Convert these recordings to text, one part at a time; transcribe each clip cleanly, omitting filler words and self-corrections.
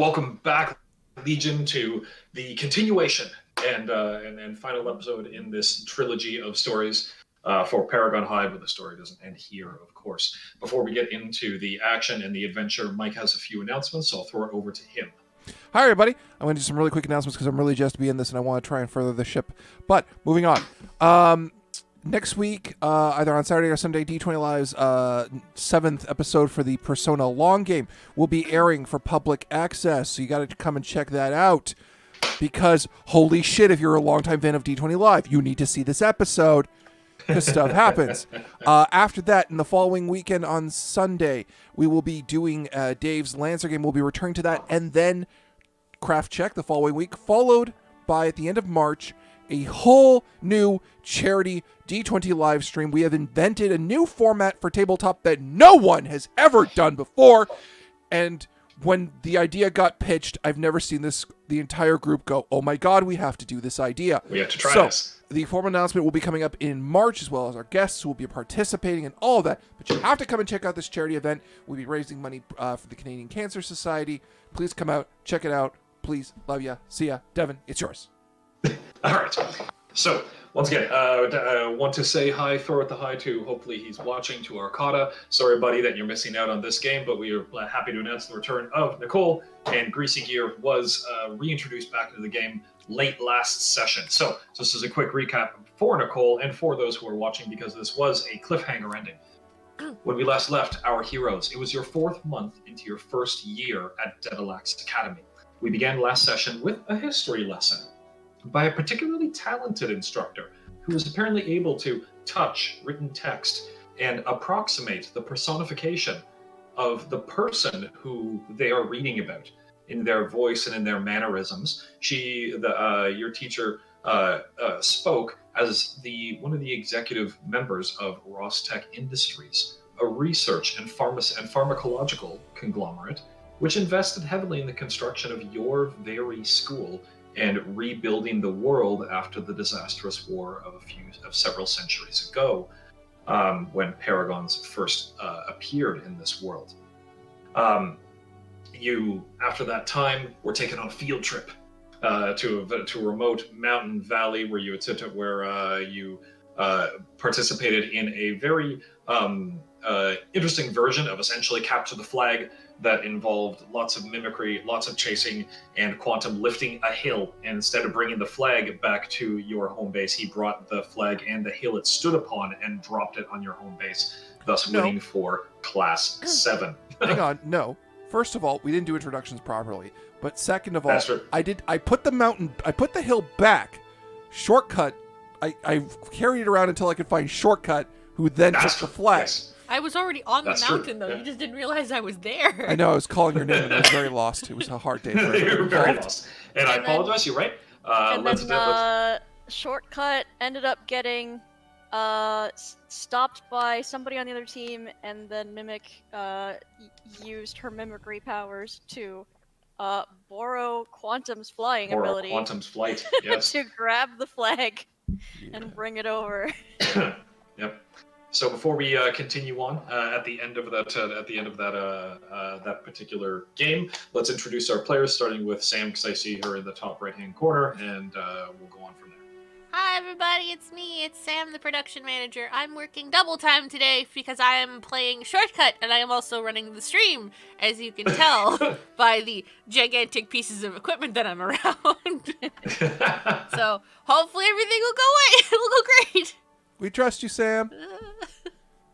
welcome back, Legion, to the continuation and final episode in this trilogy of stories for Paragon High, but the story doesn't end here, of course. Before we get into the action and the adventure, Mike has a few announcements, so I'll throw it over to him. Hi, everybody. I'm going to do some really quick announcements because I'm really just being this and I want to try and further the ship. But moving on. Next week, either on Saturday or Sunday, D20 Live's 7th episode for the Persona long game will be airing for public access. So you got to come and check that out. Because, holy shit, if you're a longtime fan of D20 Live, you need to see this episode. Because stuff happens. After that, in the following weekend on Sunday, we will be doing Dave's Lancer game. We'll be returning to that. And then Craft Check the following week, followed by, at the end of March, a whole new charity D20 live stream. We have invented a new format for tabletop that no one has ever done before. And when the idea got pitched, I've never seen the entire group go, oh my God, we have to do this idea. We have to try this. The formal announcement will be coming up in March, as well as our guests who will be participating in all of that. But you have to come and check out this charity event. We'll be raising money for the Canadian Cancer Society. Please come out, check it out. Please, love ya. See ya. Devin, it's yours. All right. So, once again, I want to say hi, throw out the hi to, hopefully he's watching, to Arcata. Sorry, buddy, that you're missing out on this game, but we are happy to announce the return of Nicole, and Greasy Gear was reintroduced back into the game late last session. So, this is a quick recap for Nicole and for those who are watching, because this was a cliffhanger ending. When we last left our heroes, it was your 4th month into your first year at Dedalax Academy. We began last session with a history lesson by a particularly talented instructor who was apparently able to touch written text and approximate the personification of the person who they are reading about in their voice and in their mannerisms. Your teacher spoke as one of the executive members of Rostech Industries, a research and pharmacological conglomerate which invested heavily in the construction of your very school and rebuilding the world after the disastrous war of several centuries ago, when Paragons first appeared in this world. You, after that time, were taken on a field trip to a remote mountain valley where you participated in a very interesting version of essentially Capture the Flag that involved lots of mimicry, lots of chasing, and Quantum lifting a hill. And instead of bringing the flag back to your home base, he brought the flag and the hill it stood upon and dropped it on your home base, thus winning for Class 7. Hang on, no. First of all, we didn't do introductions properly. But second of all, true. I put the hill back. Shortcut, I carried it around until I could find Shortcut, who then took the flag. Yes. I was already on the mountain, though. Yeah. You just didn't realize I was there. I know, I was calling your name and I was very lost. It was a hard day for everyone You're very involved. lost. And I apologize, you're right. Shortcut ended up getting stopped by somebody on the other team, and then Mimic used her mimicry powers to borrow Quantum's flying ability. Quantum's flight, yes. To grab the flag and bring it over. Yep. So before we continue on, at the end of that particular game, let's introduce our players, starting with Sam, because I see her in the top right-hand corner, and we'll go on from there. Hi, everybody. It's me. It's Sam, the production manager. I'm working double time today because I am playing Shortcut, and I am also running the stream, as you can tell by the gigantic pieces of equipment that I'm around. So hopefully everything will go away. It will go great. We trust you, Sam.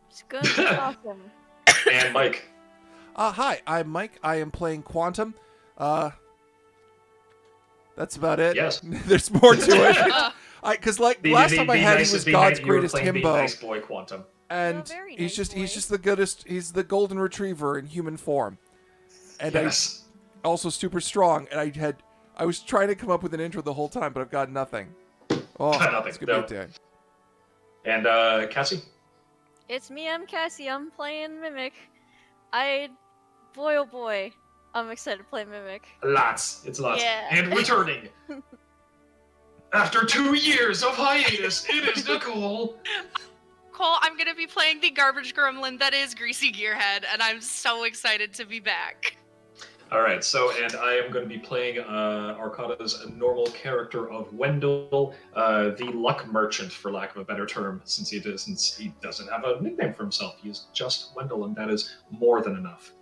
It's good. It's awesome. And Mike. Hi, I'm Mike. I am playing Quantum. That's about it. Yes. There's more to it. Because last time I had, he was God's greatest himbo. Nice boy, Quantum. And he's just the goodest. He's the golden retriever in human form. And yes. I also super strong. And I was trying to come up with an intro the whole time, but I've got nothing. Oh, nothing. It's gonna be a day. And Cassie? It's me, I'm Cassie. I'm playing Mimic. Boy oh boy, I'm excited to play Mimic. It's lots. Yeah. And returning. After 2 years of hiatus, it is Nicole. Cole, I'm going to be playing the garbage gremlin that is Greasy Gearhead, and I'm so excited to be back. All right, so, and I am going to be playing Arcada's normal character of Wendell, the luck merchant, for lack of a better term, since he doesn't have a nickname for himself. He's just Wendell, and that is more than enough.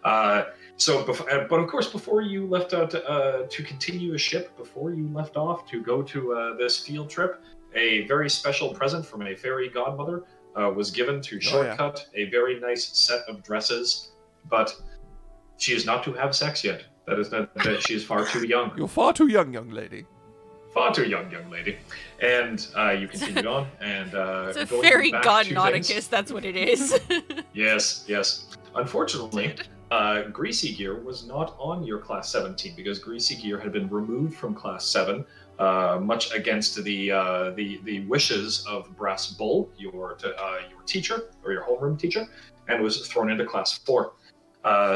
But of course, before you left out to continue a ship, before you left off to go to this field trip, a very special present from a fairy godmother was given to Shortcut, a very nice set of dresses, but she is not to have sex yet. That is not, that she is far too young. You're far too young lady. Far too young lady. And you continued on, and It's a going fairy back god to Nauticus, things- that's what it is. Yes. Unfortunately, Greasy Gear was not on your Class 7 team because Greasy Gear had been removed from Class 7, much against the wishes of Brass Bull, your teacher, or your homeroom teacher, and was thrown into Class 4.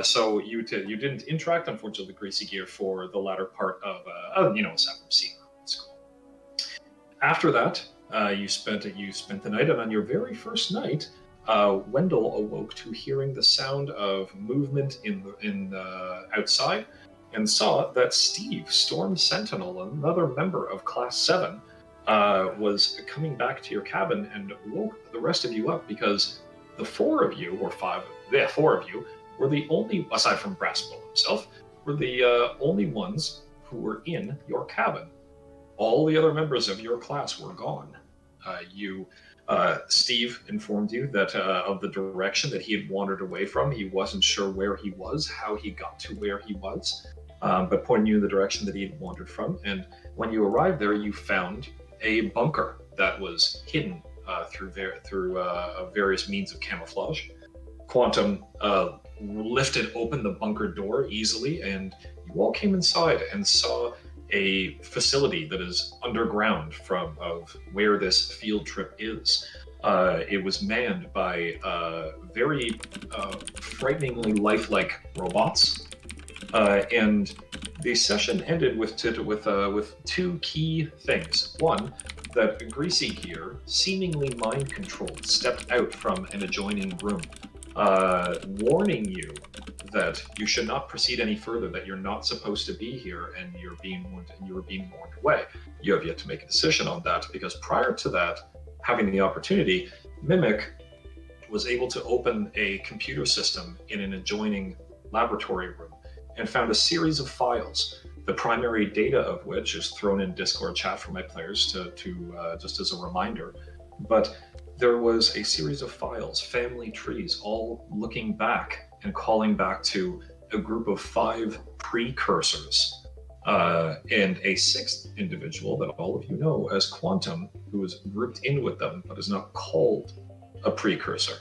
So you didn't interact, unfortunately, with Greasy Gear for the latter part of aside from seeing her in school. After that, you spent the night, and on your very first night, Wendell awoke to hearing the sound of movement in outside, and saw that Steve, Storm Sentinel, another member of Class 7, was coming back to your cabin and woke the rest of you up because the four of you were the only, aside from Brassbull himself, were the only ones who were in your cabin. All the other members of your class were gone. Steve informed you that of the direction that he had wandered away from. He wasn't sure where he was, how he got to where he was, but pointed you in the direction that he had wandered from. And when you arrived there, you found a bunker that was hidden through various means of camouflage. Quantum lifted open the bunker door easily, and you all came inside and saw a facility that is underground of where this field trip is. It was manned by very frighteningly lifelike robots, and the session ended with two key things. One, that Greasy Gear, seemingly mind-controlled, stepped out from an adjoining room, warning you that you should not proceed any further, that you're not supposed to be here, and you were being warned away. You have yet to make a decision on that, because prior to that, having the opportunity, Mimic was able to open a computer system in an adjoining laboratory room and found a series of files, the primary data of which is thrown in Discord chat for my players to just as a reminder. But there was a series of files, family trees, all looking back and calling back to a group of 5 precursors, and a 6th individual that all of you know as Quantum, who is grouped in with them but is not called a precursor,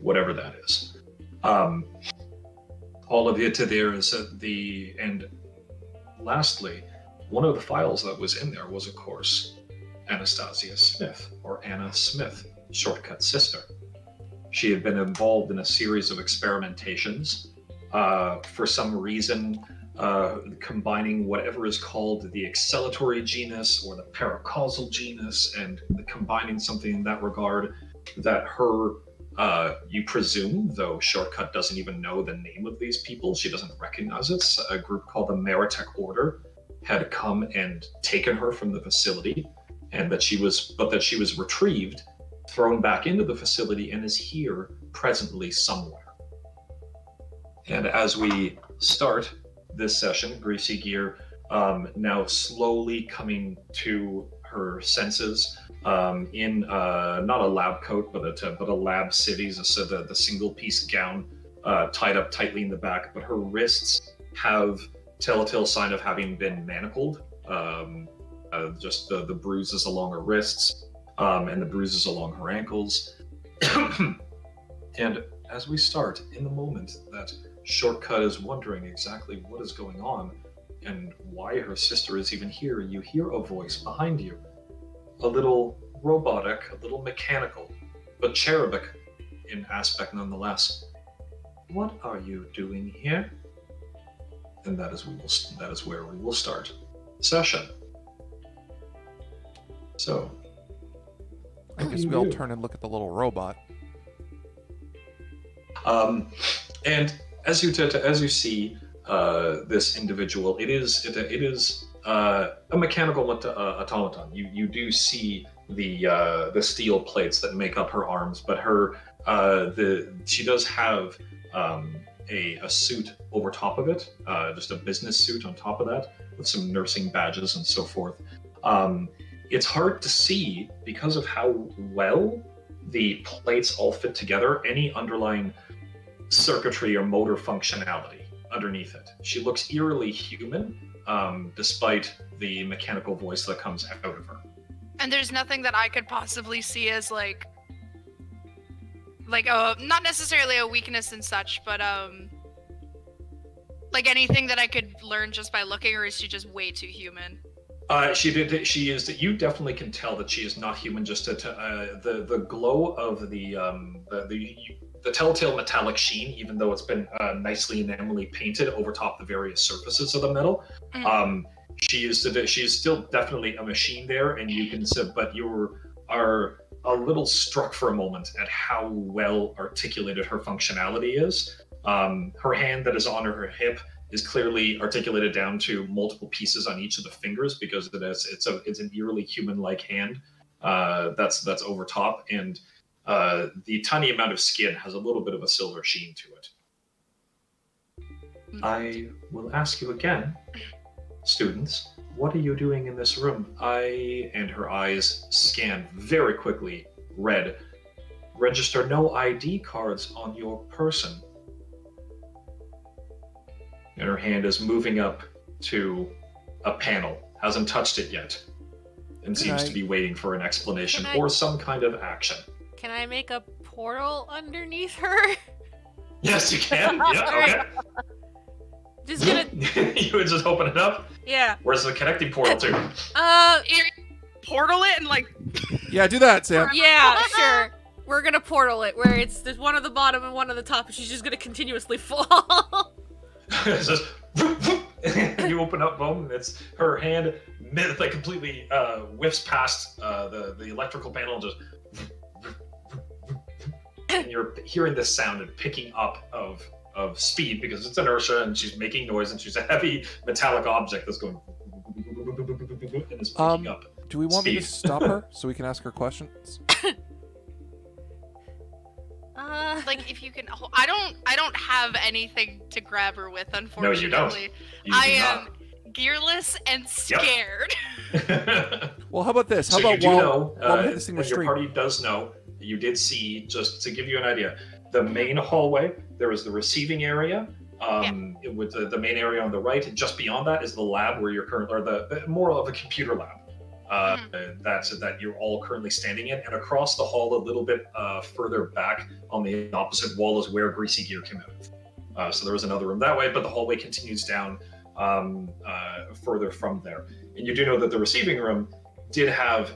whatever that is. All of it there is and lastly, one of the files that was in there was, of course, Anastasia Smith, or Anna Smith, Shortcut's sister. She had been involved in a series of experimentations, for some reason, combining whatever is called the acceleratory genus or the paracausal genus, and combining something in that regard that her, you presume, though Shortcut doesn't even know the name of these people, she doesn't recognize it, a group called the Meritech Order had come and taken her from the facility, and that she was retrieved, thrown back into the facility, and is here presently somewhere. And as we start this session, Greasy Gear, now slowly coming to her senses, in not a lab coat, but a lab city, so the single piece gown tied up tightly in the back, but her wrists have telltale sign of having been manacled. Just the bruises along her wrists, and the bruises along her ankles. And as we start, in the moment that Shortcut is wondering exactly what is going on and why her sister is even here, you hear a voice behind you. A little robotic, a little mechanical, but cherubic in aspect nonetheless. What are you doing here? And that is where we will start the session. So, I guess we all turn and look at the little robot. And as you see, this individual. It is a mechanical automaton. You do see the steel plates that make up her arms, but she does have a suit over top of it, just a business suit on top of that, with some nursing badges and so forth. It's hard to see because of how well the plates all fit together, any underlying circuitry or motor functionality underneath it. She looks eerily human, despite the mechanical voice that comes out of her. And there's nothing that I could possibly see as like not necessarily a weakness and such, but like anything that I could learn just by looking, or is she just way too human? She is. You definitely can tell that she is not human. Just the glow of the telltale metallic sheen, even though it's been nicely enamelly painted over top the various surfaces of the metal. She is still definitely a machine there, and you can. But you are a little struck for a moment at how well articulated her functionality is. Her hand that is on her hip is clearly articulated down to multiple pieces on each of the fingers, because it's an eerily human-like hand that's over top, and the tiny amount of skin has a little bit of a silver sheen to it. I will ask you again, students, what are you doing in this room? And her eyes scan very quickly, read, register no ID cards on your person. And her hand is moving up to a panel, hasn't touched it yet, and seems to be waiting for an explanation or some kind of action. Can I make a portal underneath her? Yes, you can. Yeah, okay. Just gonna. You would just open it up? Yeah. Where's the connecting portal to? Portal it and like. Yeah, do that, Sam. Yeah, sure. We're gonna portal it where there's one at the bottom and one at the top, and she's just gonna continuously fall. It's just, you open up, boom, and it's her hand like completely whiffs past the electrical panel, just and you're hearing this sound and picking up of speed because it's inertia and she's making noise and she's a heavy metallic object that's going and is picking up. Do we want speed. me to stop her so we can ask her questions? Like if you can, I don't have anything to grab her with, unfortunately. No, you don't. I am gearless and scared. Yep. Well, how about this? How so about you do know, while we hit this thing with your stream? party does know, you did see, just to give you an idea, the main hallway, there is the receiving area, with the main area on the right, and just beyond that is the lab where you're currently, or the more of a computer lab. That you're all currently standing in, and across the hall a little bit further back on the opposite wall is where Greasy Gear came out. So there was another room that way, but the hallway continues down further from there. And you do know that the receiving room did have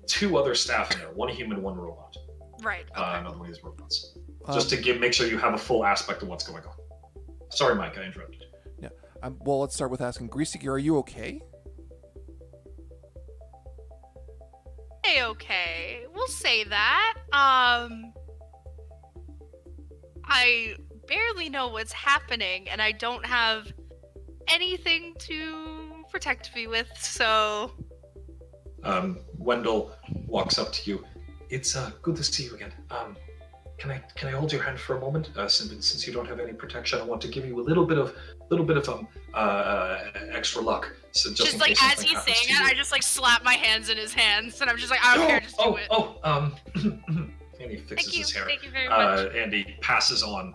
two other staff in there, one human, one robot. Right. Okay. Another one of these robots. Just to make sure you have a full aspect of what's going on. Sorry, Mike, I interrupted. Yeah. Well, let's start with asking Greasy Gear, are you okay? Okay, we'll say that. I barely know what's happening, and I don't have anything to protect me with, so... Wendell walks up to you. It's good to see you again. Can I hold your hand for a moment? Since you don't have any protection, I want to give you a little bit of extra luck. So just like as he's saying it, I just like slap my hands in his hands, and I'm just like, I don't care, just do it. And he fixes his hair. Thank you very much. And he passes on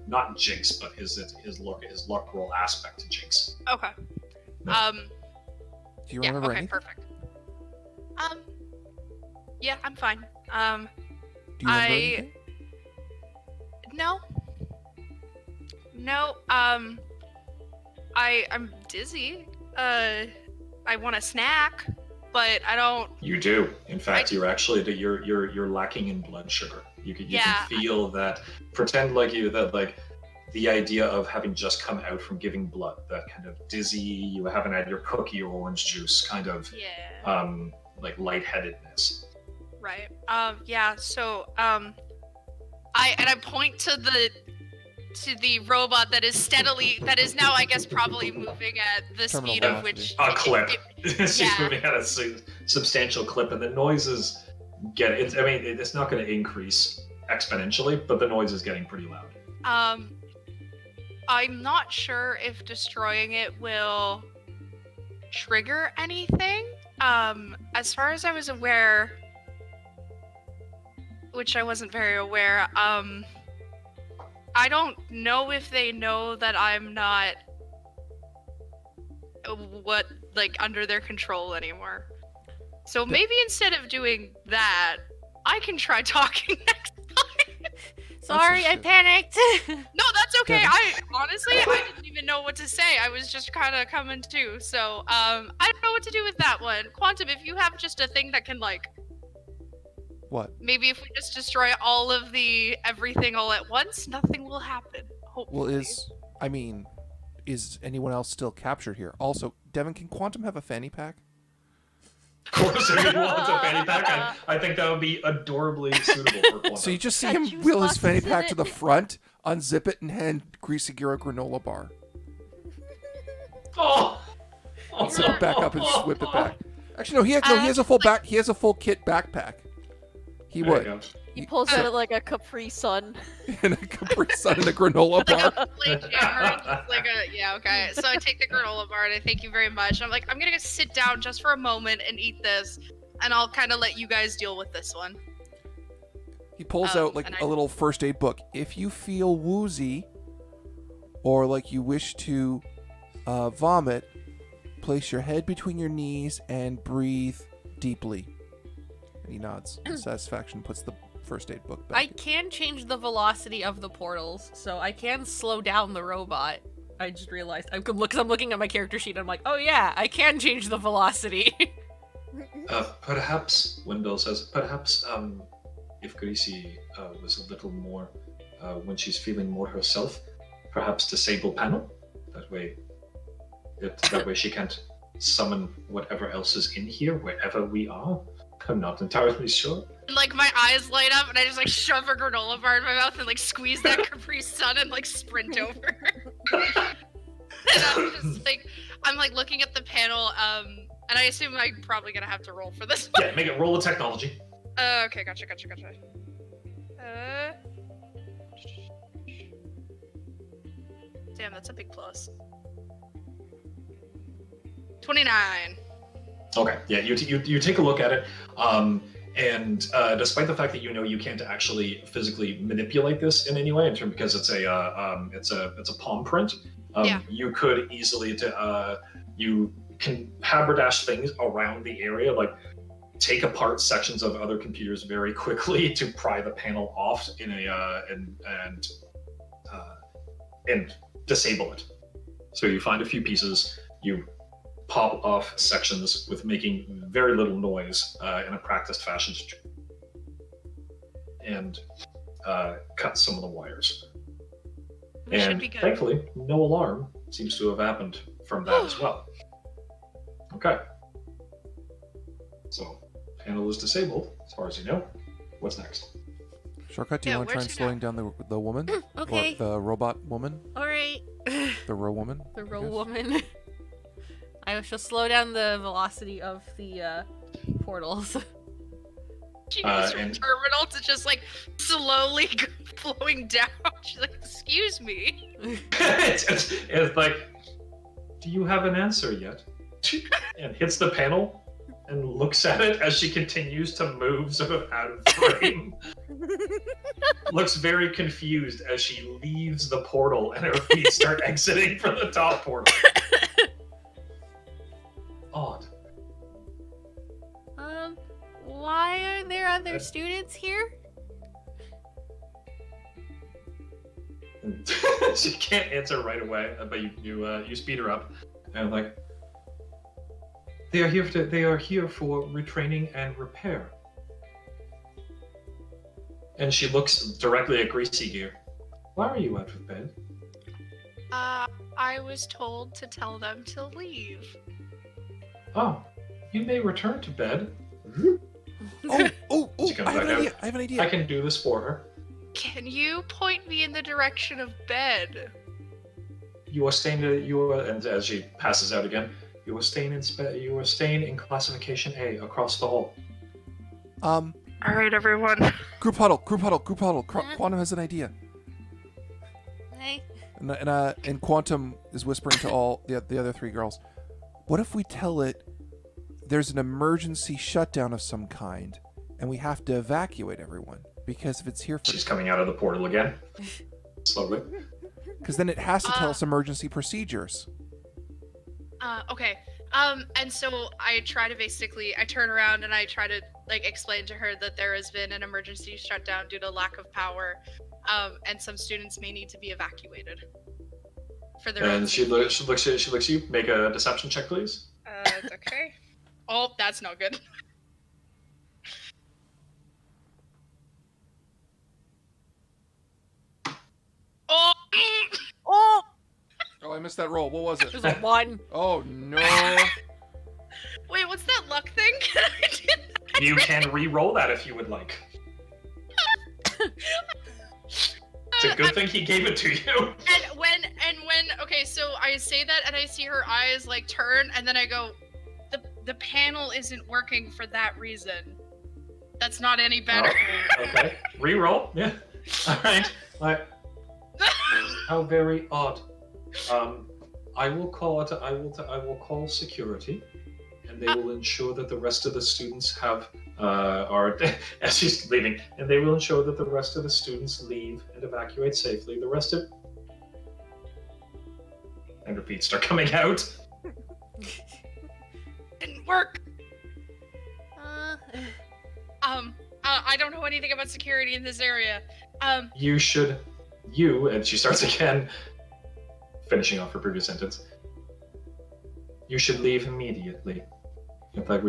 not Jinx, but his luck roll aspect to Jinx. Okay. No. Do you remember okay, anything? perfect. Yeah, I'm fine. Do you remember anything? No, I'm dizzy. I want a snack, but I don't. You do. In fact, you're actually you're lacking in blood sugar. You can feel that. Pretend like the idea of having just come out from giving blood, that kind of dizzy. You haven't had your cookie or orange juice, kind of. Yeah. Like lightheadedness. Right. Yeah. So I point to to the robot that is now, I guess, probably moving at the Terminal speed of velocity. which A clip. She's yeah. moving at a substantial clip, and the noises it's not going to increase exponentially, but the noise is getting pretty loud. I'm not sure if destroying it will trigger anything. As far as I was aware, which I wasn't very aware, I don't know if they know that I'm not under their control anymore. So maybe instead of doing that, I can try talking next time. Sorry, I panicked. No, that's okay. I didn't even know what to say. I was just kind of coming to. So, I don't know what to do with that one. Quantum, if you have just a thing that can What? maybe if we just destroy all of everything all at once, nothing will happen. Hopefully. Well, is anyone else still captured here? Also, Devin, can Quantum have a fanny pack? Of course, if he wants a fanny pack, I think that would be adorably suitable for Quantum. So you just see Got him juice wheel his boxes fanny in pack it. to the front, unzip it, and hand Greasy Gear a granola bar. Oh! Zip it back up and whip it back. Actually, no. He has a full back. He has a full kit backpack. He There you would. go. He pulls out like a Capri Sun. And a Capri Sun and a granola bar. Yeah, okay. So I take the granola bar and I thank you very much. I'm like, I'm gonna sit down just for a moment and eat this, and I'll kind of let you guys deal with this one. He pulls out like a little first aid book. If you feel woozy, or like you wish to vomit, place your head between your knees and breathe deeply. And he nods in satisfaction, puts the first aid book back. I can change the velocity of the portals, so I can slow down the robot. I just realized I'm looking at my character sheet. I'm like, oh yeah, I can change the velocity. Perhaps, Wendell says, perhaps if Greasy was a little more, when she's feeling more herself, perhaps disable panel. That way she can't summon whatever else is in here, wherever we are. I'm not entirely sure. And, my eyes light up and I just shove a granola bar in my mouth and squeeze that Capri Sun and sprint over. And I'm just I'm looking at the panel, and I assume I'm probably gonna have to roll for this one. Yeah, make it roll a technology. Okay, gotcha. Damn, that's a big plus. 29. Okay, yeah, you take a look at it, and despite the fact that you can't actually physically manipulate this in any way, because it's a palm print, Yeah. you could easily you can haberdash things around the area, take apart sections of other computers very quickly to pry the panel off and disable it. So you find a few pieces, you pop off sections with making very little noise in a practiced fashion, and cut some of the wires. We should And be good. thankfully, no alarm seems to have happened from that as well. Okay. So, panel is disabled, as far as you know. What's next? Shortcut, do you Yeah, want to try where's and she slowing down the woman? Okay. Or the robot woman? All right. The row woman? The row Yes. woman. I shall slow down the velocity of the portals. She goes from and- terminal to just slowly flowing down. She's like, excuse me. it's like, do you have an answer yet? And hits the panel and looks at it as she continues to move sort of out of frame. Looks very confused as she leaves the portal and her feet start exiting from the top portal. Odd. Why are there other students here? And she can't answer right away, but you speed her up, and they are here for retraining and repair. And she looks directly at Greasy Gear. Why are you out of bed? I was told to tell them to leave. Oh, you may return to bed. Oh, She comes I have back an out. idea. I have an idea. I can do this for her. Can you point me in the direction of bed? You are staying. And as she passes out again, you are staying in classification A across the hall. All right, everyone. Group huddle. Quantum has an idea. Hey. And Quantum is whispering to all the other three girls. What if we tell it there's an emergency shutdown of some kind, and we have to evacuate everyone? Because if it's here for... She's coming out of the portal again. Slowly. Because then it has to tell us emergency procedures. Okay. And so I turn around and I try to explain to her that there has been an emergency shutdown due to lack of power, and some students may need to be evacuated. For their And she looks at you. Make a deception check, please. Okay. Oh, that's not good. Oh! Oh! Oh, I missed that roll. What was it? It was a 1. Oh, no. Wait, what's that luck thing? You can re-roll that if you would like. It's a good thing he gave it to you. And when okay, so I say that and I see her eyes turn and then I go, the panel isn't working for that reason. That's not any better. Oh, okay. Re-roll. Yeah. All right. How very odd. I will call security, and they will ensure that the rest of the students are as she's leaving, and they will ensure that the rest of the students leave and evacuate safely. The rest of and her feet start coming out. Didn't work. I don't know anything about security in this area. And she starts again, finishing off her previous sentence. You should leave immediately. In fact,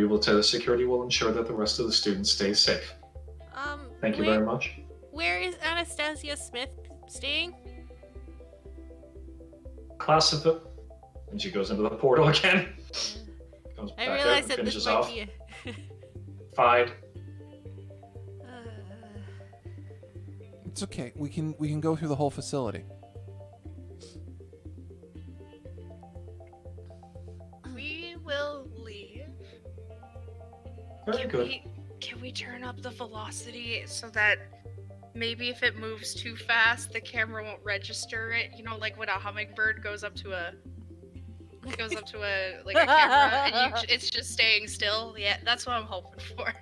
security will ensure that the rest of the students stay safe. Thank you very much. Where is Anastasia Smith staying? Class of the... And she goes into the portal again. Comes I back out realize and that this finishes might off. be Fine. It's okay. We can go through the whole facility. We will leave. Very good. Can we turn up the velocity so that maybe if it moves too fast, the camera won't register it? You know, like when a hummingbird goes up to a camera and it's just staying still. Yeah, that's what I'm hoping for.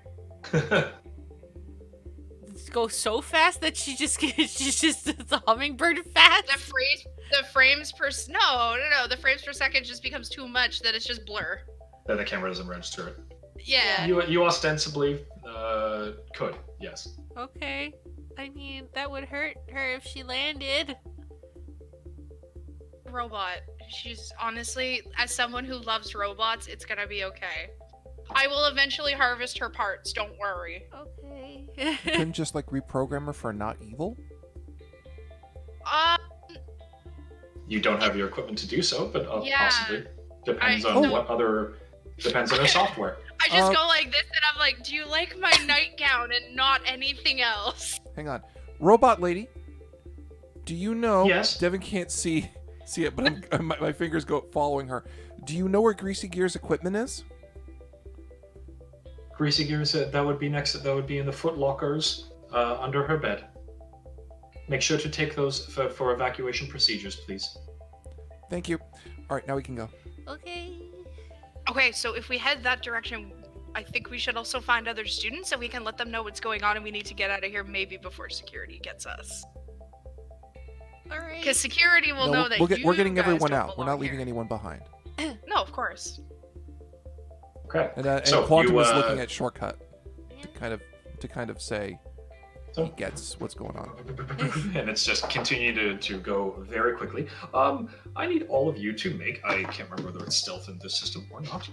Go so fast that she's just it's a hummingbird fast. The frames per the frames per second just becomes too much that it's just blur. Then the camera doesn't register it. Yeah. You ostensibly could, yes. Okay. I mean, that would hurt her if she landed. Robot. She's honestly, as someone who loves robots, it's gonna be okay. I will eventually harvest her parts, don't worry. Okay. You couldn't just reprogram her for not evil? You don't have your equipment to do so, but Yeah. possibly. Depends on her software. I just go like this and I'm like, do you like my nightgown and not anything else? Hang on. Robot lady, do you know... Yes? Devin can't see it, but my fingers go following her. Do you know where Greasy Gear's equipment is? Greasy Gears, that would be in the foot lockers under her bed. Make sure to take those for evacuation procedures, please. Thank you. All right, now we can go. Okay. Okay, so if we head that direction, I think we should also find other students so we can let them know what's going on and we need to get out of here maybe before security gets us. Alright. Because security will know that we're getting guys everyone don't out. We're not belong leaving here. anyone behind. No, of course. Okay. And So Quantum you, is looking at Shortcut Yeah. to kind of say he gets what's going on. And it's just continuing to go very quickly. I need all of you to make. I can't remember whether it's stealth in this system or not.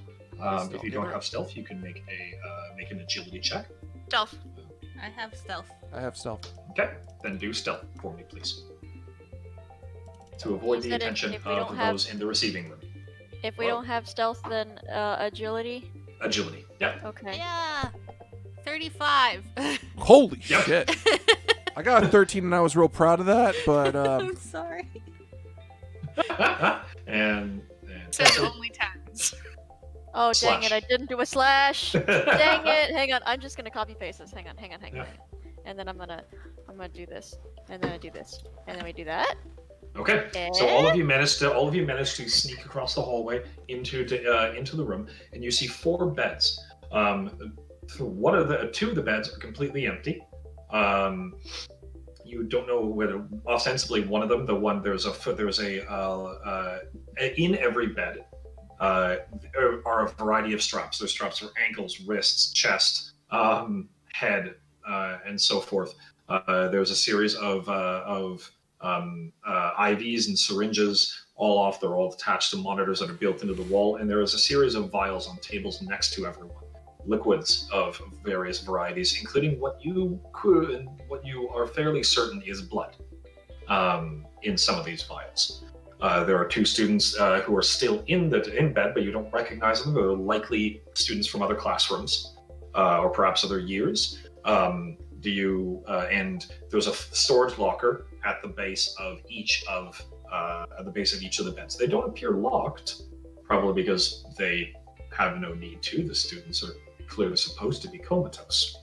If you don't have stealth, you can make an agility check. Stealth. I have stealth. I have stealth. Okay, then do stealth for me, please. To avoid the said attention if we of don't have- those in the receiving room. If we Well- don't have stealth, then agility. Agility. Yeah. Okay. Yeah. 35. Holy Yep. shit! I got a 13 and I was real proud of that, but I'm sorry. and It says only 10s. Oh, dang Slash. it, I didn't do a slash. Dang it. Hang on, I'm just gonna copy paste this. Hang on. Yeah. And then I'm gonna do this. And then I do this. And then we do that. Okay, so all of you managed to sneak across the hallway into the room, and you see 4 beds. Two of the beds are completely empty. You don't know whether ostensibly one of them, in every bed are a variety of straps. There's straps for ankles, wrists, chest, head, and so forth. There's a series of IVs and syringes they're all attached to monitors that are built into the wall, and there is a series of vials on tables next to everyone. Liquids of various varieties, including what you are fairly certain is blood in some of these vials. There are 2 students who are still in bed, but you don't recognize them. They're likely students from other classrooms or perhaps other years. And there's a storage locker at the base of each of the beds. They don't appear locked, probably because they have no need to. The students are clearly supposed to be comatose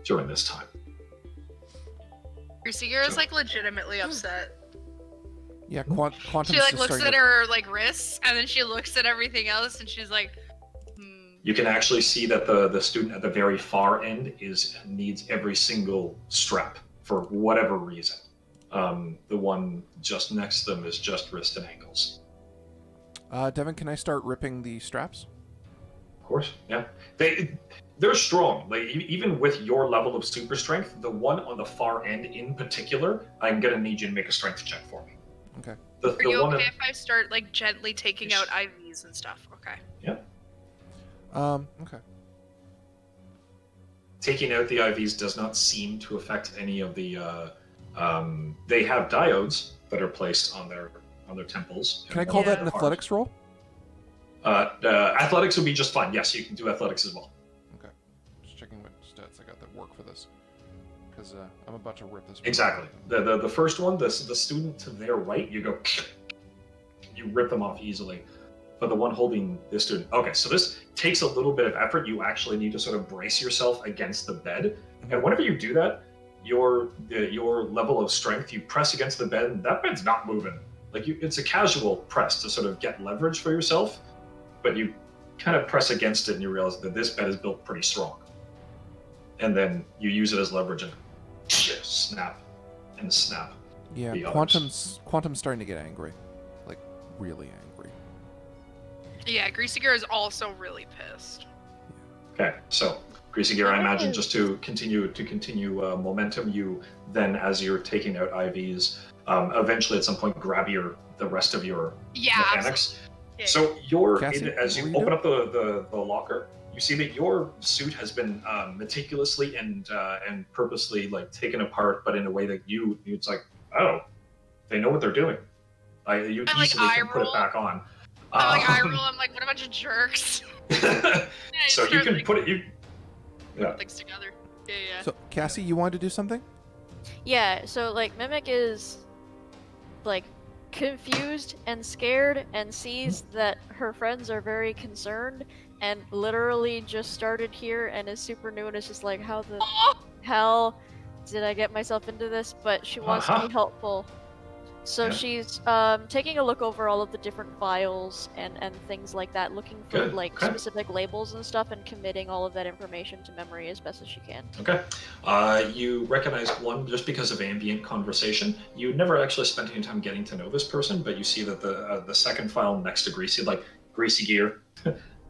during this time. Greasygear is like legitimately upset. yeah, quantum. She like looks at her like wrists, and then she looks at everything else, and she's like, You can actually see that the student at the very far end needs every single strap for whatever reason. The one just next to them is just wrist and ankles. Devin, can I start ripping the straps? Of course, yeah. They're strong. Like even with your level of super strength, the one on the far end in particular, I'm gonna need you to make a strength check for me. Okay. Are you okay if I start like gently taking out IVs and stuff? Okay. Yeah. Okay. Taking out the IVs does not seem to affect any of the. They have diodes that are placed on their temples. Can I call that an athletics roll? Athletics would be just fine. Yes, you can do athletics as well. Okay. Just checking what stats I got that work for this, because I'm about to rip this one. Exactly. The first one, the student to their right, you rip them off easily. But the one holding this student, okay, so this takes a little bit of effort. You actually need to sort of brace yourself against the bed. And whenever you do that, your level of strength, you press against the bed, and that bed's not moving. Like it's a casual press to sort of get leverage for yourself, but you kind of press against it and you realize that this bed is built pretty strong. And then you use it as leverage and snap and snap. Yeah, the Quantum's starting to get angry, like really angry. Yeah, Greasygear is also really pissed. Okay, so Greasygear, I imagine just to continue momentum, you then, as you're taking out IVs, eventually at some point grab the rest of your mechanics. Yeah. So Cassie, as you open up the locker, you see that your suit has been meticulously and purposely like taken apart, but in a way that it's like, oh, they know what they're doing. You I, easily can put it back on. I'm like, eye roll, I'm like, what a bunch of jerks. So you can put it. Things together. Yeah. So Cassie, you wanted to do something? Yeah, so like Mimic is like confused and scared and sees that her friends are very concerned and literally just started here and is super new and is just like, how the hell did I get myself into this? But she wants to be helpful. So she's taking a look over all of the different files and things like that, looking for specific labels and stuff, and committing all of that information to memory as best as she can. Okay. You recognize one just because of ambient conversation. You never actually spent any time getting to know this person, but you see that the second file next to Greasygear,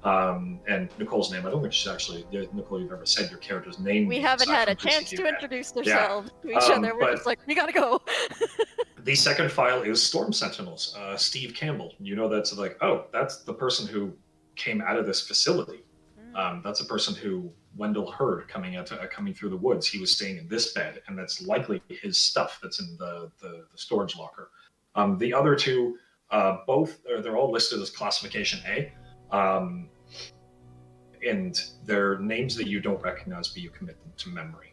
and Nicole's name. I don't think she's actually Nicole. You've ever said your character's name. We haven't had a chance to introduce ourselves to each other. We're just like, we gotta go. The second file is Storm Sentinels, Steve Campbell. You know that's like, oh, that's the person who came out of this facility. That's a person who Wendell heard coming through the woods. He was staying in this bed, and that's likely his stuff that's in the storage locker. The other two, they're all listed as classification A, and they're names that you don't recognize, but you commit them to memory.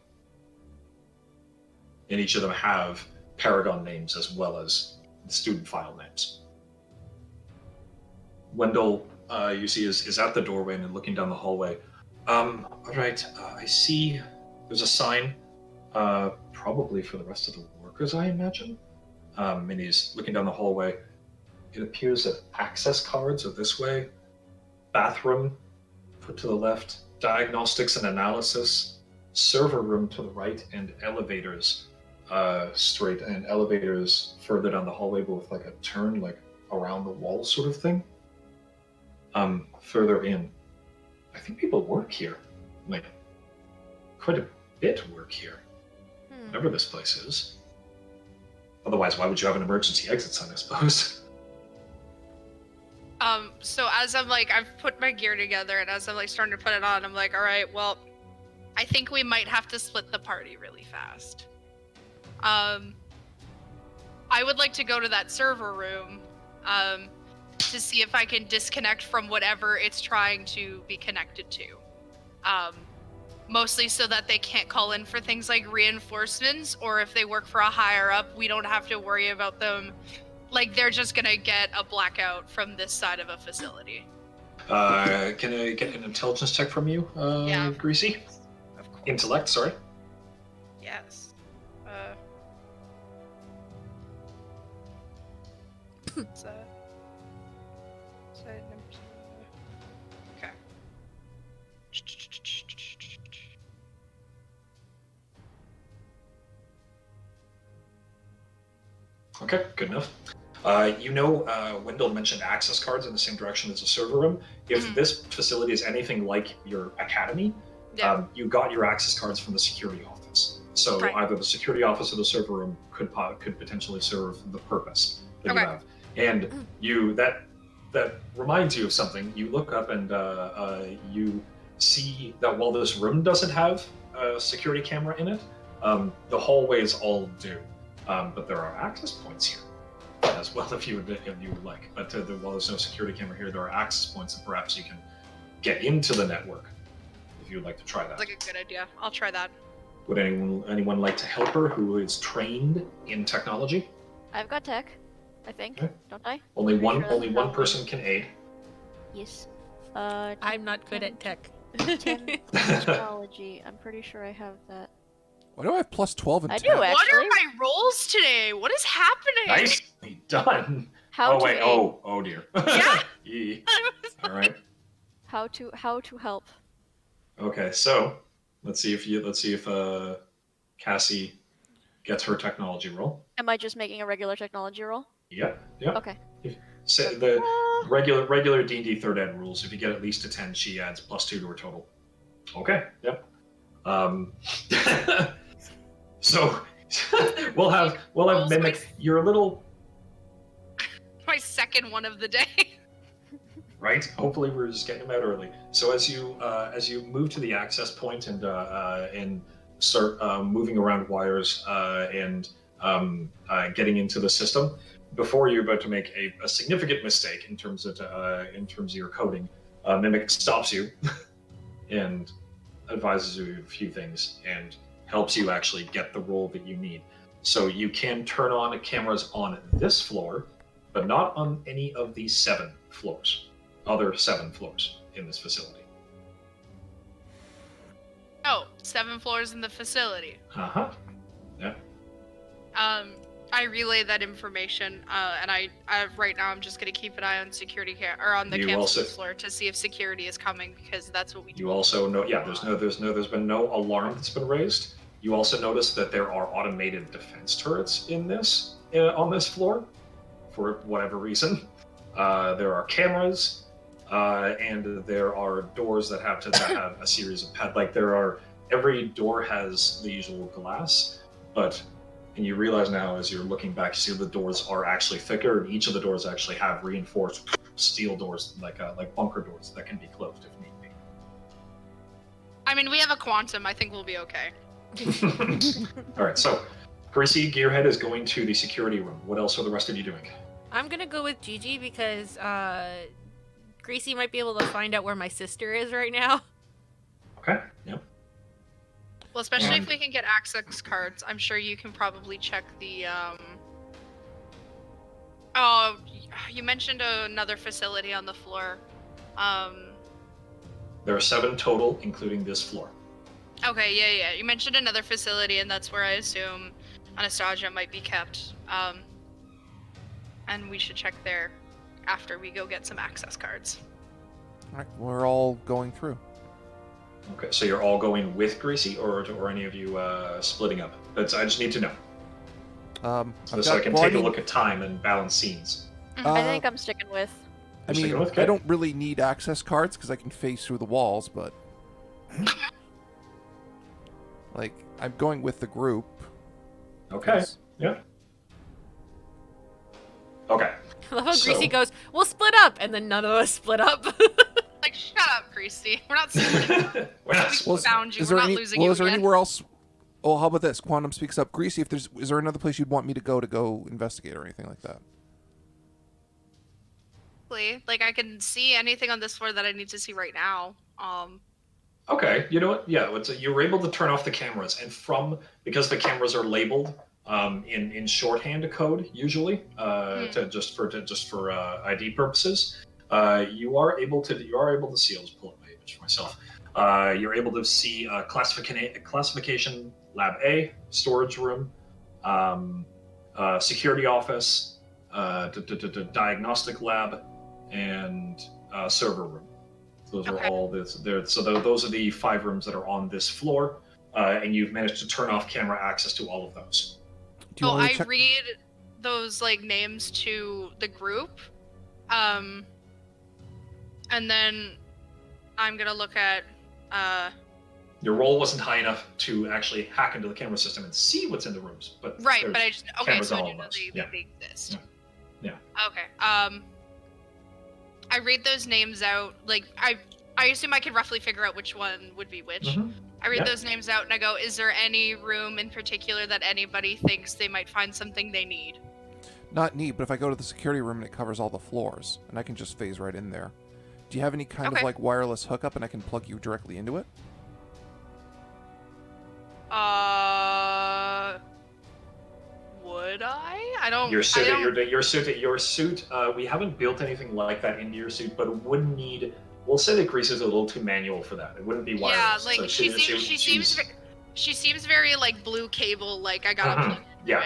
and each of them have Paragon names as well as the student file names. Wendell, you see, is at the doorway and looking down the hallway. All right, I see there's a sign, probably for the rest of the workers, I imagine. And he's looking down the hallway. It appears that access cards are this way, bathroom put to the left, diagnostics and analysis, server room to the right, and elevators straight, and elevators further down the hallway, but with like a turn, like around the wall sort of thing. Further in. I think people work here. Like, quite a bit work here. Whatever this place is. Otherwise, why would you have an emergency exit sign, I suppose? So as I'm like, I've put my gear together, and as I'm like starting to put it on, I'm like, all right, well, I think we might have to split the party really fast. I would like to go to that server room, to see if I can disconnect from whatever it's trying to be connected to. Mostly so that they can't call in for things like reinforcements, or if they work for a higher up, we don't have to worry about them. Like, they're just gonna get a blackout from this side of a facility. Can I get an intelligence check from you, Yeah. Greasy? Of course. Intellect, sorry. Yes. Side number two. Okay. Okay, good enough. Wendell mentioned access cards in the same direction as the server room. If this facility is anything like your academy, Yeah. you got your access cards from the security office. So Right. either the security office or the server room could potentially serve the purpose that Okay. you have. And that reminds you of something. You look up and you see that while this room doesn't have a security camera in it, the hallways all do. But there are access points here as well, if you would like. But while there's no security camera here, there are access points, and perhaps you can get into the network if you would like to try that. That's like a good idea. I'll try that. Would anyone like to help her who is trained in technology? I've got tech, I think, Okay. don't I? Only Pretty one sure that's only one probably- person can aid. Yes. I'm not good at tech. 10 technology. I'm pretty sure I have that. Why do I have plus 12 and I 10? do, What are actually. my rolls today? What is happening? Nicely done. How Oh to wait. aid. Oh dear. Yeah. Yee. All right. How to help. Okay. So let's see if Cassie gets her technology roll. Am I just making a regular technology roll? Yep. Okay. So the regular D&D third ed rules. If you get at least a 10, she adds +2 to her total. Okay. Yep. So we'll have Rolls Mimic. my- You're a little My second one of the day. right. Hopefully, we're just getting them out early. So as you move to the access point and start moving around wires and getting into the system, before you're about to make a significant mistake in terms of your coding, Mimic stops you and advises you a few things and helps you actually get the role that you need. So you can turn on cameras on this floor, but not on any of these 7 floors. Other 7 floors in this facility. Oh, 7 floors in the facility. Uh-huh. Yeah. I relay that information, and I right now I'm just gonna keep an eye on security or on the You campus also- floor to see if security is coming, because that's what we do. You also know, yeah, there's been no alarm that's been raised. You also notice that there are automated defense turrets in this on this floor, for whatever reason. There are cameras, and there are doors that have a series of every door has the usual glass, and you realize now as you're looking back, you see the doors are actually thicker, and each of the doors actually have reinforced steel doors, like bunker doors that can be closed if need be. I mean, we have a quantum. I think we'll be okay. All right, so Greasy Gearhead is going to the security room. What else are the rest of you doing? I'm gonna go with Gigi because Gracie might be able to find out where my sister is right now. Okay, yeah. Well, especially And- if we can get access cards, I'm sure you can probably check the Oh, you mentioned another facility on the floor. There are 7 total, including this floor. Okay, yeah. You mentioned another facility, and that's where I assume Anastasia might be kept. And we should check there after we go get some access cards. All right, we're all going through. Okay, so you're all going with Greasy, or any of you splitting up? I just need to know. So I can take a look at time and balance scenes. I think I'm sticking with. I You're mean, sticking with I Kit? don't really need access cards because I can phase through the walls, but like I'm going with the group. Okay. 'cause- Yeah. Okay. I love how So- Greasy goes, we'll split up, and then none of us split up. Like, shut up, Greasy. We're not splitting. We're not- We found you. Is We're there not any? losing Well, you is there again. anywhere else? Oh, how about this? Quantum speaks up. Greasy, if is there another place you'd want me to go investigate or anything like that? Like, I can see anything on this floor that I need to see right now. Okay, you know what? Yeah, you were able to turn off the cameras, and because the cameras are labeled in shorthand code usually just for ID purposes, you are able to see. I'll just pull up my image for myself. You're able to see classification lab A, storage room, security office, diagnostic lab, and server room. Those are all there. So those are the 5 rooms that are on this floor, and you've managed to turn off camera access to all of those. Do you So want me I to check? read those like names to the group, and then I'm gonna look at. Your roll wasn't high enough to actually hack into the camera system and see what's in the rooms, but Right, there's but I just cameras so on I all do know of those. they, Yeah. they exist. Yeah. Okay. I read those names out. Like I assume I can roughly figure out which one would be which. Mhm. I read Yeah. those names out and I go, is there any room in particular that anybody thinks they might find something they need? Not neat, but if I go to the security room and it covers all the floors, and I can just phase right in there. Do you have any kind of Okay. like wireless hookup, and I can plug you directly into it? Would I? I don't. Your I suit, don't- your suit. We haven't built anything like that into your suit, but it would need. We'll say that Grease is a little too manual for that. It wouldn't be Yeah, wireless. like So she seems very like blue cable. Like I gotta plug into Yeah.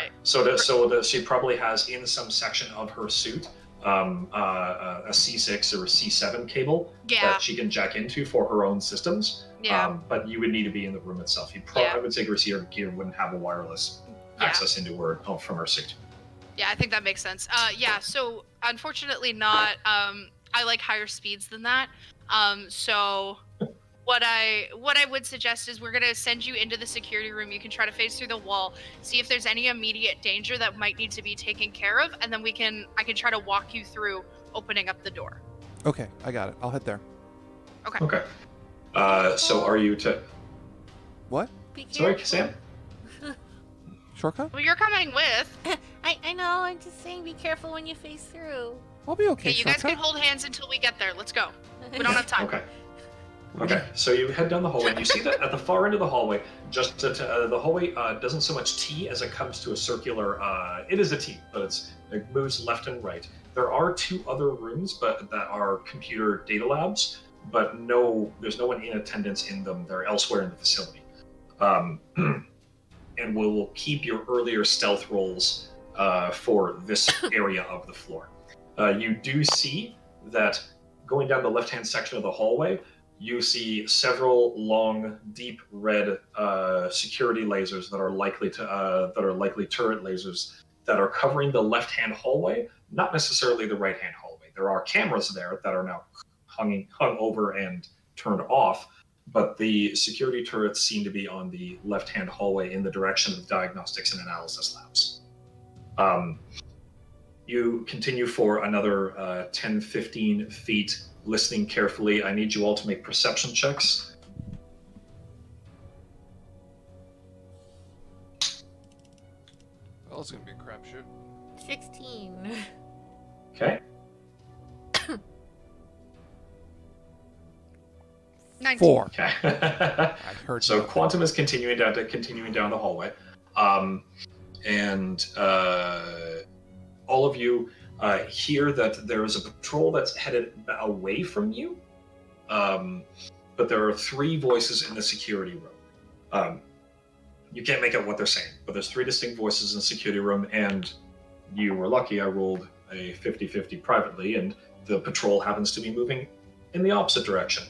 it. She probably has in some section of her suit a C6 or a C7 cable Yeah. that she can jack into for her own systems. Yeah. But you would need to be in the room itself. I would say Grease here wouldn't have a wireless access into her from her suit. Yeah, I think that makes sense. Yeah, so unfortunately not. I like higher speeds than that. So what I would suggest is we're gonna send you into the security room. You can try to phase through the wall, see if there's any immediate danger that might need to be taken care of, and then I can try to walk you through opening up the door. Okay, I got it. I'll head there. Okay. So are you to? What? Be Sorry, careful. Sam. Shortcut? Well, you're coming with. I know, I'm just saying be careful when you face through. I'll be okay. Okay, you guys Shortcut. can hold hands until we get there. Let's go. We don't have time. Okay. So you head down the hallway, and you see that at the far end of the hallway, the hallway doesn't so much T as it comes to a circular. It is a T, but it moves left and right. There are 2 other rooms, but that are computer data labs. But there's no one in attendance in them. They're elsewhere in the facility. And we'll keep your earlier stealth rolls for this area of the floor. You do see that going down the left-hand section of the hallway, you see several long, deep red security lasers that are likely turret lasers that are covering the left-hand hallway, not necessarily the right-hand hallway. There are cameras there that are now hung over and turned off, but the security turrets seem to be on the left-hand hallway in the direction of the diagnostics and analysis labs. You continue for another 10-15 feet, listening carefully. I need you all to make perception checks. Well, it's gonna be a crapshoot. 16. Okay. 19. 4. Okay. I heard So you. Quantum is continuing down the hallway, and all of you hear that there is a patrol that's headed away from you, but there are 3 voices in the security room. You can't make out what they're saying, but there's 3 distinct voices in the security room, and you were lucky. I rolled a 50-50 privately, and the patrol happens to be moving in the opposite direction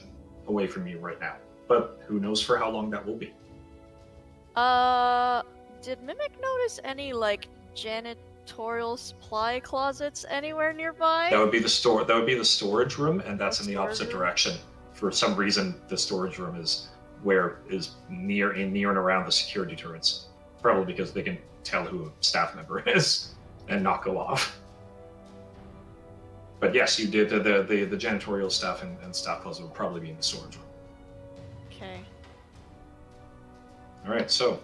away from you right now. But who knows for how long that will be. Did Mimic notice any, like, janitorial supply closets anywhere nearby? That would be the storage room, and that's in the Storage opposite room? direction. For some reason, the storage room is near and around the security turrets. Probably because they can tell who a staff member is and not go off. But yes, you did. The janitorial staff and staff closet would probably be in the storage room. Okay. All right, so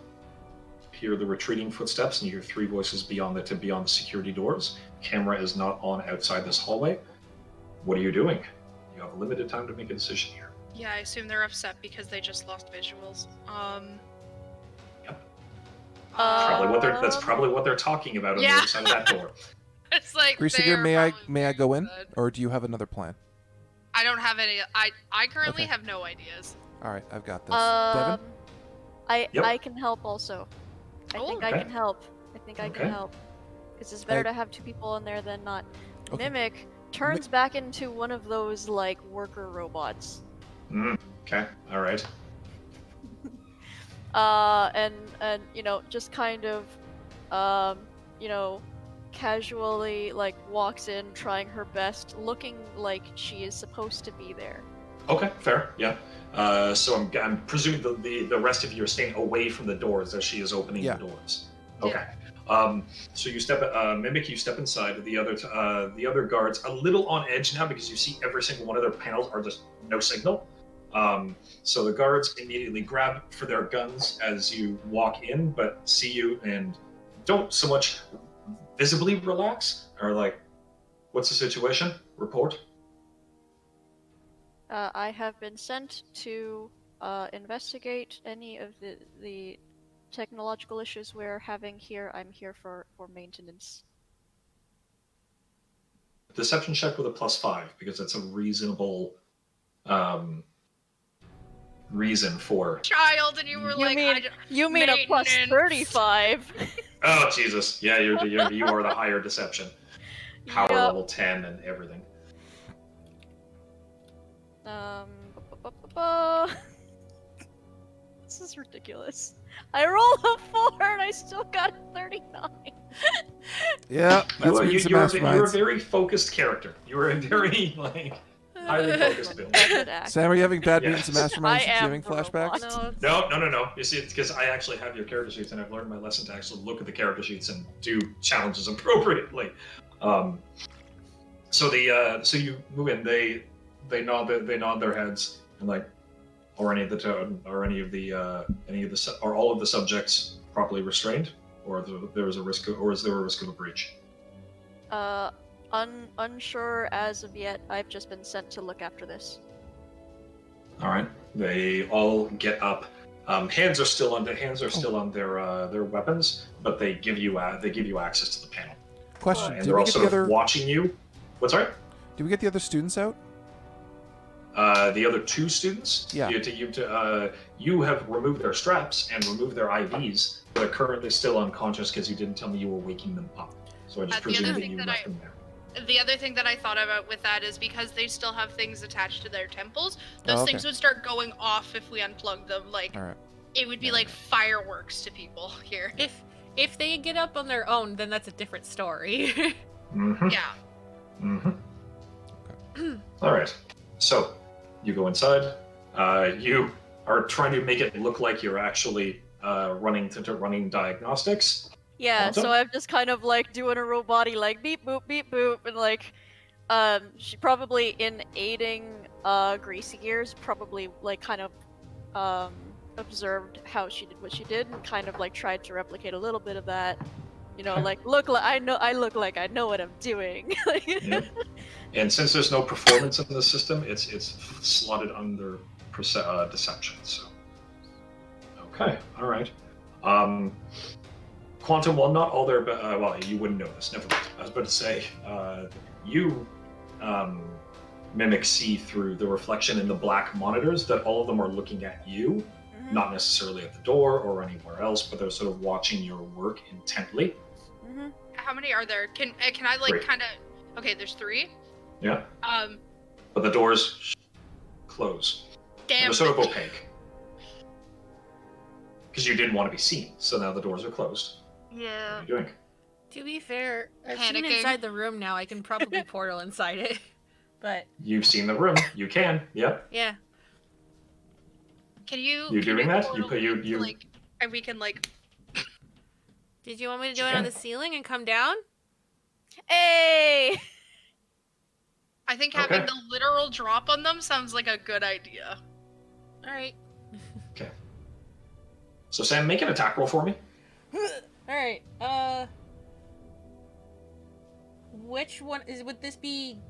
hear the retreating footsteps, and you hear 3 voices beyond the security doors. Camera is not on outside this hallway. What are you doing? You have a limited time to make a decision here. Yeah, I assume they're upset because they just lost visuals. Yep. uh, That's probably what they're talking about on the Yeah. other side of that door. It's like Greasedigger, they're may I probably go in, upset. or do you have another plan? I don't have any. I currently Okay. have no ideas. All right, I've got this. Devin? Yep. I can help also. I Oh, think I okay. can help. I think I Okay. can help. Because it's better to have 2 people in there than not. Okay. Mimic turns back into one of those, like, worker robots. Okay, all right. And you know, just kind of, you know, casually, like, walks in, trying her best, looking like she is supposed to be there. Okay, fair. Yeah. So I'm presuming the rest of you are staying away from the doors as she is opening Yeah. the doors. Yeah. Okay. So you Mimic. You step inside. The other guards a little on edge now because you see every single one of their panels are just no signal. So the guards immediately grab for their guns as you walk in, but see you and don't so much visibly relax. Or like, what's the situation? Report. I have been sent to investigate any of the technological issues we're having here. I'm here for maintenance. Deception check with a +5 because that's a reasonable reason for. Child, and you were like, You mean a plus maintenance. 35? Oh Jesus! Yeah, you are the higher deception. Power Yep. level 10 and everything. This is ridiculous. I rolled a 4 and I still got a 39. Yeah, that's You're Mutants and a Masterminds. very focused character. You are a very highly focused build. Method act. Sam, are you having bad Yeah. Mutants and Masterminds? I Since you're am having the flashbacks? robot. No. You see, it's because I actually have your character sheets, and I've learned my lesson to actually look at the character sheets and do challenges appropriately. So you move in. They nod their heads and like, are all of the subjects properly restrained, or is there a risk of a breach? Unsure as of yet. I've just been sent to look after this. All right. They all get up. Hands are still on their weapons, but they give you access to the panel. Question: And Did they're we all get sort the of other? watching you. What's right? Did we get the other students out? The other 2 students. Yeah. You have removed their straps and removed their IVs. They're currently still unconscious because you didn't tell me you were waking them up. So I just The other presumed that thing you that left them there. The other thing that I thought about with that is because they still have things attached to their temples, those okay. things would start going off if we unplugged them. Like, All right. it would be like fireworks to people here. If they get up on their own, then that's a different story. Mm-hmm. Yeah. Mm-hmm. All right. So you go inside. You are trying to make it look like you're actually running diagnostics. Yeah, Awesome. so I'm just kind of like doing a robot-y like beep boop and like she probably in aiding Greasy Gears probably like kind of observed how she did what she did and kind of like tried to replicate a little bit of that. You know, like I look like I know what I'm doing. Yep. And since there's no performance in the system, it's slotted under deception. So, okay, all right. Quantum, well, not all their, well, you wouldn't know this. Never mind. I was about to say, you, Mimic, see through the reflection in the black monitors that all of them are looking at you, not necessarily at the door or anywhere else, but they're sort of watching your work intently. How many are there? Can I like 3. kind of? Okay, there's 3. Yeah. But the doors close. Damn. They're sort of opaque. Because you didn't want to be seen, so now the doors are closed. Yeah. What are you doing? To be fair, I've seen Panicking. inside the room now. I can probably portal inside it. But You've seen the room. You can. Yep. yeah. Can you? You can doing that? portal You into, like, and we can like. Did you want me to do it on the ceiling and come down? Hey! I think having Okay. the literal drop on them sounds like a good idea. All right. Okay. So Sam, make an attack roll for me. All right. Which one would this be?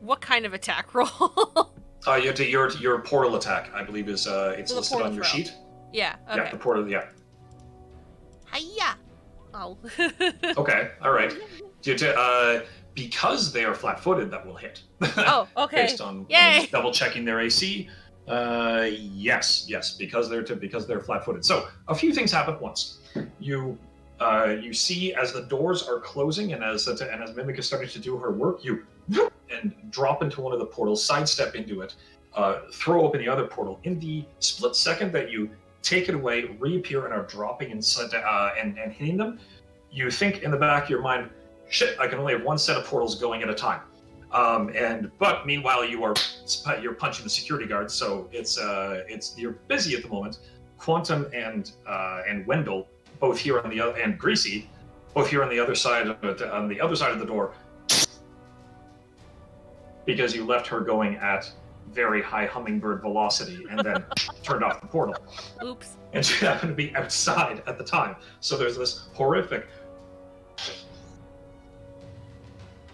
What kind of attack roll? Your portal attack, I believe, is it's So the listed portal on your throw. sheet. Yeah. Okay. Yeah, the portal. Yeah. Hiya. Oh. Okay. All right. Because they are flat-footed, that will hit. Oh. Okay. Based on Yay. double checking their AC. Yes, because they're flat-footed. So a few things happen at once. You see as the doors are closing and as Mimic is starting to do her work, you and drop into one of the portals, sidestep into it, throw open the other portal. In the split second that you take it away, reappear and are dropping inside and hitting them, you think in the back of your mind, shit, I can only have one set of portals going at a time. But meanwhile you're punching the security guards, so it's you're busy at the moment. Quantum and Wendell both here on the other, and Greasy both here on the other side of the door, because you left her going at very high hummingbird velocity and then turned off the portal. Oops. And she happened to be outside at the time, so there's this horrific.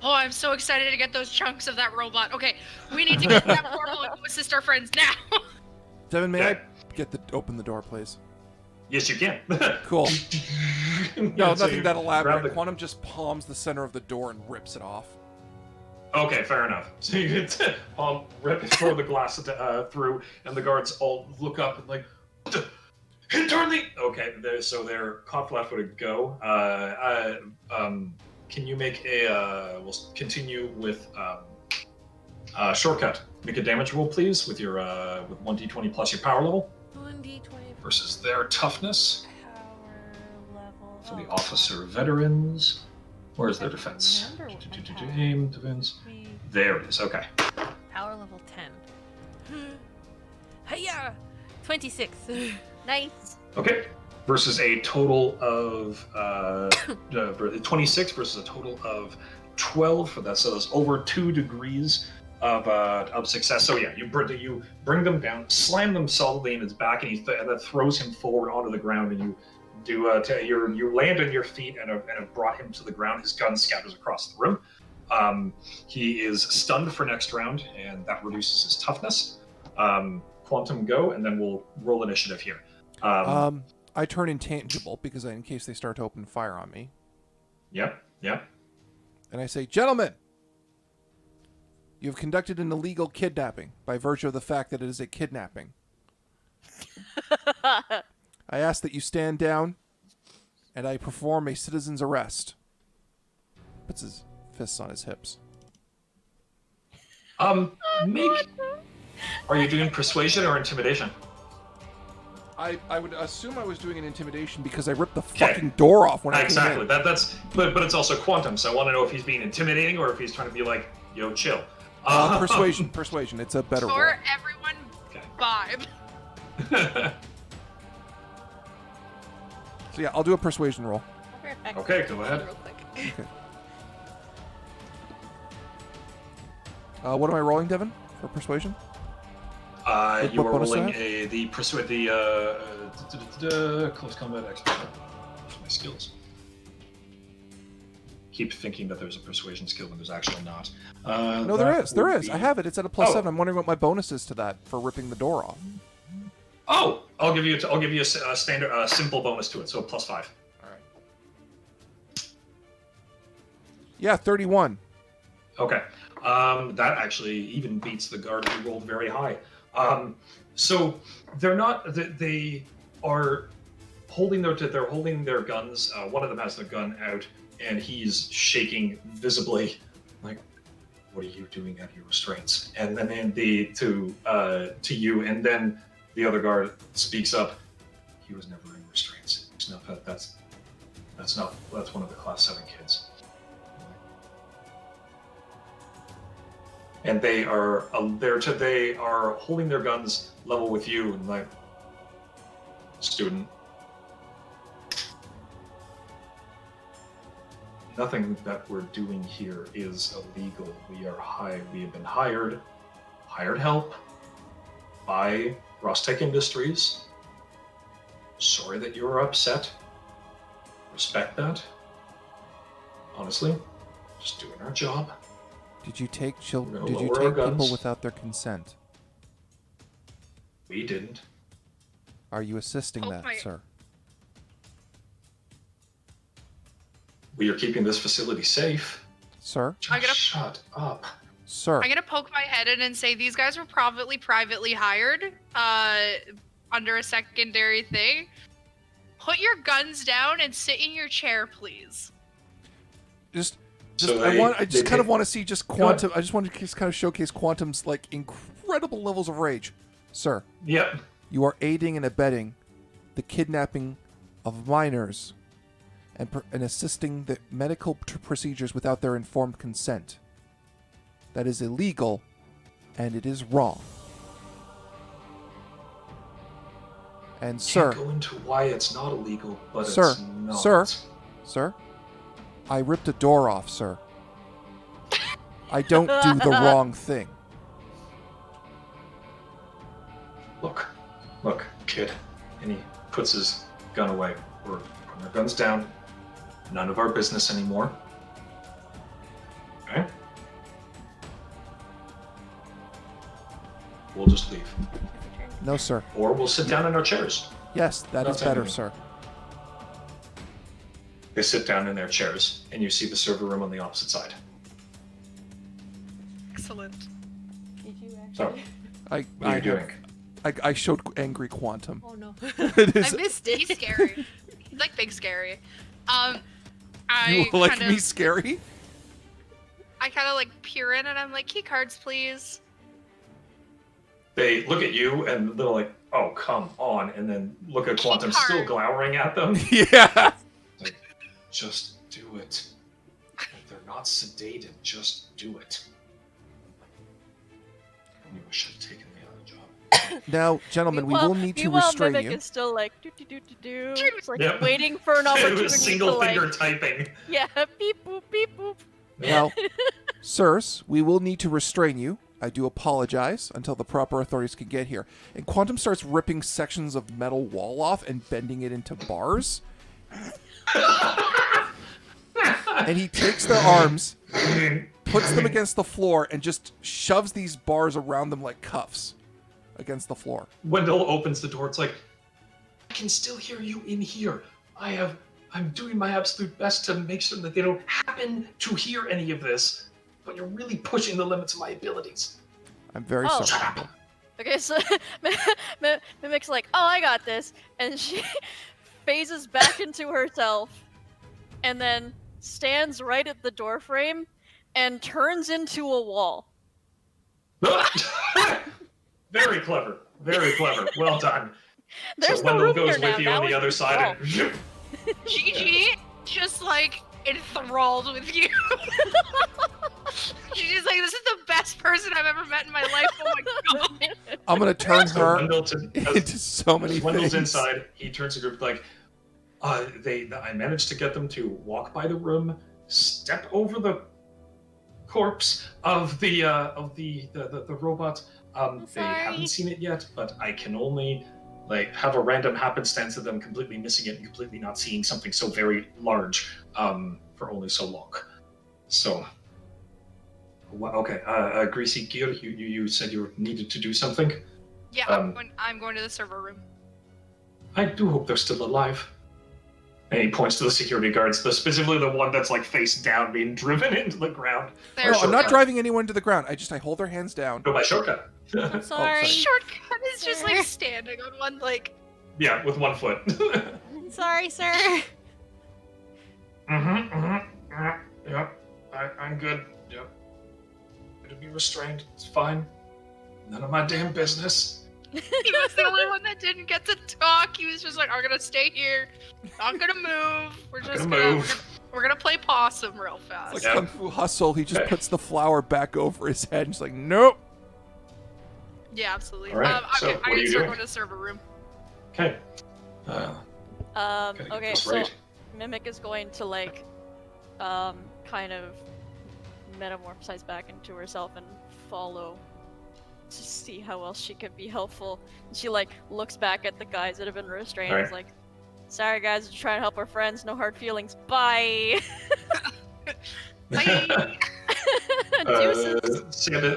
Oh, I'm so excited to get those chunks of that robot. Okay, we need to get to that portal and go assist our friends now. Devin, may Okay. I open the door, please? Yes, you can. Cool. No, So nothing you that grab elaborate. the- Quantum just palms the center of the door and rips it off. Okay, fair enough. So you rip it throw the glass through, and the guards all look up and like, turn the. Okay, so they're caught flat-footed. Go. Can you make a? We'll continue with shortcut. Make a damage roll, please, with your with 1d20 plus your power level 1d20 versus their toughness. power level. For the officer veterans. Where's their I defense? remember what I had. Aim, defense. There it is. Okay. Power level 10. Hiya! 26. Nice. Okay. Versus a total of 26 versus a total of 12 for that. So that's over 2 degrees of success. So yeah, you bring them down, slam them solidly in his back, and that throws him forward onto the ground. And you you land on your feet and have brought him to the ground. His gun scatters across the room. He is stunned for next round, and that reduces his toughness. Quantum, go, and then we'll roll initiative here. I turn intangible because in case they start to open fire on me. Yep. And I say, gentlemen, you have conducted an illegal kidnapping by virtue of the fact that it is a kidnapping. I ask that you stand down and I perform a citizen's arrest. Puts his fists on his hips. Are you doing persuasion or intimidation? I would assume I was doing an intimidation because I ripped the fucking door off when I came Exactly. in. But it's also quantum, so I want to know if he's being intimidating or if he's trying to be like, yo, chill. Persuasion. It's a better roll. For everyone, Okay. vibe. So yeah, I'll do a persuasion roll. I'll be right back. Okay, go ahead. Real quick. Okay. What am I rolling, Devin, for persuasion? You are what bonus do I rolling have? close combat expert. My skills. keep thinking that there's a persuasion skill when there's actually not. No, there is. There is. I have it. It's at a +7. Oh. I'm wondering what my bonus is to that for ripping the door off. Oh, I'll give you a standard, simple bonus to it, so +5. All right. Yeah, 31. Okay. That actually even beats the guard who rolled very high. So they're not. They are holding their guns. One of them has their gun out, and he's shaking visibly, like, "What are you doing at your restraints?" And then to you, and then the other guard speaks up. He was never in restraints. That's one of the class 7 kids. And they are holding their guns level with you, and like, student, nothing that we're doing here is illegal. We have been hired help by Rostec Industries. Sorry that you were upset. Respect that. Honestly, just doing our job. Did you take children? We're Did gonna you lower our take people guns. without their consent? We didn't. Are you assisting Oh that, my- sir? We are keeping this facility safe. Sir? I'm gonna- Shut up. Sir? I'm gonna poke my head in and say these guys were probably privately hired under a secondary thing. Put your guns down and sit in your chair, please. So I just kind of they- want to see just Quantum. I just want to just kind of showcase Quantum's like incredible levels of rage. Sir, Yep. you are aiding and abetting the kidnapping of minors and assisting the medical procedures without their informed consent. That is illegal, and it is wrong. And sir, Can't go into why it's not illegal, but Sir, it's not. sir, I ripped a door off, sir. I don't do the wrong thing. Look, kid. And he puts his gun away. We're putting our guns down. None of our business anymore. Okay? We'll just leave. No, sir. Or we'll sit down in our chairs. Yes, that Not is better, anything. sir. They sit down in their chairs, and you see the server room on the opposite side. Excellent. Did you actually? So, I what are you doing? I showed angry Quantum. Oh no. It is, I missed He's it. scary. He's like big scary. I you like kind of, me scary? I kind of like peer in and I'm like, key cards, please. They look at you, and they're like, "Oh, come on!" And then look at Quantum, Hard. still glowering at them. Yeah. Like, just do it. Like, they're not sedated. Just do it. I knew I should have taken the other job. Now, gentlemen, we will need to restrain Mimic you. is still like do do do do do. It's like Yep. waiting for an It opportunity was to single like finger typing. yeah beep boop beep boop. Now, sirs, we will need to restrain you. I do apologize until the proper authorities can get here. And Quantum starts ripping sections of metal wall off and bending it into bars. And he takes their arms, puts them against the floor, and just shoves these bars around them like cuffs against the floor. Wendell opens the door. It's like, I can still hear you in here. I'm doing my absolute best to make sure that they don't happen to hear any of this. But you're really pushing the limits of my abilities. I'm very Oh. sorry. Shut up. Okay, so Mimic's like, oh, I got this, and she phases back into herself, and then stands right at the doorframe and turns into a wall. Very clever. Very clever. Well done. There's so no Wendell room goes here now. with you Now on the it's other just side. wall. And Gigi just like enthralled with you. She's like, this is the best person I've ever met in my life. Oh my god. I'm going to turn so her Wendell into so many Wendell's things. inside. He turns to the group like, I managed to get them to walk by the room, step over the corpse of the robot. They sorry. haven't seen it yet, but I can only like have a random happenstance of them completely missing it and completely not seeing something so very large. for only so long. So, okay, Greasy Gear, you said you needed to do something? Yeah, I'm going to the server room. I do hope they're still alive. And he points to the security guards, specifically the one that's like face down, being driven into the ground. There, No, I'm not shortcut. driving anyone to the ground. I hold their hands down. Go by shortcut. I'm sorry. Shortcut is just like standing on one like. Yeah, with 1 foot. Sorry, sir. Yep. I'm good. Yep. It'll be restrained. It's fine. None of my damn business. He was the only one that didn't get to talk. He was just like, "I'm gonna stay here. Not gonna move. We're gonna play possum real fast." It's like Kung Fu Hustle. He just puts the flower back over his head and he's like, nope. Yeah, absolutely. All right, Okay, so what I are need you to start doing? going to the server room. Okay. Okay, that's so right. Mimic is going to like, kind of metamorphosize back into herself and follow to see how else she can be helpful. And she like looks back at the guys that have been restrained. And is like, "Sorry guys, just trying to help our friends. No hard feelings. Bye." Bye. Deuces.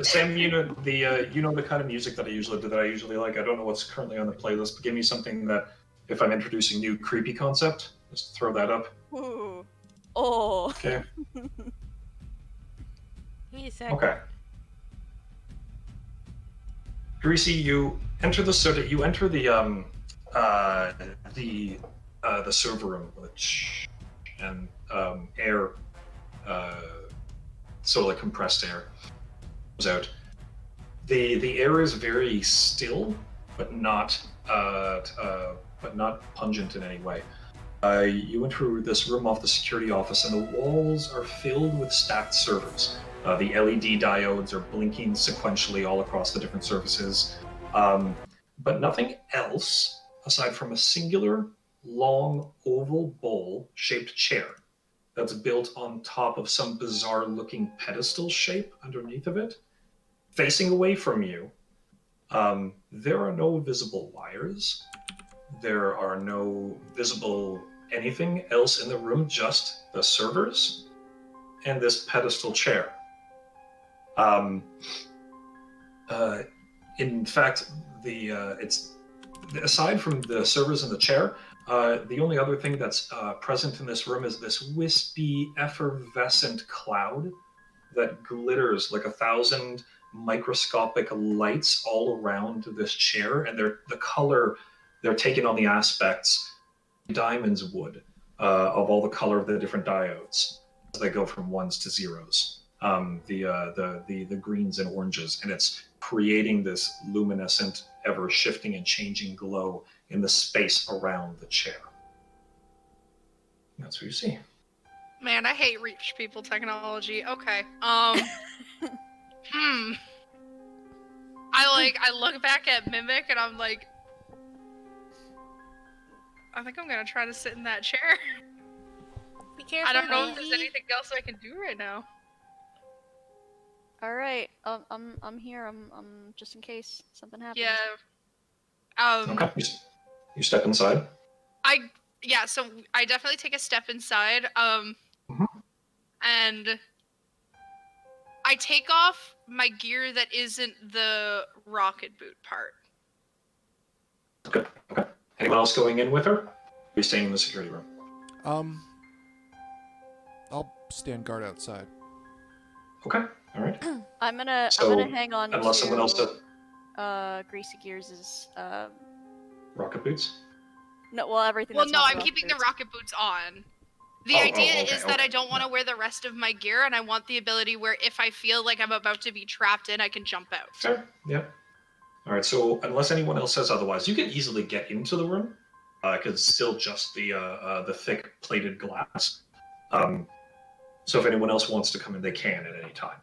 Sam, you know the kind of music that I usually like. I don't know what's currently on the playlist, but give me something that, if I'm introducing new creepy concept, just throw that up. Ooh. Oh. Okay. Wait a sec. Okay. Greasy, you enter the server room, which and air, so like compressed air, comes out. The air is very still, but not pungent in any way. You enter this room off the security office, and the walls are filled with stacked servers. The LED diodes are blinking sequentially all across the different surfaces, but nothing else aside from a singular, long, oval bowl-shaped chair that's built on top of some bizarre-looking pedestal shape underneath of it. Facing away from you, there are no visible wires. There are no visible anything else in the room, just the servers and this pedestal chair. In fact, it's aside from the servers and the chair, the only other thing that's present in this room is this wispy, effervescent cloud that glitters like 1,000 microscopic lights all around this chair, and they're taken on the aspects diamonds would of all the color of the different diodes. They go from ones to zeros, the greens and oranges, and it's creating this luminescent, ever shifting and changing glow in the space around the chair. That's what you see. Man, I hate rich people technology. Okay. I look back at Mimic and I'm like, I think I'm gonna try to sit in that chair. Be careful. I don't know if baby. there's anything else I can do right now. All right. I'm here. I'm just in case something happens. Yeah. Okay. You step inside. So I definitely take a step inside. And I take off my gear that isn't the rocket boot part. Okay. Anyone else going in with her? Are you staying in the security room? I'll stand guard outside. Okay. All right. I'm gonna hang on Unless to someone else does. Greasy Gears' Rocket boots? no, well, everything. Well, that's no, not I'm rocket keeping the boots. rocket boots on. The Oh, idea okay, is that okay. I don't want to wear the rest of my gear, and I want the ability where if I feel like I'm about to be trapped in, I can jump out. Fair. Yeah. All right. So unless anyone else says otherwise, you can easily get into the room because it's still just the thick plated glass. So if anyone else wants to come in, they can at any time.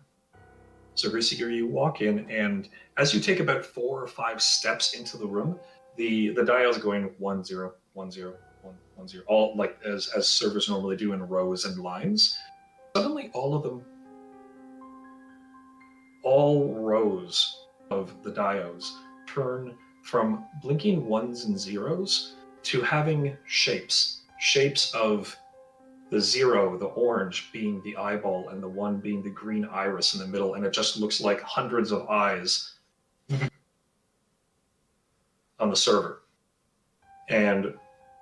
So Greasy Gear, you walk in, and as you take about 4 or 5 steps into the room, the dials are going 1 0 1 0 1 1 0, all like as servers normally do in rows and lines. Suddenly, all rows of the diodes turn from blinking 1s and 0s to having shapes of The 0, the orange, being the eyeball, and the 1 being the green iris in the middle, and it just looks like hundreds of eyes on the server. And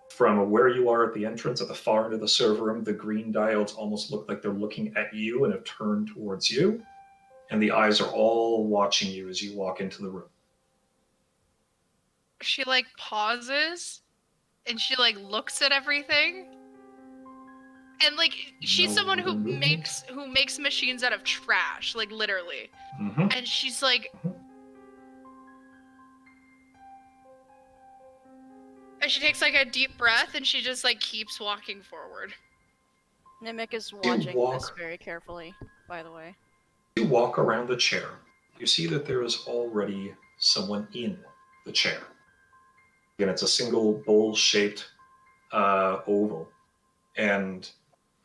from where you are at the entrance, at the far end of the server room, the green diodes almost look like they're looking at you and have turned towards you. And the eyes are all watching you as you walk into the room. She like pauses and she like looks at everything. And like she's No someone who other movement. makes machines out of trash, like literally. Mm-hmm. And she's like and she takes like a deep breath and she just like keeps walking forward. Mimic is You watching this walk- very carefully, by the way. You walk around the chair. You see that there is already someone in the chair. Again, it's a single bowl-shaped oval, and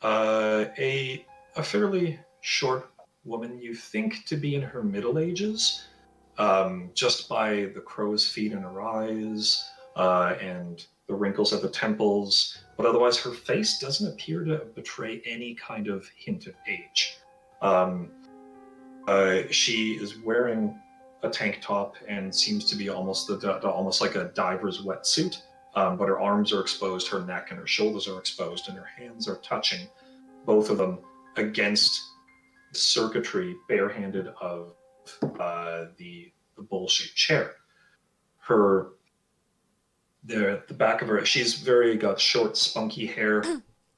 a fairly short woman. You think to be in her middle ages, just by the crow's feet in her eyes and the wrinkles at the temples. But otherwise, her face doesn't appear to betray any kind of hint of age. She is wearing a tank top and seems to be almost like a diver's wetsuit, but her arms are exposed, her neck and her shoulders are exposed, and her hands are touching, both of them, against the circuitry barehanded of the bull-shaped chair. The back of her, she's got short, spunky hair.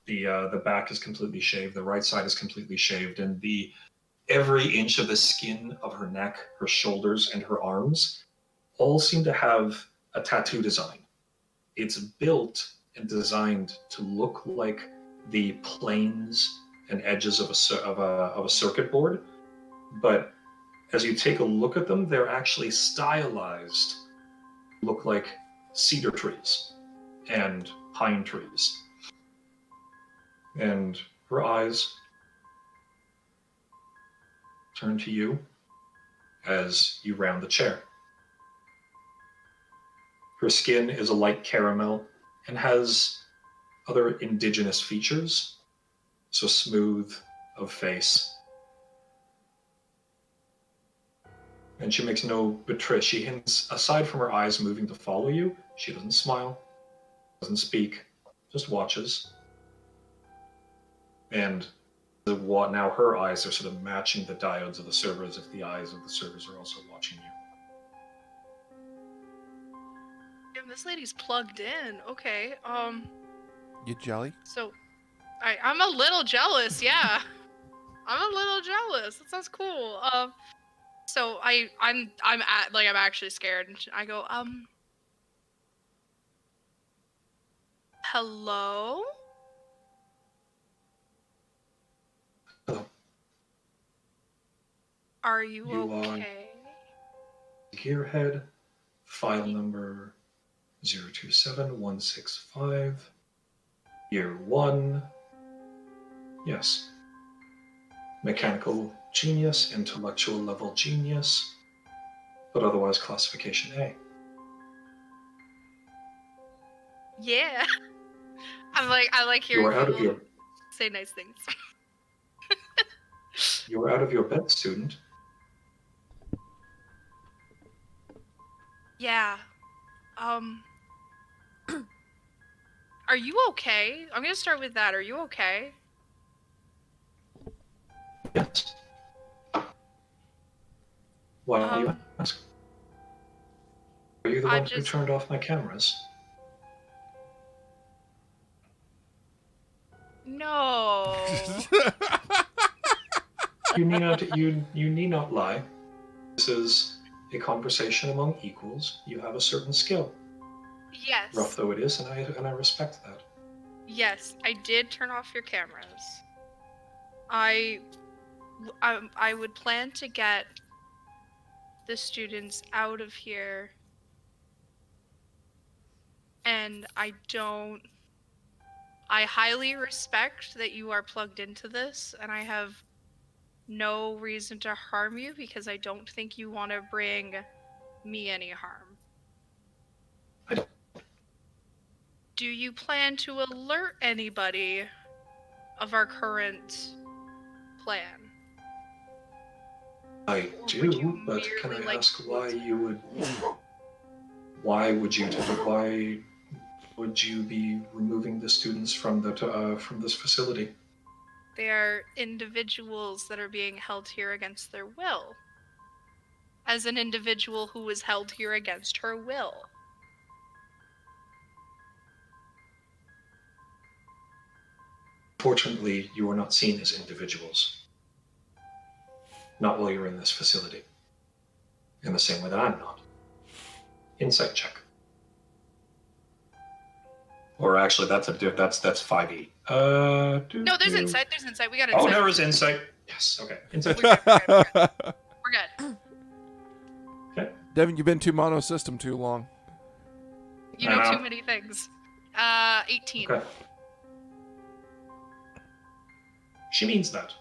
The back is completely shaved. The right side is completely shaved, and every inch of the skin of her neck, her shoulders, and her arms all seem to have a tattoo design. It's built and designed to look like the planes and edges of a circuit board, but as you take a look at them, they're actually stylized, look like cedar trees and pine trees. And her eyes turn to you as you round the chair. Her skin is a light caramel and has other indigenous features, so smooth of face. And she makes no betray. She hints, aside from her eyes moving to follow you, she doesn't smile, doesn't speak, just watches. And now her eyes are sort of matching the diodes of the server as if the eyes of the servers are also watching you. Damn, this lady's plugged in. Okay. You jelly? So I'm a little jealous, yeah. I'm a little jealous. That sounds cool. So I'm actually scared. And I go, hello? Hello. Are you You are- okay? Gearhead, file number 027165, year 1. Yes. Mechanical genius, intellectual level genius, but otherwise classification A. Yeah. I like You are hearing out of people your say nice things. you are out of your bed, student. Yeah. Are you okay? I'm gonna start with that. Are you okay? Yes. Why do you Um, ask? Are you the I one who just- turned off my cameras? No. You need not lie. This is a conversation among equals. You have a certain skill, Yes. rough though it is, and I respect that. Yes, I did turn off your cameras. I would plan to get the students out of here, and I highly respect that you are plugged into this, and I have no reason to harm you because I don't think you want to bring me any harm. I don't. Do you plan to alert anybody of our current plan? I Or do, would you but can merely I like ask to- why you would? Why would you be removing the students from this facility? They are individuals that are being held here against their will. As an individual who was held here against her will. Fortunately, you are not seen as individuals. Not while you're in this facility. In the same way that I'm not. Insight check. Or actually, that's 5e. No, there's insight. There's insight. We got insight. Oh, there is insight. Yes. Okay. Insight. We're good. Devin, you've been too mono system too long. You know too many things. 18. Okay. She means that.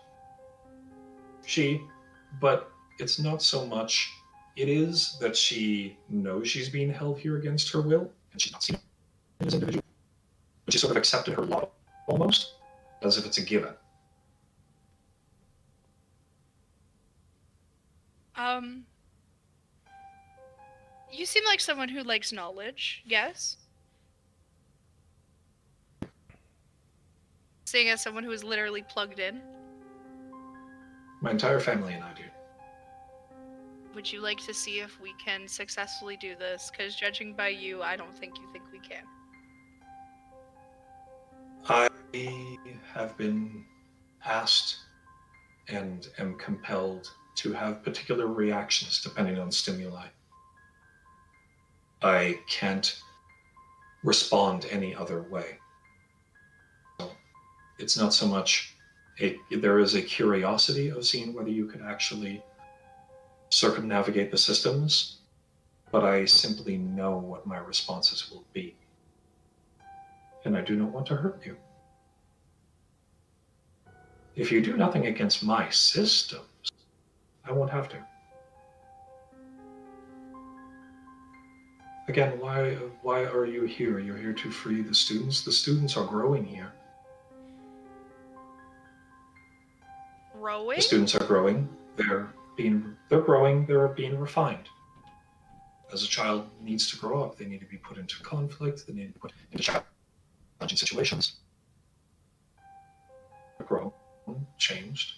But it's not so much. It is that she knows she's being held here against her will, and she's not seen as an individual. But she sort of accepted her lot almost, as if it's a given. You seem like someone who likes knowledge, yes? Seeing as someone who is literally plugged in. My entire family and I do. Would you like to see if we can successfully do this? Because judging by you, I don't think you think we can. I have been asked and am compelled to have particular reactions depending on stimuli. I can't respond any other way. So it's not so much there is a curiosity of seeing whether you could actually circumnavigate the systems, but I simply know what my responses will be. And I do not want to hurt you. If you do nothing against my systems, I won't have to. Again, why are you here? You're here to free the students. The students are growing here. Growing? The students are growing. They're growing. They're being refined. As a child needs to grow up, they need to be put into conflict. They need to be put into challenging situations. They're grown, changed.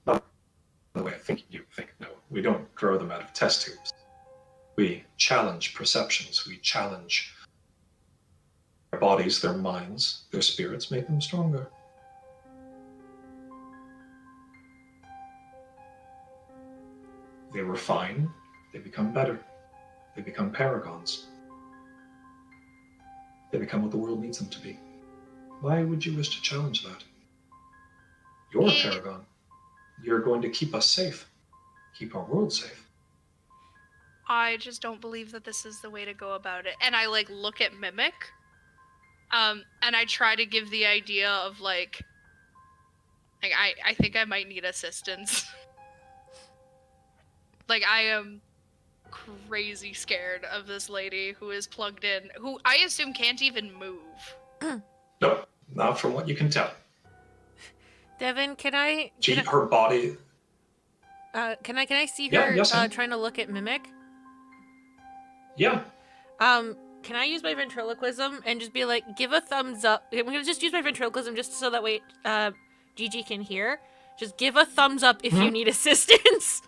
Not the way I think you think. No, we don't grow them out of test tubes. We challenge perceptions. We challenge their bodies, their minds, their spirits, make them stronger. They refine, they become better. They become paragons. They become what the world needs them to be. Why would you wish to challenge that? You're a paragon. You're going to keep us safe. Keep our world safe. I just don't believe that this is the way to go about it. And I look at Mimic, and I try to give the idea of I think I might need assistance. I am crazy scared of this lady who is plugged in, who I assume can't even move. No, not from what you can tell. Devin, Her body. Can I see her yes, trying to look at Mimic? Yeah. Can I use my ventriloquism and just be like, give a thumbs up? I'm gonna just use my ventriloquism just so that way Gigi can hear. Just give a thumbs up if you need assistance.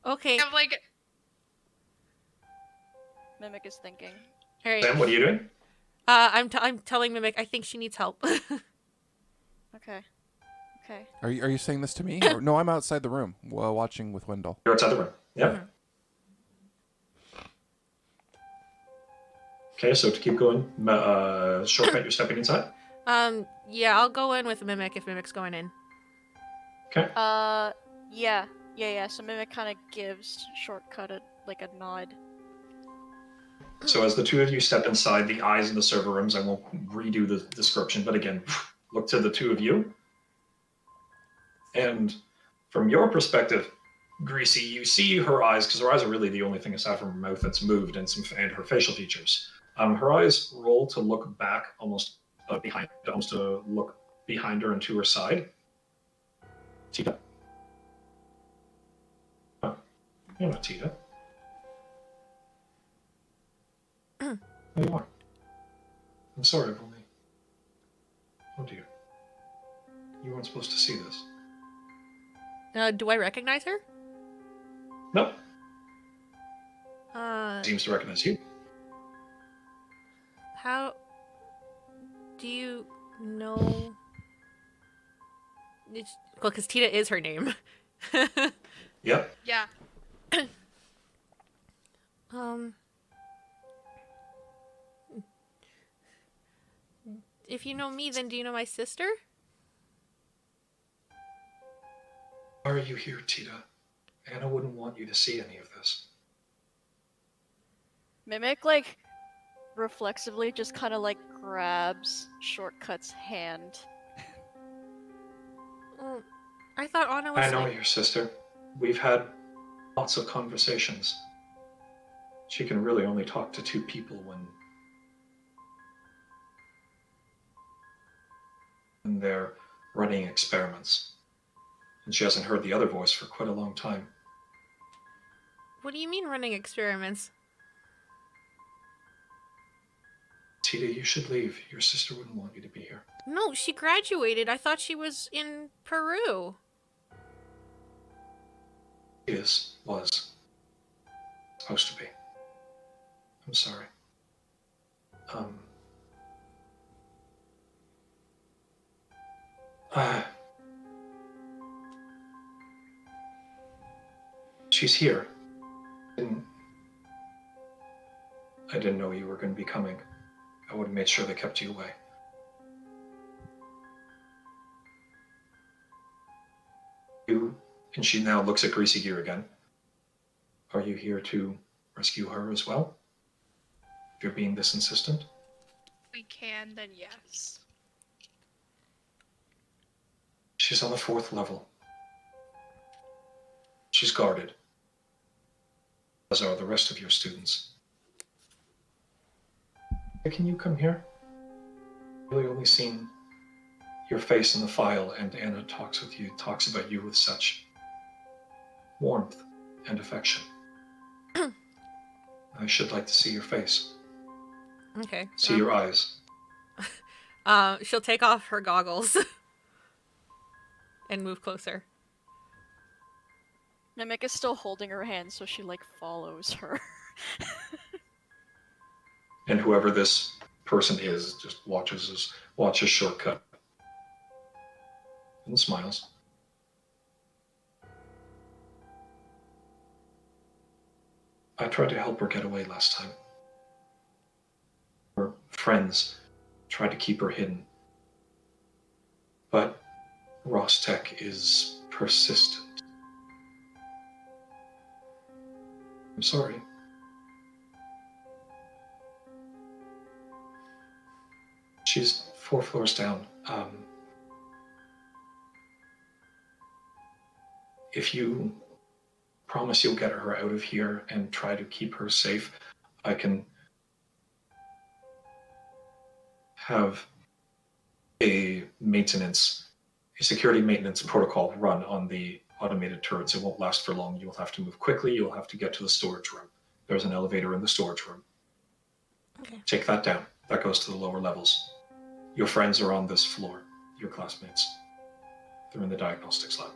Okay. I'm Mimic is thinking. All right. Sam, what are you doing? I'm telling Mimic I think she needs help. Okay. Okay. Are you saying this to me? Or, no, I'm outside the room watching with Wendell. You're outside the room. Yeah. Okay, so to keep going, shortcut, you're stepping inside? Yeah, I'll go in with Mimic if Mimic's going in. Okay. Yeah. So Mimic kind of gives Shortcut a nod. So as the two of you step inside, the eyes in the server rooms, I won't redo the description, but again, look to the two of you. And from your perspective, Greasy, you see her eyes, because her eyes are really the only thing aside from her mouth that's moved, and her facial features. Her eyes roll to look back, almost behind, almost to look behind her and to her side. Tita. Oh, you're not Tita. There you are. I'm sorry, I've only. Oh dear. You weren't supposed to see this. Do I recognize her? Nope. Uh, Seems to recognize you. how do you know? Well, because Tita is her name. Yep. Yeah. If you know me, then do you know my sister? Why are you here, Tita? Anna wouldn't want you to see any of this. Mimic, like, reflexively just kind of, like, grabs Shortcut's hand. Well, I thought Anna was. I know your sister. We've had lots of conversations. She can really only talk to two people when they're running experiments. And she hasn't heard the other voice for quite a long time. What do you mean running experiments? Tita, you should leave. Your sister wouldn't want you to be here. No, she graduated. I thought she was in Peru. Was supposed to be. I'm sorry. She's here. I didn't know you were going to be coming. I would have made sure they kept you away. And she now looks at Greasy Gear again. Are you here to rescue her as well? If you're being this insistent? We can, then yes. She's on the 4th level. She's guarded, as are the rest of your students. Can you come here? I've really only seen your face in the file, and Anna talks about you with such warmth and affection. I should like to see your face. Okay. See your eyes. She'll take off her goggles and move closer. Mimic is still holding her hand, so she, like, follows her. And whoever this person is just watches Shortcut and smiles. I tried to help her get away last time. Her friends tried to keep her hidden. But Rostec is persistent. I'm sorry. She's 4 floors down. If you promise you'll get her out of here and try to keep her safe, I can have a security maintenance protocol run on the automated turrets. It won't last for long. You'll have to move quickly. You'll have to get to the storage room. There's an elevator in the storage room. Okay. Take that down. That goes to the lower levels. Your friends are on this floor. Your classmates. They're in the diagnostics lab.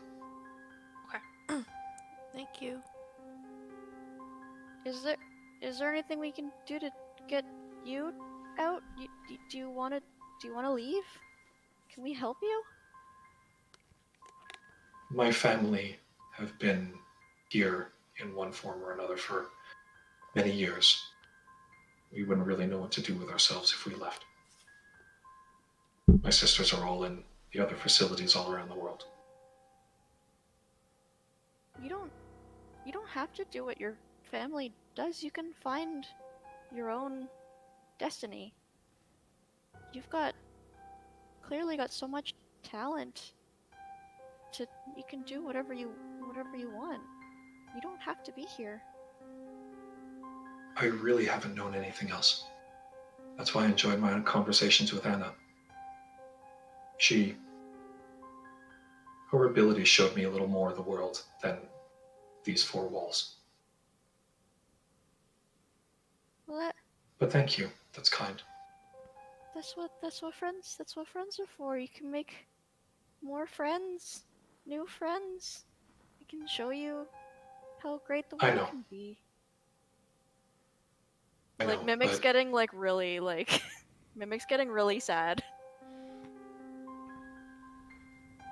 Thank you. Is there anything we can do to get you out? Do you want to leave? Can we help you? My family have been here in one form or another for many years. We wouldn't really know what to do with ourselves if we left. My sisters are all in the other facilities all around the world. You don't have to do what your family does. You can find your own destiny. You've clearly got so much talent. You can do whatever you want. You don't have to be here. I really haven't known anything else. That's why I enjoyed my conversations with Anna. Her abilities showed me a little more of the world than these four walls. Well, But thank you. That's kind. that's what friends are for. You can make more friends, new friends. I can show you how great the I world know. can be. I Like know, Mimic's but getting like really like Mimic's getting really sad.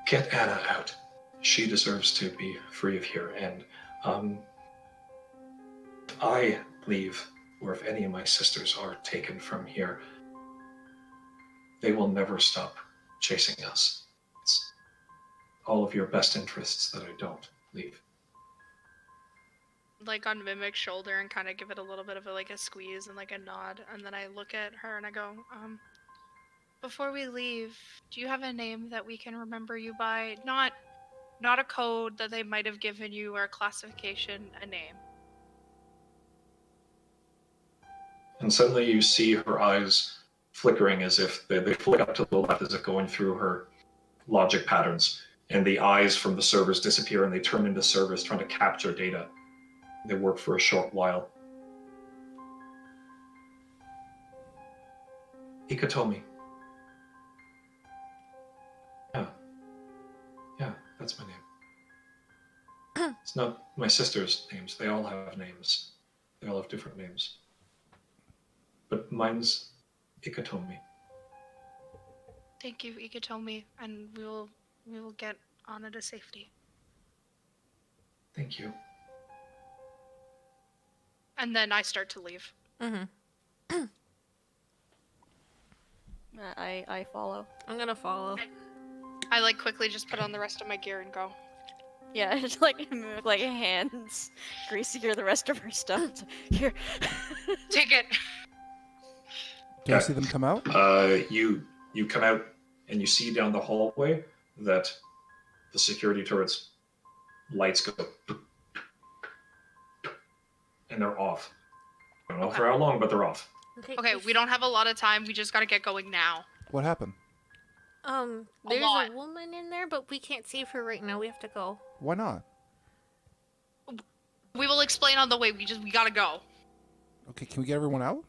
get Anna out. She deserves to be free of here. And if I leave, or if any of my sisters are taken from here, they will never stop chasing us. It's all of your best interests that I don't leave. Like on Mimic's shoulder and kind of give it a little bit of a squeeze and like a nod, and then I look at her and I go, before we leave, do you have a name that we can remember you by? Not a code that they might have given you or a classification, a name. And suddenly you see her eyes flickering as if they flick up to the left as if going through her logic patterns. And the eyes from the servers disappear and they turn into servers trying to capture data. They work for a short while. Ikatomi. Yeah, that's my name. It's not my sister's names. They all have names. They all have different names. But mine's Ikatomi. Thank you, Ikatomi, and we will get Anna to safety. Thank you. And then I start to leave. Mm-hmm. I follow. I'm gonna follow. I quickly just put on the rest of my gear and go. Yeah, it's like Mimic like hands greasier the rest of her stuff. Here. Take it. Do I see them come out? You come out and you see down the hallway that the security turrets lights go and they're off. I don't know for how long, but they're off. Okay, we don't have a lot of time. We just gotta get going now. What happened? There's lot. a woman in there, but we can't save her right now. We have to go. Why not? We will explain on the way. We gotta go. Okay, can we get everyone out?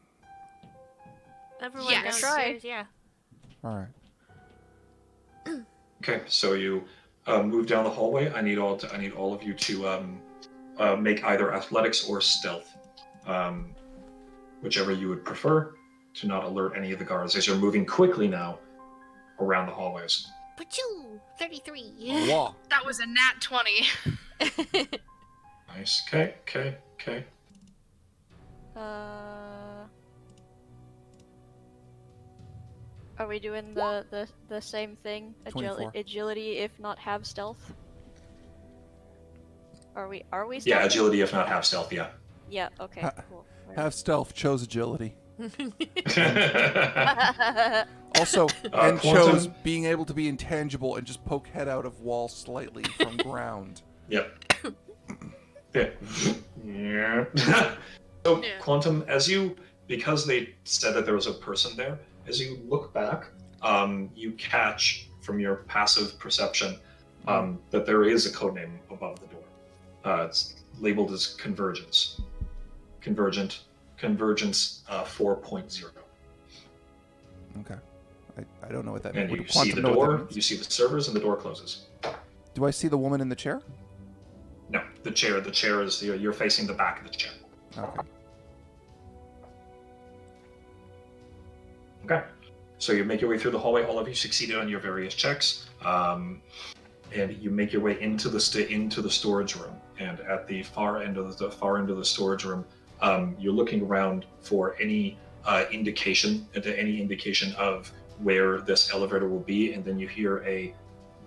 Everyone Yes. downstairs, yeah. All right. Okay, so you move down the hallway. I need all of you to make either athletics or stealth, whichever you would prefer, to not alert any of the guards as you're moving quickly now around the hallways. Pachoo! 33. Wall. That was a nat 20. Nice. Okay. Are we doing the same thing? 24. Agility, if not have stealth. Are we? Yeah, stealthing? agility if not half stealth. Yeah. Yeah. Okay. Cool. Have stealth, chose agility. Also, and Quantum- chose being able to be intangible and just poke head out of wall slightly from ground. Yep. Yeah. So, Yeah. Quantum, because they said that there was a person there, as you look back, you catch from your passive perception that there is a codename above the door. It's labeled as Convergence. Convergence 4.0. Okay. I don't know what that And means. you Would see Quantum the know what that door, means? you see the servers, and the door closes. Do I see the woman in the chair? No, the chair is, you're facing the back of the chair. Okay. Okay. So you make your way through the hallway. All of you succeeded on your various checks, and you make your way into the storage room. And at the far end of the storage room, you're looking around for any indication of where this elevator will be, and then you hear a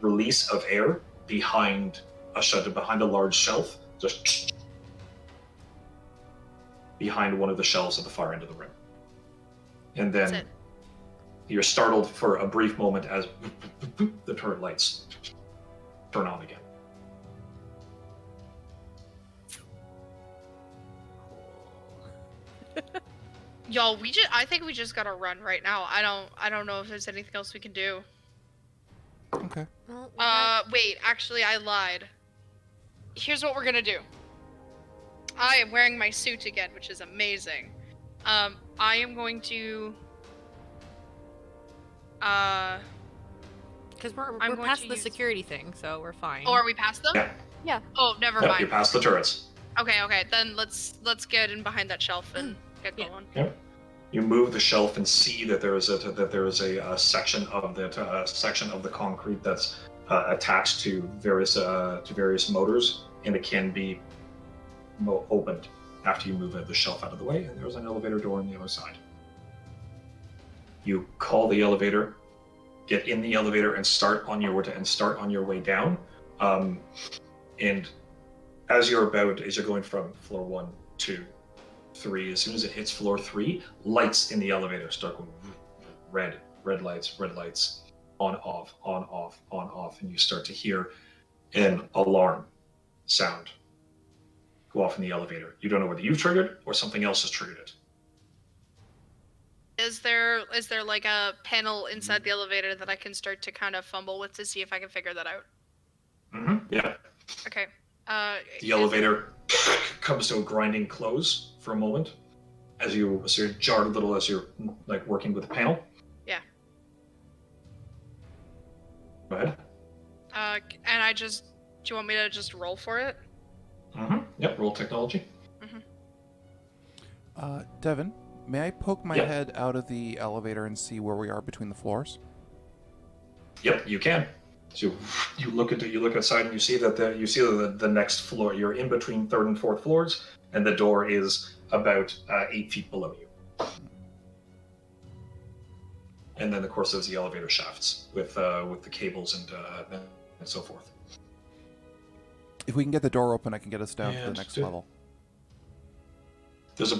release of air behind a large shelf, just behind one of the shelves at the far end of the room. And That's then it. you're startled for a brief moment as the turret lights turn on again. Y'all, I think we just gotta run right now. I don't know if there's anything else we can do. Okay. Well, Wait, actually, I lied. Here's what we're gonna do. I am wearing my suit again, which is amazing. I am going to, because we're I'm going past to the use- security thing, so we're fine. oh, are we past them? Yeah. Yeah. Oh, never Yep, mind. you passed the turrets. Okay, then let's get in behind that shelf and get Yeah. going. Yep. You move the shelf and see that there is a section of the concrete that's attached to various motors, and it can be opened after you move the shelf out of the way. And there's an elevator door on the other side. You call the elevator, get in the elevator, and start on your way down. And as you're going from floor 1, 2, 3, as soon as it hits floor 3, lights in the elevator start going red lights, on, off, and you start to hear an alarm sound go off in the elevator. You don't know whether you've triggered or something else has triggered it. Is there like a panel inside the elevator that I can start to kind of fumble with to see if I can figure that out? Yeah. Okay. The elevator comes to a grinding close for a moment as you're jarred a little as you're like working with the panel. Yeah. Go ahead. And do you want me to just roll for it? Yep, roll technology. Devin, may I poke my Yeah. head out of the elevator and see where we are between the floors? Yep, you can. So you look outside and you see that the next floor. You're in between 3rd and 4th floors, and the door is about 8 feet below you. And then, of course, there's the elevator shafts with the cables and so forth. If we can get the door open, I can get us down to the And next level. There's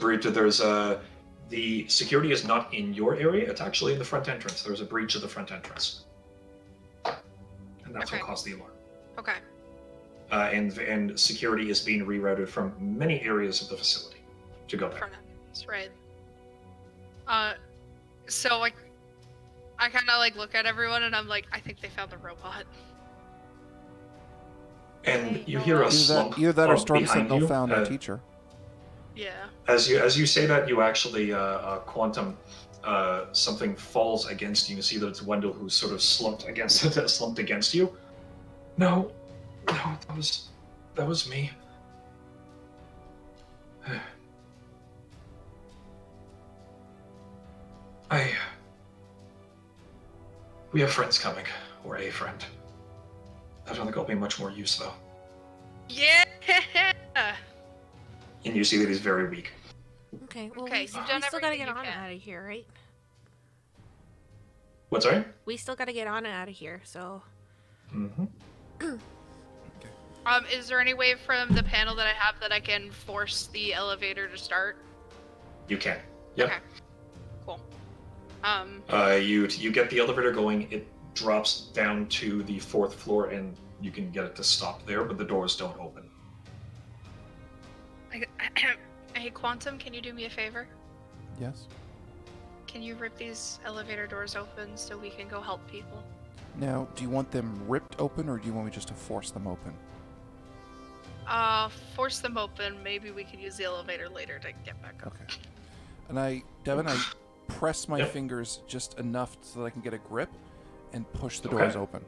the security is not in your area. It's actually in the front entrance. There's a breach of the front entrance. And that's Okay. what caused the alarm. Okay. And security is being rerouted from many areas of the facility to go there. From that. That's right. So I kind of like look at everyone and I'm like, I think they found the robot. And Okay, you go hear a on. slump Either that or of Storm behind Sentinel you. found our teacher. Yeah. As you say that, you actually quantum something falls against you. You see that it's Wendell who's sort of slumped against you. No, that was me. We have friends coming, or a friend. I don't think I'll be much more use though. Yeah. And you see that he's very weak. Okay, well, Okay, we you've done still gotta everything get you on can. out of here, right? What's that? We still gotta get on out of here, so... Mm-hmm. Is there any way from the panel that I have that I can force the elevator to start? You can. Yep. Okay. Cool. You get the elevator going. It drops down to the 4th floor, and you can get it to stop there, but the doors don't open. Hey, Quantum, can you do me a favor? Yes. Can you rip these elevator doors open so we can go help people? Now, do you want them ripped open, or do you want me just to force them open? Force them open. Maybe we can use the elevator later to get back up. Okay. And Devin, I press my Yep. fingers just enough so that I can get a grip and push the Okay. doors open.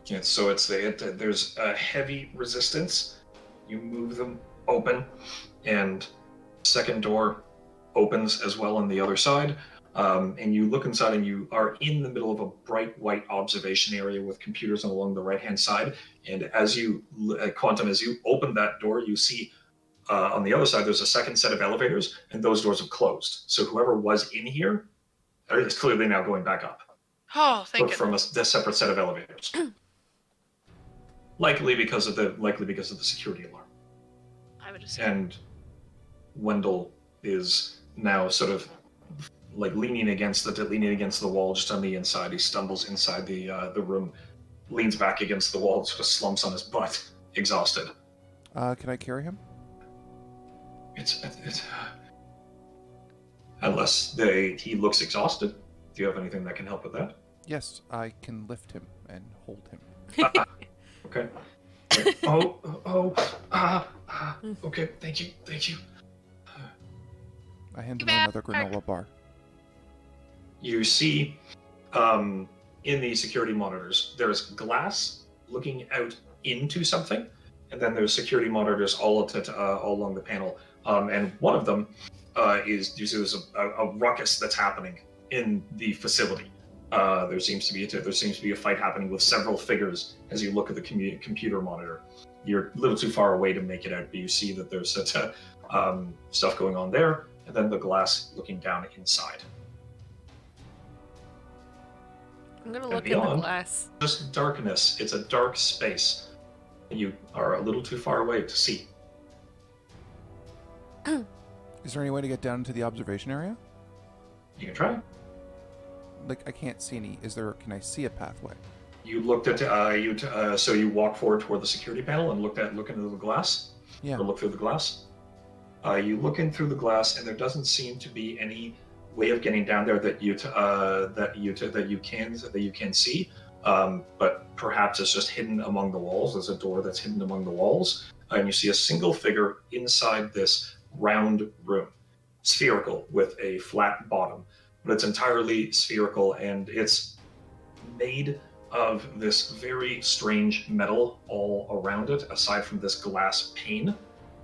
Yeah, so there's a heavy resistance. You move them open, and second door opens as well on the other side. And you look inside, and you are in the middle of a bright white observation area with computers along the right-hand side. And as you open that door, you see on the other side there's a second set of elevators, and those doors have closed. So whoever was in here is clearly now going back up. Oh, thank From you. a separate set of elevators. likely because of the security alarm. I would assume. And Wendell is now sort of like leaning against the wall just on the inside. He stumbles inside the room, leans back against the wall, sort of slumps on his butt, exhausted. Can I carry him? It's Unless he looks exhausted. Do you have anything that can help with that? Yes, I can lift him and hold him. Okay. Okay, thank you. I hand him another granola bar. You see, in the security monitors, there's glass looking out into something, and then there's security monitors all along the panel. And one of them is you see there's a ruckus that's happening in the facility. There seems to be a fight happening with several figures as you look at the computer monitor. You're a little too far away to make it out, but you see that there's stuff going on there, and then the glass looking down inside. I'm gonna look at the glass. Just darkness. It's a dark space. You are a little too far away to see. Is there any way to get down into the observation area? You can try. Like, I can't see any. Can I see a pathway? You looked at so you walk forward toward the security panel and look into the glass. Yeah. Or look through the glass. You look in through the glass, and there doesn't seem to be any way of getting down there that you can see. But perhaps it's just hidden among the walls. There's a door that's hidden among the walls, and you see a single figure inside this round room, spherical with a flat bottom, but it's entirely spherical, and it's made of this very strange metal all around it, aside from this glass pane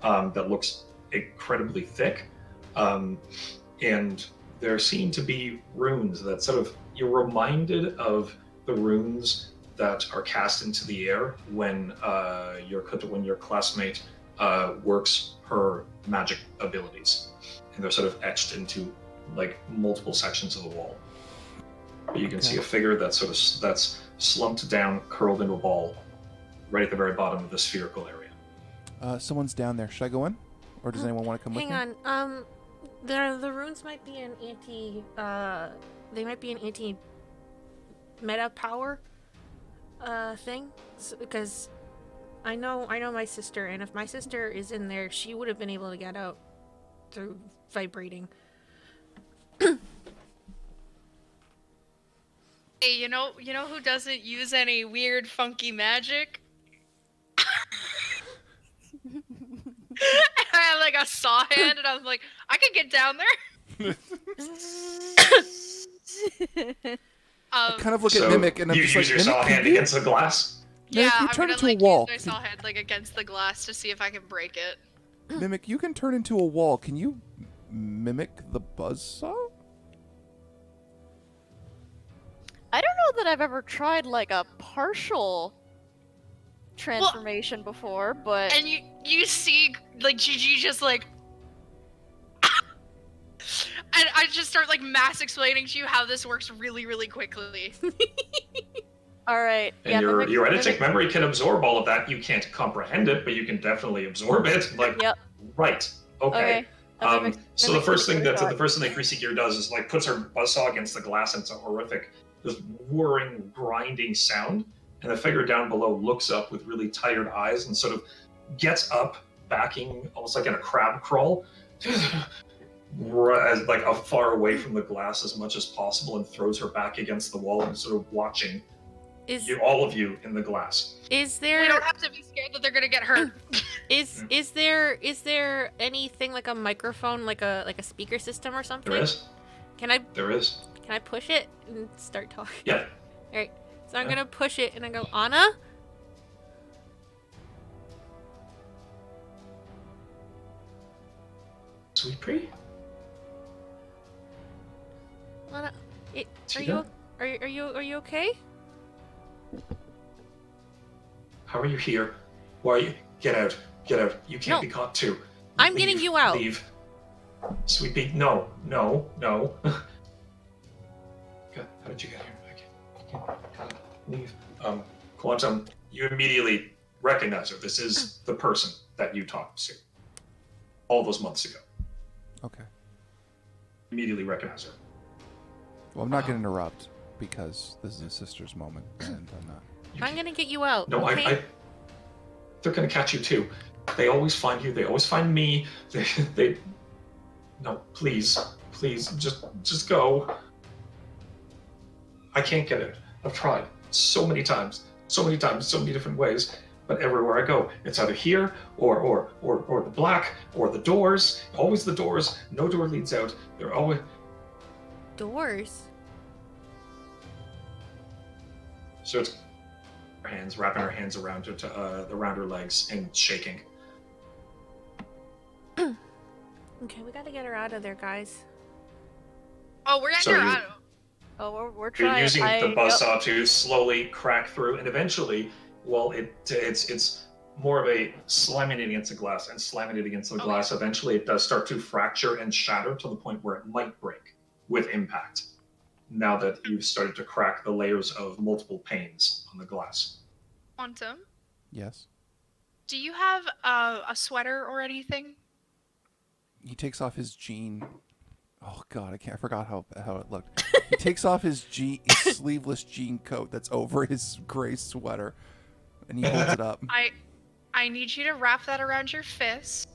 that looks incredibly thick. And there seem to be runes that you're reminded of the runes that are cast into the air when your classmate works her magic abilities, and they're sort of etched into like multiple sections of the wall. But you can see a figure that's slumped down, curled into a ball, right at the very bottom of the spherical area. Someone's down there. Should I go in, or does anyone want to come with me? Hang on. The runes might be an anti meta power thing, because I know my sister, and if my sister is in there, she would have been able to get out through vibrating. Hey, you know who doesn't use any weird, funky magic? I have like a saw hand, and I was like, I can get down there. I kind of look at Mimic, and I'm just like, you use your saw hand against the glass? Yeah, you I'm turn gonna into a like wall. use my saw hand like against the glass to see if I can break it. Mimic, you can turn into a wall. Can you mimic the buzzsaw? I don't know that I've ever tried like a partial transformation before, but And you see like Gigi just like and I just start like mass explaining to you how this works really, really quickly. all right. And Yeah, your editing memory can absorb all of that. You can't comprehend it, but you can definitely absorb it. Like, Yep. Right. Okay. So the Mimic first thing that really Greasy Gear does is like puts her buzzsaw against the glass, and it's a horrific, just whirring, grinding sound. And the figure down below looks up with really tired eyes and sort of gets up, backing almost like in a crab crawl, like far away from the glass as much as possible, and throws her back against the wall and sort of watching all of you in the glass. Is there? We don't have to be scared that they're gonna get hurt. Is there anything like a microphone, like a speaker system or something? There is. There is. Can I push it and start talking? Yeah. All right. So I'm gonna push it and I go, Anna. Sweet Pea? Anna, are Cheetah? you okay? How are you here? Why are you? Get out. Get out. You can't No. be caught too. I'm getting you out. Leave. Sweet Pea, no. God, how did you get here? I can't. Leave. Quantum, you immediately recognize her. This is the person that you talked to all those months ago. Okay. Immediately recognize her. Well, I'm not going to interrupt because this is a sister's moment, and I'm not. I'm gonna get you out. No, okay? They're gonna catch you too. They always find you. They always find me. They. No, please. Please, just go. I can't get it. I've tried so many times, so many different ways. But everywhere I go, it's either here or the black or the doors. Always the doors. No door leads out. They're always Doors. so. It's her hands, wrapping her hands around around her legs and shaking. Okay, we gotta get her out of there, guys. Oh, we're getting So her you- out. Oh, we're You're trying. using the buzzsaw to slowly crack through, and eventually, well, it's more of a slamming it against the glass and slamming it against the Oh, glass. Eventually, it does start to fracture and shatter to the point where it might break with impact. Now that you've started to crack the layers of multiple panes on the glass. Quantum, Yes. do you have a sweater or anything? He takes off his jean. Oh God, I forgot how it looked. He takes off his sleeveless jean coat that's over his gray sweater, and he holds it up. I need you to wrap that around your fist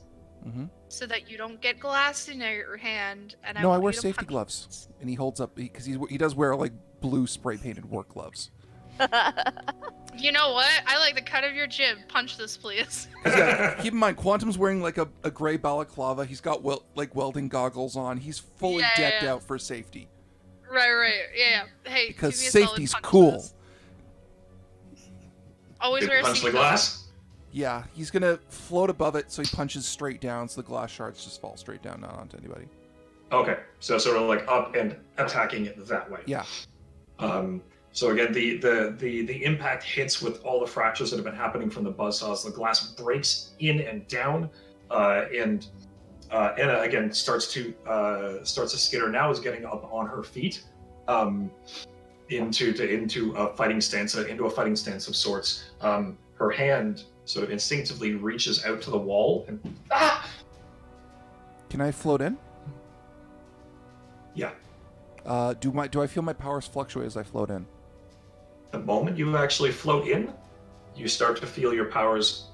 Hmm. so that you don't get glass in your hand. And No, I want wear you to safety punch gloves, this. and he holds up because he does wear like blue spray painted work gloves. You know what? I like the cut of your jib. Punch this, please. Keep in mind, Quantum's wearing like a gray balaclava. He's got welding goggles on. He's fully Yeah, decked yeah. out for safety Right. Yeah. Hey, because give me a solid safety's punch to cool. this. Always Did wear you punch the seatbelt. glass? Yeah, he's gonna float above it, so he punches straight down, so the glass shards just fall straight down, not onto anybody. Okay, so sort of like up and attacking it that way. Yeah. So again, the impact hits with all the fractures that have been happening from the buzzsaws. The glass breaks in and down, and Anna again starts to skitter. Now is getting up on her feet, into a fighting stance of sorts. Her hand sort of instinctively reaches out to the wall and Can I float in? yeah. Do I feel my powers fluctuate as I float in? The moment you actually float in, you start to feel your powers.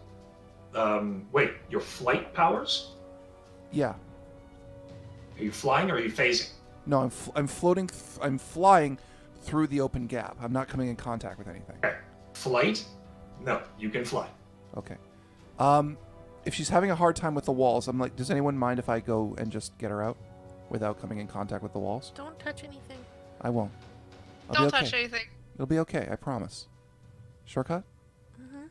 Your flight powers? Yeah. Are you flying or are you phasing? No, I'm floating. I'm flying through the open gap. I'm not coming in contact with anything. Okay. Flight? No, you can fly. Okay. If she's having a hard time with the walls, I'm like, does anyone mind if I go and just get her out without coming in contact with the walls? Don't touch anything. I won't. I'll Don't be okay. touch anything. It'll be okay. I promise. Shortcut? Mm-hmm.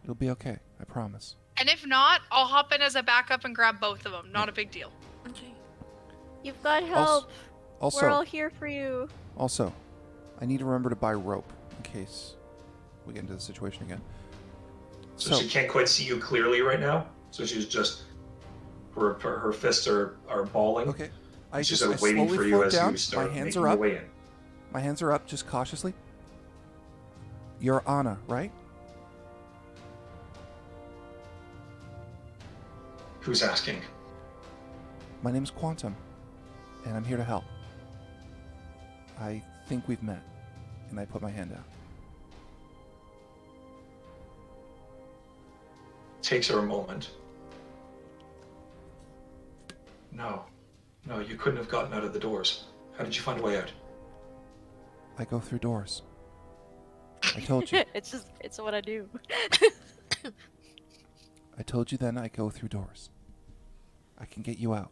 It'll be okay. I promise. And if not, I'll hop in as a backup and grab both of them. Not a big deal. Okay. You've got help. Also, We're all here for you. I need to remember to buy rope in case we get into the situation again. So she can't quite see you clearly right now. So she's just her fists are balling. Okay. She's I sort of waiting slowly for you float as down. you start My hands making are your up. way in. My hands are up, just cautiously. You're Anna, right? Who's asking? My name's Quantum, and I'm here to help. I think we've met, and I put my hand out. Takes her a moment. No, you couldn't have gotten out of the doors. How did you find a way out? I go through doors. I told you. It's what I do. I told you then I go through doors. I can get you out.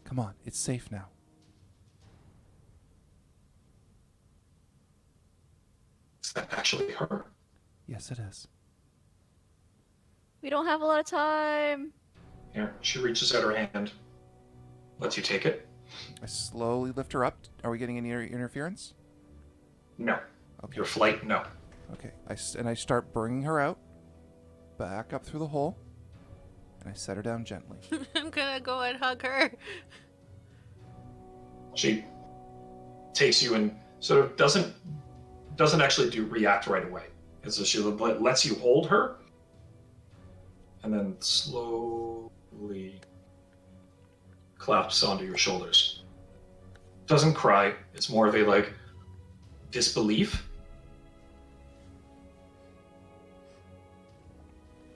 Come on, it's safe now. Is that actually her? Yes, it is. We don't have a lot of time. Here, she reaches out her hand. Lets you take it? I slowly lift her up. Are we getting any interference? No. Okay. Your flight? No. Okay. I start bringing her out, back up through the hole, and I set her down gently. I'm gonna go and hug her. She takes you and sort of doesn't actually react right away. And so she lets you hold her, and then slowly claps onto your shoulders. Doesn't cry. It's more of a like disbelief.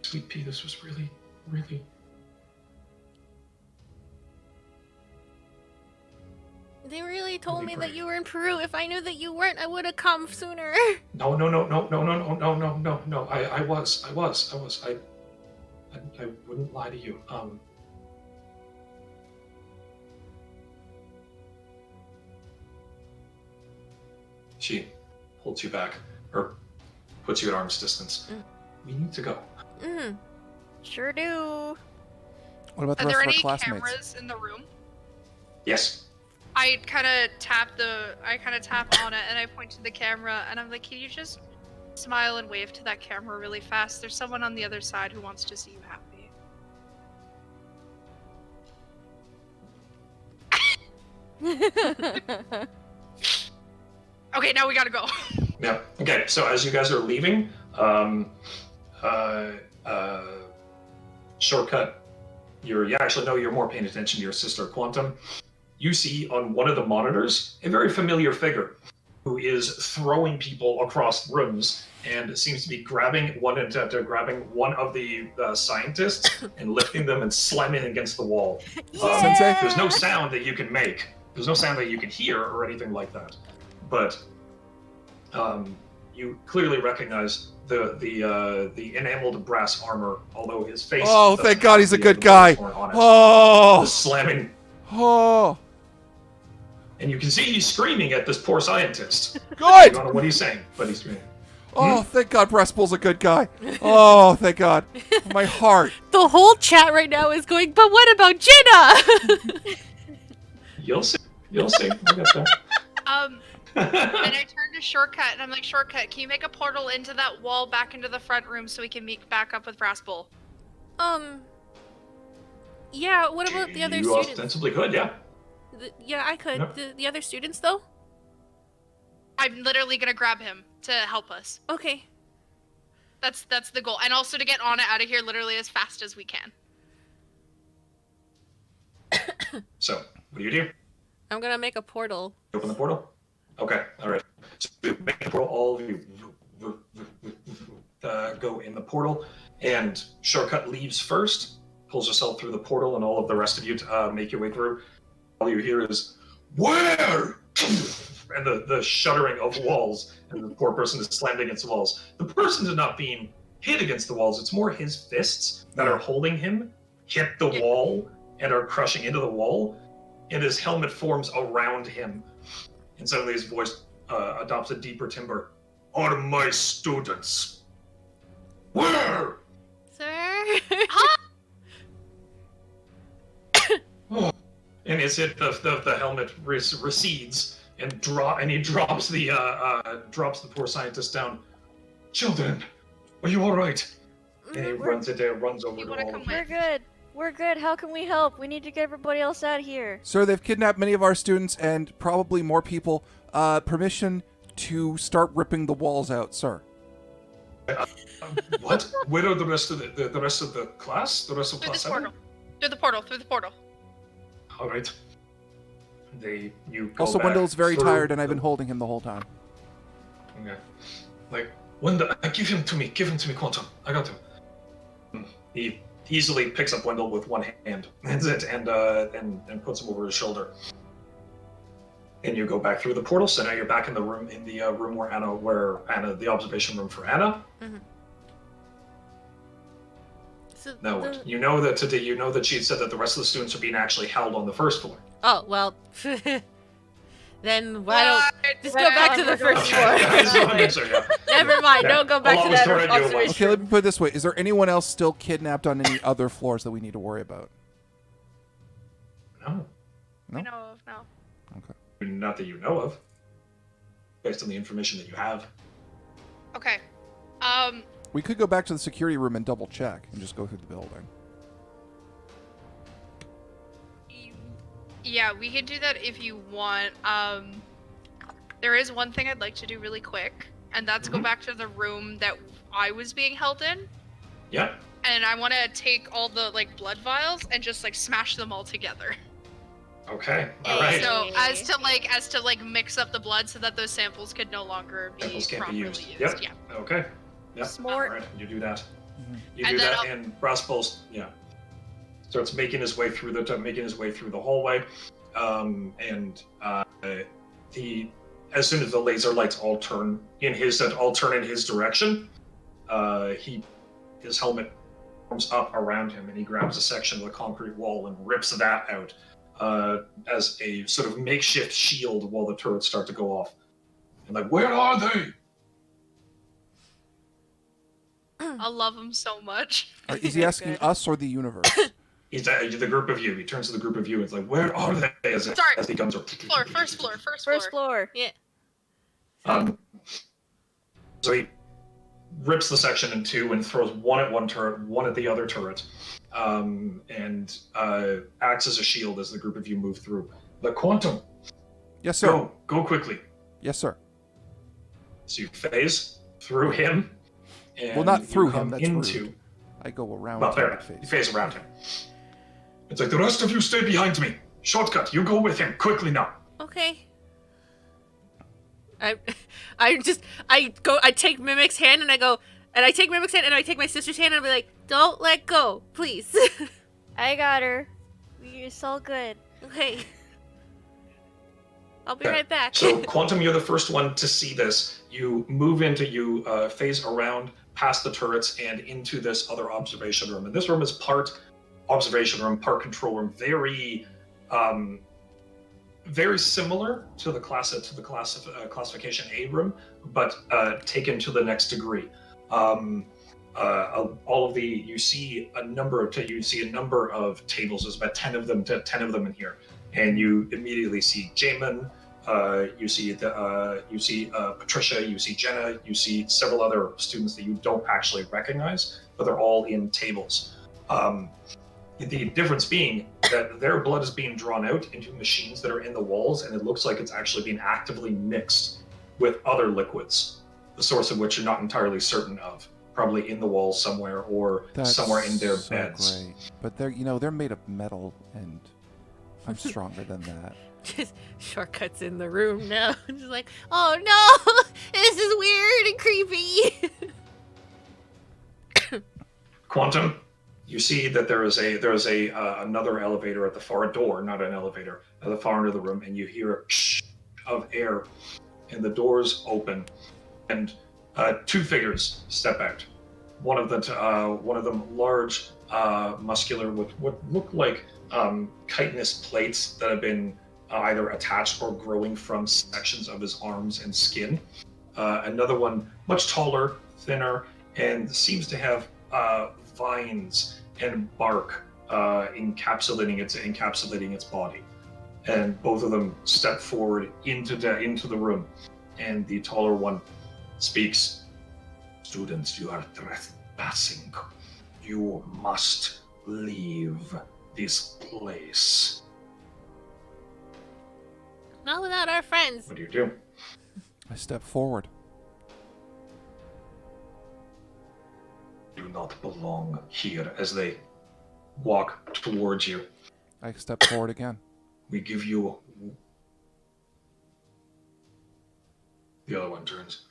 Sweet pea, this was really, really. They really told me that you were in Peru. If I knew that you weren't, I would have come sooner. No. I was. I wouldn't lie to you. She holds you back, or puts you at arm's distance. We need to go. Mm. Sure do. What about the Are there rest of any our classmates? cameras in the room? Yes. I kind of tap on it and I point to the camera and I'm like, can you just smile and wave to that camera really fast? There's someone on the other side who wants to see you happy. Okay, now we gotta go. Yeah. Okay. So as you guys are leaving, shortcut. You're more paying attention to your sister Quantum. You see on one of the monitors a very familiar figure who is throwing people across rooms and seems to be grabbing one of the scientists and lifting them and slamming against the wall. Sensei? There's no sound that you can make. There's no sound that you can hear or anything like that. But you clearly recognize the enameled brass armor, although his face. Oh, thank God he's a good guy. The Oh. slamming. Oh. And you can see he's screaming at this poor scientist. I Good. don't know what he's saying, but he's screaming. Oh, thank God Breastpool's a good guy. Oh, thank God. My heart. The whole chat right now is going, but what about Jinna? You'll see. We'll get there. And I turn to Shortcut and I'm like, Shortcut, can you make a portal into that wall back into the front room so we can meet back up with Brassbull? Yeah, what about the other You students? ostensibly could, yeah. Yeah, I could. Yep. The other students, though? I'm literally gonna grab him to help us. Okay. That's the goal. And also to get Anna out of here literally as fast as we can. So, what do you do? I'm gonna make a portal. You open the portal? Okay, alright. So you make the portal, all of you go in the portal, and Shortcut leaves first, pulls herself through the portal, and all of the rest of you make your way through. All you hear is, "Where?" And the shuddering of walls, and the poor person is slammed against the walls. The person is not being hit against the walls, it's more his fists that are holding him, hit the wall, and are crushing into the wall, and his helmet forms around him. And suddenly his voice adopts a deeper timbre. "Are my students? Where?" Sir? Oh. And as it the helmet recedes and he drops the poor scientist down. "Children, are you all right?" And he runs over You to wanna all come of you. with? We're good. We're good. How can we help? We need to get everybody else out of here. Sir, they've kidnapped many of our students and probably more people. Permission to start ripping the walls out, sir. What? Where are the rest of the rest of the class? The rest of Through class this 7? portal. Through the portal. All right. You go Also, back Wendell's very through tired, and I've the- been holding him the whole time. Okay. Like, Wendell, give him to me, Quantum. I got him. He easily picks up Wendell with one hand, and puts him over his shoulder. And you go back through the portal, so now you're back in the room, where Anna, the observation room for Anna. So Now what? You know that she said that the rest of the students are being actually held on the first floor. Oh, well. Then why don't... Just go back to the first Okay, I just floor. wanna make sure, yeah. Never mind, Yeah. don't go back I'll to always that throw it at you at once. observation Okay, let room. me put it this way. Is there anyone else still kidnapped on any other floors that we need to worry about? No, No? I know of no. not that you know of, based on the information that you have. Okay. We could go back to the security room and double check and just go through the building. Yeah, we can do that if you want. There is one thing I'd like to do really quick, and that's go back to the room that I was being held in. Yeah. And I want to take all the like blood vials and just like smash them all together. Okay. All right. So as to mix up the blood so that those samples could no longer be Samples can't be properly used. used. Yep. Yeah. Okay. Yep. Smart. All right. You do that. You And do then that, I'll- and Brass Pulse, starts making his way through the hallway. and as soon as the laser lights all turn in his direction, his helmet comes up around him, and he grabs a section of the concrete wall and rips that out as a sort of makeshift shield while the turrets start to go off. And like, where are they? I love him so much. Is he asking us or the universe? He's the group of you. He turns to the group of you and it's like, where are they? As the guns are... First floor. First floor. Yeah. So he rips the section in two and throws one at one turret, one at the other turret, and acts as a shield as the group of you move through. The Quantum. Yes, sir. Go quickly. Yes, sir. So you phase through him. And Well, not through him. come That's into. rude. I go around. Well, fair him enough. face. You phase around him. It's like, the rest of you stay behind me. Shortcut. You go with him quickly now. Okay. I take Mimic's hand and I take Mimic's hand and I take my sister's hand and I'll be like, don't let go, please. I got her. It's all good. Okay. I'll be Okay. right back. So, Quantum, you're the first one to see this. You phase around past the turrets and into this other observation room. And this room is part observation room, part control room. Very similar to the classification A room, but taken to the next degree. You see a number of tables. There's about 10 of them in here, and you immediately see Jamin. You see Patricia. You see Jenna. You see several other students that you don't actually recognize, but they're all in tables. The difference being that their blood is being drawn out into machines that are in the walls, and it looks like it's actually being actively mixed with other liquids, the source of which you're not entirely certain of. Probably in the walls somewhere, or somewhere in their beds. Great. But they're made of metal, and I'm stronger than that. Just Shortcut's in the room now. Just like, oh no, this is weird and creepy. Quantum, you see that there is another elevator at the far door, not an elevator, at the far end of the room, and you hear a psh of air, and the doors open, and two figures step out. One of them large, muscular, with what look like chitinous plates that have been either attached or growing from sections of his arms and skin. Another one much taller, thinner, and seems to have vines and bark encapsulating its body. And both of them step forward into the room, and the taller one speaks. Students, you are trespassing. You must leave this place. Not without our friends. What do you do? I step forward. Do not belong here. As they walk towards you, I step forward again. we give you... The other one turns.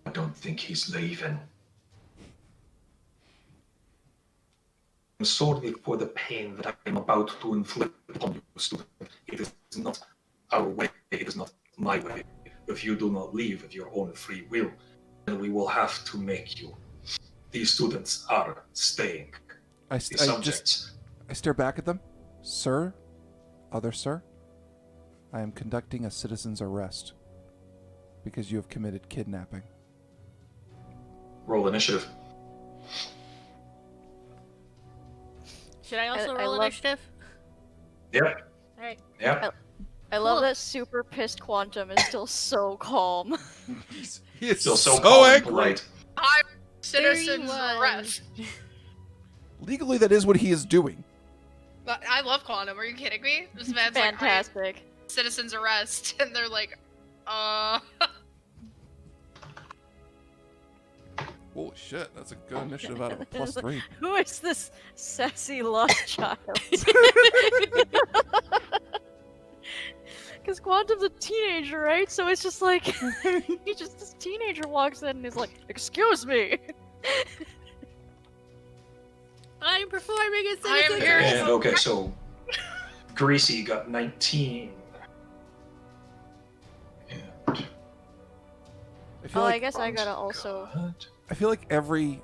I don't think he's leaving. I'm sorry for the pain that I am about to inflict upon you, student. It is not our way. It is not my way. If you do not leave of your own free will, then we will have to make you. These students are staying. I The subjects. stare back at them. Sir, other sir, I am conducting a citizen's arrest because you have committed kidnapping. Roll initiative. Should I also I roll love- initiative? Yep. Alright. Yep. I love Cool. that super pissed Quantum is still so calm. He is Still so calm and polite. I'm citizens 31. arrest. Legally, that is what he is doing. But I love Quantum. Are you kidding me? This man's like, "Hi, Fantastic. citizens arrest," and they're like, Holy shit, that's a good initiative out of a +3. Who is this sassy lost child? Because Quantum's a teenager, right? So it's just like, this teenager walks in and he's like, "Excuse me." I'm performing a I am citizen's here. arrest. And okay, so Greasy got 19. And I feel Oh, like I guess I gotta also. I feel like every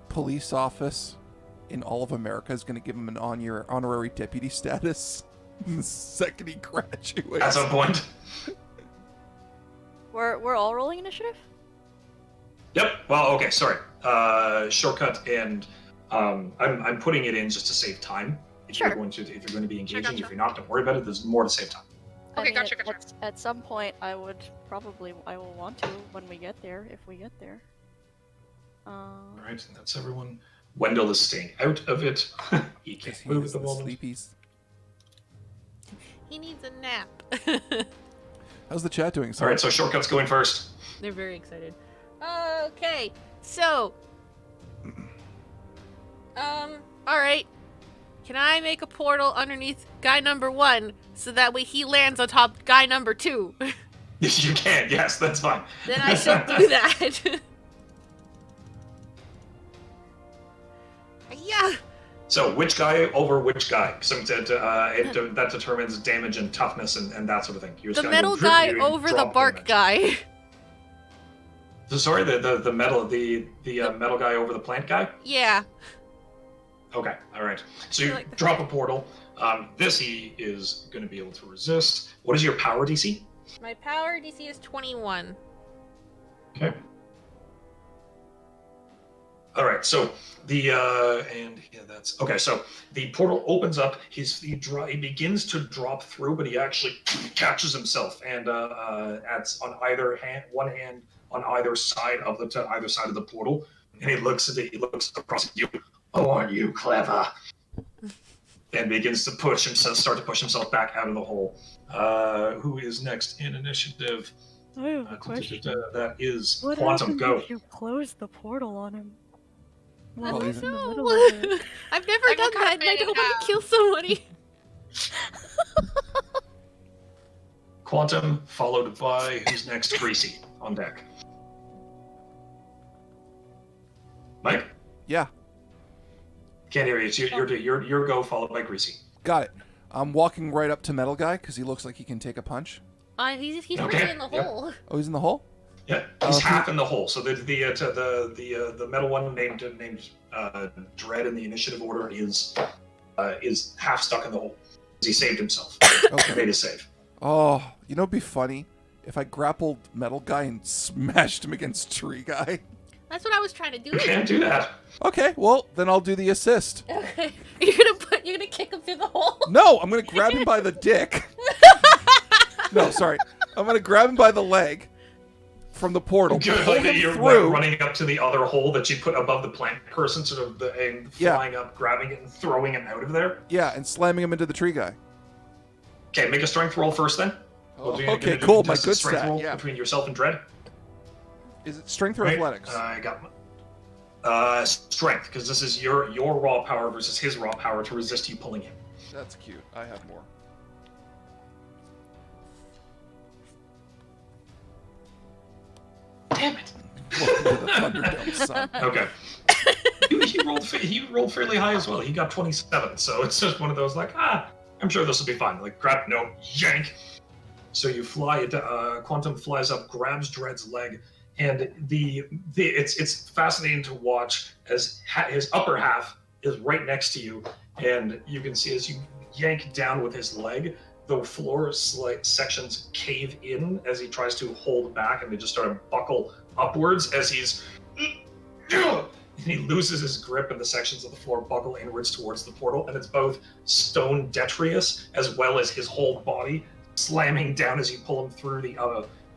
police office in all of America is going to give him an honorary deputy status the second he graduates. At some point. We're all rolling initiative? Yep. Well, okay. Sorry. Shortcut, and I'm putting it in just to save time. If Sure. you're going to be engaging, gotcha. if you're not, don't worry about it. There's more to save time. Okay, gotcha. At some point, I will want to when we get there, if we get there. All right, and that's everyone. Wendell is staying out of it. He can't He move is at the the moment. sleepies. He needs a nap. How's the chat doing? All right, so Shortcut's going first. They're very excited. Okay, so, all right. Can I make a portal underneath guy number 1 so that way he lands on top guy number 2? Yes, you can. Yes, that's fine. Then I shall do that. Yeah. So, which guy over which guy? So that determines damage and toughness and that sort of thing. You're just The gonna metal drip, guy you over the drop bark damage. guy. So, sorry, the metal guy over the plant guy. Yeah. Okay, all right. So you like that. drop a portal. This he is going to be able to resist. What is your power DC? My power DC is 21. Okay. All right. So the and yeah, that's okay. So the portal opens up. He begins to drop through, but he actually catches himself and adds on one hand on either side of the portal, and he looks at it. He looks across at you. Oh, aren't you clever? And begins to start to push himself back out of the hole. Who is next in initiative? I have a question. That is What Quantum. happens Go. if you close the portal on him? I Well, don't he's in the middle know. of it. I've never I done got that, and I cut don't in want half. to kill somebody. Quantum, followed by who's next? Greasy on deck. Mike, Yeah, can't hear you. It's your go, followed by Greasy. got it. I'm walking right up to Metal Guy because he looks like he can take a punch. He's Okay, already in the yep. hole. Oh, he's in the hole? Yeah, he's Okay. half in the hole. So the metal one named Dread in the initiative order is half stuck in the hole. He saved himself. Okay. Made a save. Oh, you know, it'd be funny if I grappled Metal Guy and smashed him against Tree Guy. That's what I was trying to do. You can't do that. Okay, well, then I'll do the assist. Okay. You're gonna kick him through the hole? No, I'm going to grab him by the dick. No, sorry. I'm going to grab him by the leg from the portal. Good, pull like that him you're through. running up to the other hole that you put above the plant person, sort of and Yeah. flying up, grabbing it, and throwing him out of there. Yeah, and slamming him into the tree guy. Okay, make a strength roll first, then. Oh, You're okay, gonna do cool. a My contested good strength stat. roll Yeah. between yourself and Dread. Is it strength or Right? athletics? I got strength, because this is your raw power versus his raw power to resist you pulling him. That's cute. I have more. Damn it. Welcome to the Thunderdome, son. Okay. he rolled fairly high as well. He got 27, so it's just one of those like, I'm sure this will be fine. Like, grab, no, yank. So you fly. Quantum flies up, grabs Dread's leg, and it's fascinating to watch as his upper half is right next to you, and you can see as you yank down with his leg, the floor sections cave in as he tries to hold back, and they just start to buckle upwards as he's. And he loses his grip, and the sections of the floor buckle inwards towards the portal, and it's both stone detritus as well as his whole body slamming down as you pull him through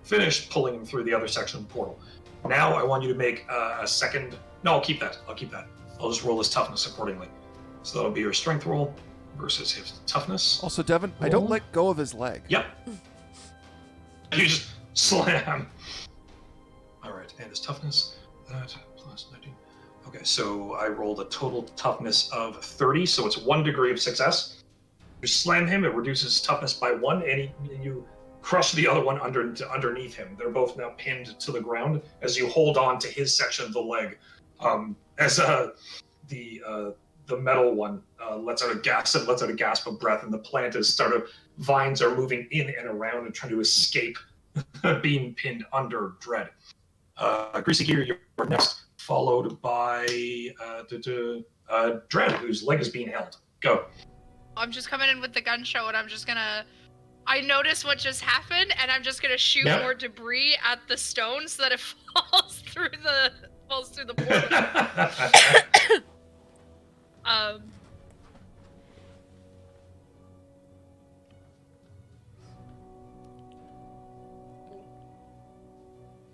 finish pulling him through the other section of the portal. Now I want you to make a second. No, I'll keep that. I'll just roll his toughness accordingly. So that'll be your strength roll versus his toughness. Also, Devin, I don't let go of his leg. Yep. You just slam. All right, and his toughness. That plus 19. Okay, so I rolled a total toughness of 30, so it's 1 degree of success. You slam him, it reduces toughness by 1, and you crush the other one underneath him. They're both now pinned to the ground as you hold on to his section of the leg. As the the metal one lets out a gasp of breath, and the plant vines are moving in and around and trying to escape being pinned under Dread. Greasy Gear, you're next, followed by Dread, whose leg is being held. Go. I'm just coming in with the gun show, and I'm just gonna. I notice what just happened, and I'm just gonna shoot more debris at the stone so that it falls through the portal.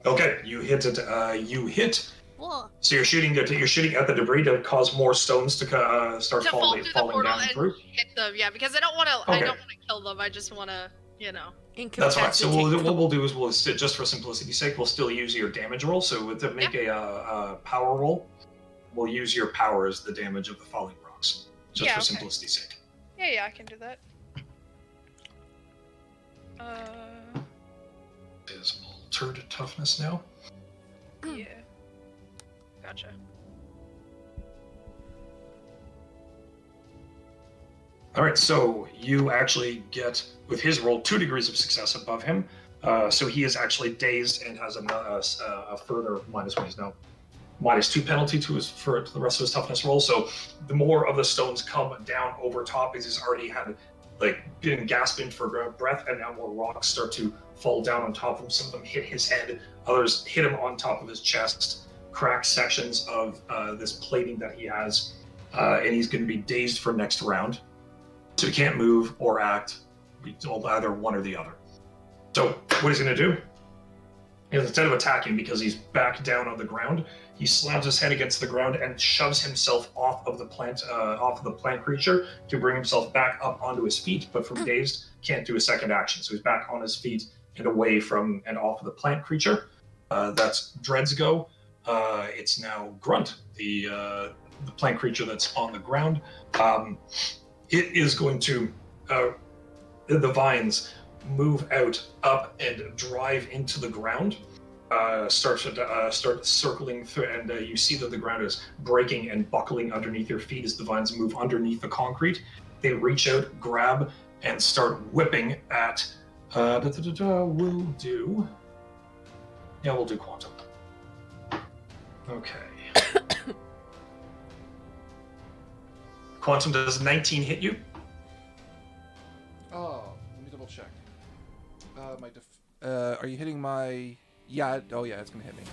Okay, you hit it. You hit. Whoa. So you're shooting at the debris to cause more stones to start to falling down and through. hit them, yeah, because I don't want to. Okay. I don't want to kill them. I just want to, That's fine. So what we'll do is just for simplicity's sake, we'll still use your damage roll. So to make a power roll, we'll use your power as the damage of the falling rocks, just for simplicity's sake. Yeah, I can do that. Is altered toughness now? Yeah. Gotcha. All right, so you actually get, with his roll, 2 degrees of success above him. So he is actually dazed and has a further -1. He's now -2 penalty for the rest of his toughness roll. So the more of the stones come down over top, because he's already had been gasping for breath, and now more rocks start to fall down on top of him. Some of them hit his head, others hit him on top of his chest, crack sections of this plating that he has, and he's going to be dazed for next round. So he can't move or act. Either one or the other. So what he's going to do is, instead of attacking, because he's back down on the ground, he slams his head against the ground and shoves himself off of the plant creature to bring himself back up onto his feet. But from dazed, can't do a second action. So he's back on his feet and away from and off of the plant creature. That's Dread's go. It's now Grunt, the plant creature that's on the ground. It is going to, the vines move up and drive into the ground, start circling through, and you see that the ground is breaking and buckling underneath your feet as the vines move underneath the concrete. They reach out, grab, and start whipping at, we'll do Quantum. Okay. Quantum, does 19 hit you? Oh, let me double check. Are you hitting my? Yeah. Oh, yeah. It's gonna hit me.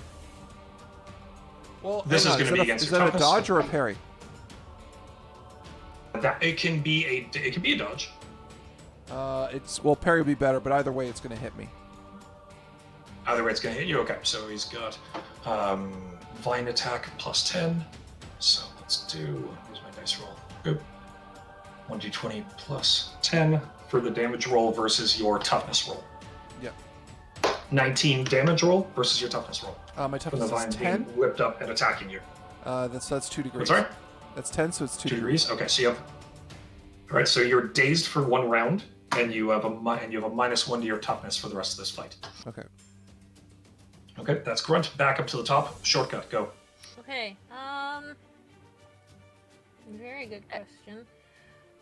Well, this is going to be against your toughness. Is that a dodge or a parry? It can be a dodge. Parry would be better, but either way, it's gonna hit me. Either way, it's going to hit you. Okay, so he's got Vine attack +10. So let's do. Here's my dice roll. Good. 1d20 +10 for the damage roll versus your toughness roll. Yep. 19 damage roll versus your toughness roll. My From toughness the vine is 10. being whipped up and attacking you. That's 2 degrees. Sorry? That's 10, so it's 2 degrees. Okay, so you have. All right, so you're dazed for 1 round, and you have a -1 to your toughness for the rest of this fight. Okay. Okay, that's Grunt. Back up to the top. Shortcut, go. Okay. Very good question.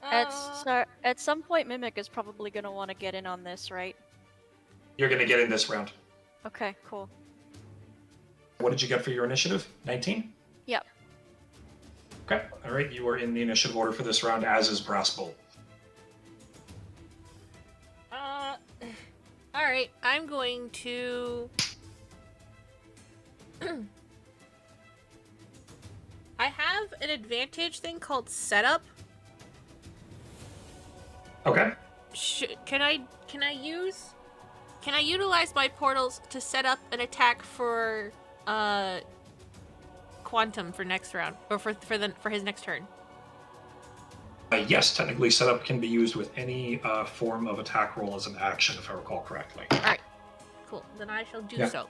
At some point, Mimic is probably going to want to get in on this, right? You're going to get in this round. Okay, cool. What did you get for your initiative? 19? Yep. Okay, all right. You are in the initiative order for this round, as is Brass Bowl. All right. I'm going to. I have an advantage thing called setup. Okay. Can I utilize my portals to set up an attack for Quantum for next round, or for his next turn? Yes, technically setup can be used with any form of attack roll as an action, if I recall correctly. All right. Cool. Then I shall do so.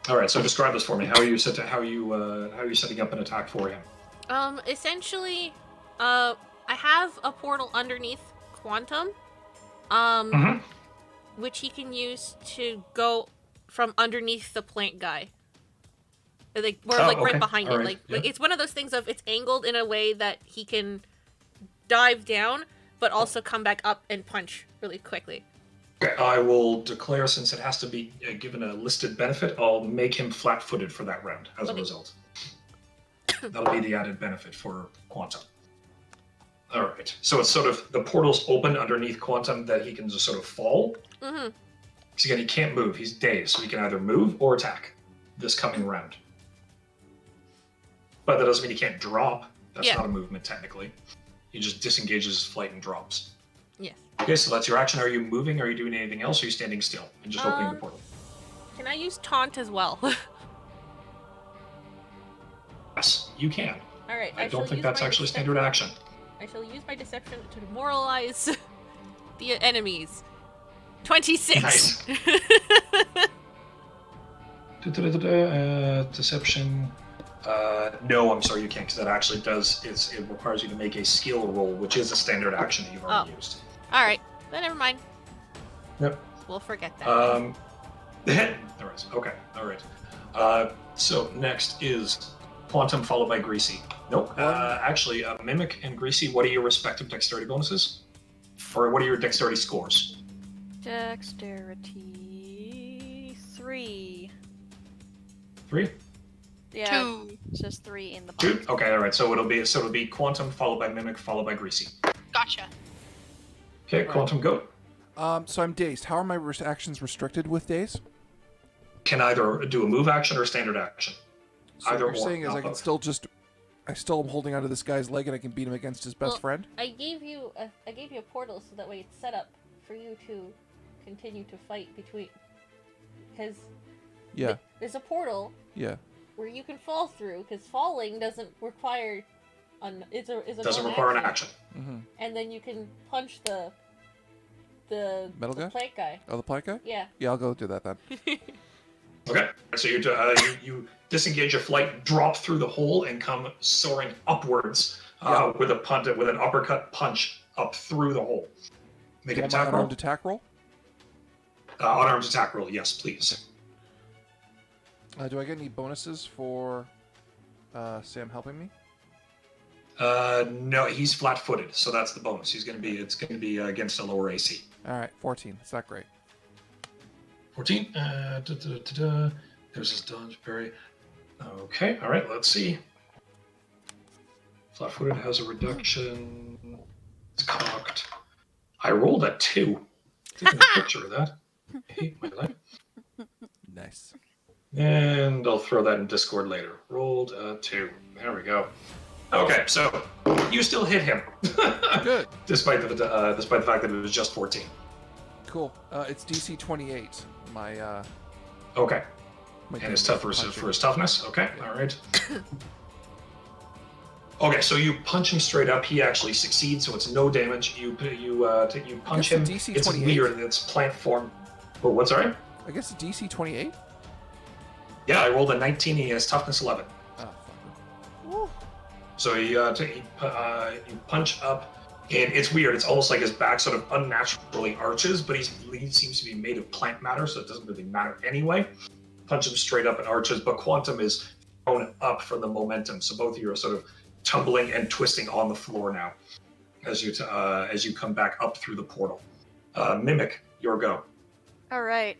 All right. So describe this for me. How are you setting up an attack for him? Essentially, I have a portal underneath Quantum, which he can use to go from underneath the plant guy. Like we're like right okay. behind All it. right. Like Yeah. it's one of those things of it's angled in a way that he can dive down, but also come back up and punch really quickly. Okay, I will declare, since it has to be given a listed benefit, I'll make him flat-footed for that round as a Okay. result. That'll be the added benefit for Quantum. All right, so it's sort of the portal's open underneath Quantum that he can just sort of fall. Mm-hmm. Because again, he can't move. He's dazed, so he can either move or attack this coming round. But that doesn't mean he can't drop. That's Yeah. not a movement technically. He just disengages his flight and drops. Yes. Okay, so that's your action. Are you moving? Are you doing anything else? Or are you standing still and just opening the portal? Can I use taunt as well? Yes, you can. All right. I don't shall think use that's my actually deception. standard action. I shall use my deception to demoralize the enemies. 26. Nice. Deception. No, I'm sorry, you can't, because that actually it requires you to make a skill roll, which is a standard action that you've already used. All right. Then never mind. Yep. We'll forget that. All right. Okay. All right. So next is Quantum followed by Greasy. Nope. Actually, Mimic and Greasy, what are your respective dexterity bonuses? Or what are your dexterity scores? Dexterity 3. 3? Yeah, 2. it says 3 in the box. 2? Okay, all right. So it'll be Quantum followed by Mimic followed by Greasy. Gotcha. Okay, Right. Quantum, go. So I'm dazed. How are my actions restricted with daze? Can either do a move action or a standard action. So Either what you're or, saying is not I can both. still just, I still am holding onto this guy's leg and I can beat him against his best Well, friend. I gave you a portal so that way it's set up for you to continue to fight between. Because Yeah, there's a portal yeah. where you can fall through. Because falling doesn't require is a Doesn't non-action. require an action. Mm-hmm. And then you can punch the Metal guy? plant guy. Oh, the plank guy? Yeah. Yeah, I'll go do that then. Okay, so you disengage your flight, drop through the hole, and come soaring upwards Yeah. with an uppercut punch up through the hole. Make Do an you want my attack roll. unarmed attack roll? Unarmed attack roll, yes, please. Do I get any bonuses for Sam helping me? No, he's flat-footed, so that's the bonus. It's going to be against a lower AC. All right, 14. It's not great. 14. There's his dodge parry. Okay, all right, let's see. Flat-footed has a reduction. It's cocked. I rolled a 2. Taking a picture of that. I hate my life. Nice. And I'll throw that in Discord later. Rolled a 2. There we go. Okay, so you still hit him, Good. despite the fact that it was just 14. Cool. It's DC 28. My Okay, my and it's damage tough punching. for his toughness. Okay, all right. Okay, so you punch him straight up. He actually succeeds, so it's no damage. You punch him. Guess the DC It's 28. weird. It's plant form. Oh, what's all right? I guess it's DC 28. Yeah, I rolled a 19. He has toughness 11. Oh, fuck. Woo. So you punch up, and it's weird. It's almost like his back sort of unnaturally arches, but he seems to be made of plant matter, so it doesn't really matter anyway. Punch him straight up and arches, but Quantum is thrown up from the momentum, so both of you are sort of tumbling and twisting on the floor now as you come back up through the portal. Mimic, your go. All right.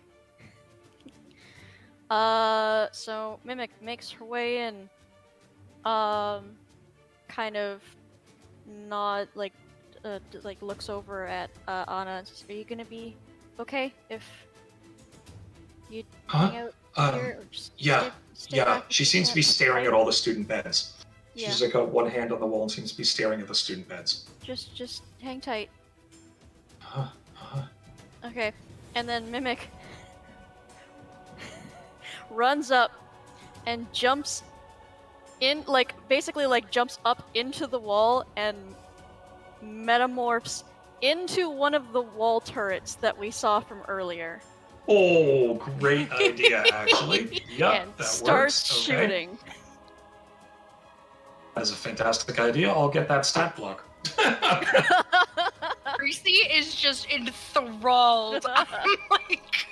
So Mimic makes her way in. Kind of nod, like looks over at Anna and says, "Are you gonna be okay if you hang out here?" Or just Yeah, stay yeah. back She seems to be and staring fight?" at all the student beds. Yeah, She's like got one hand on the wall and seems to be staring at the student beds. just hang tight. Uh-huh. Okay, and then Mimic runs up and jumps in, basically jumps up into the wall and metamorphs into one of the wall turrets that we saw from earlier. Oh, great idea, actually. Yeah, and that starts works. Okay. shooting. That's a fantastic idea. I'll get that stat block. Greasy is just enthralled. I'm like,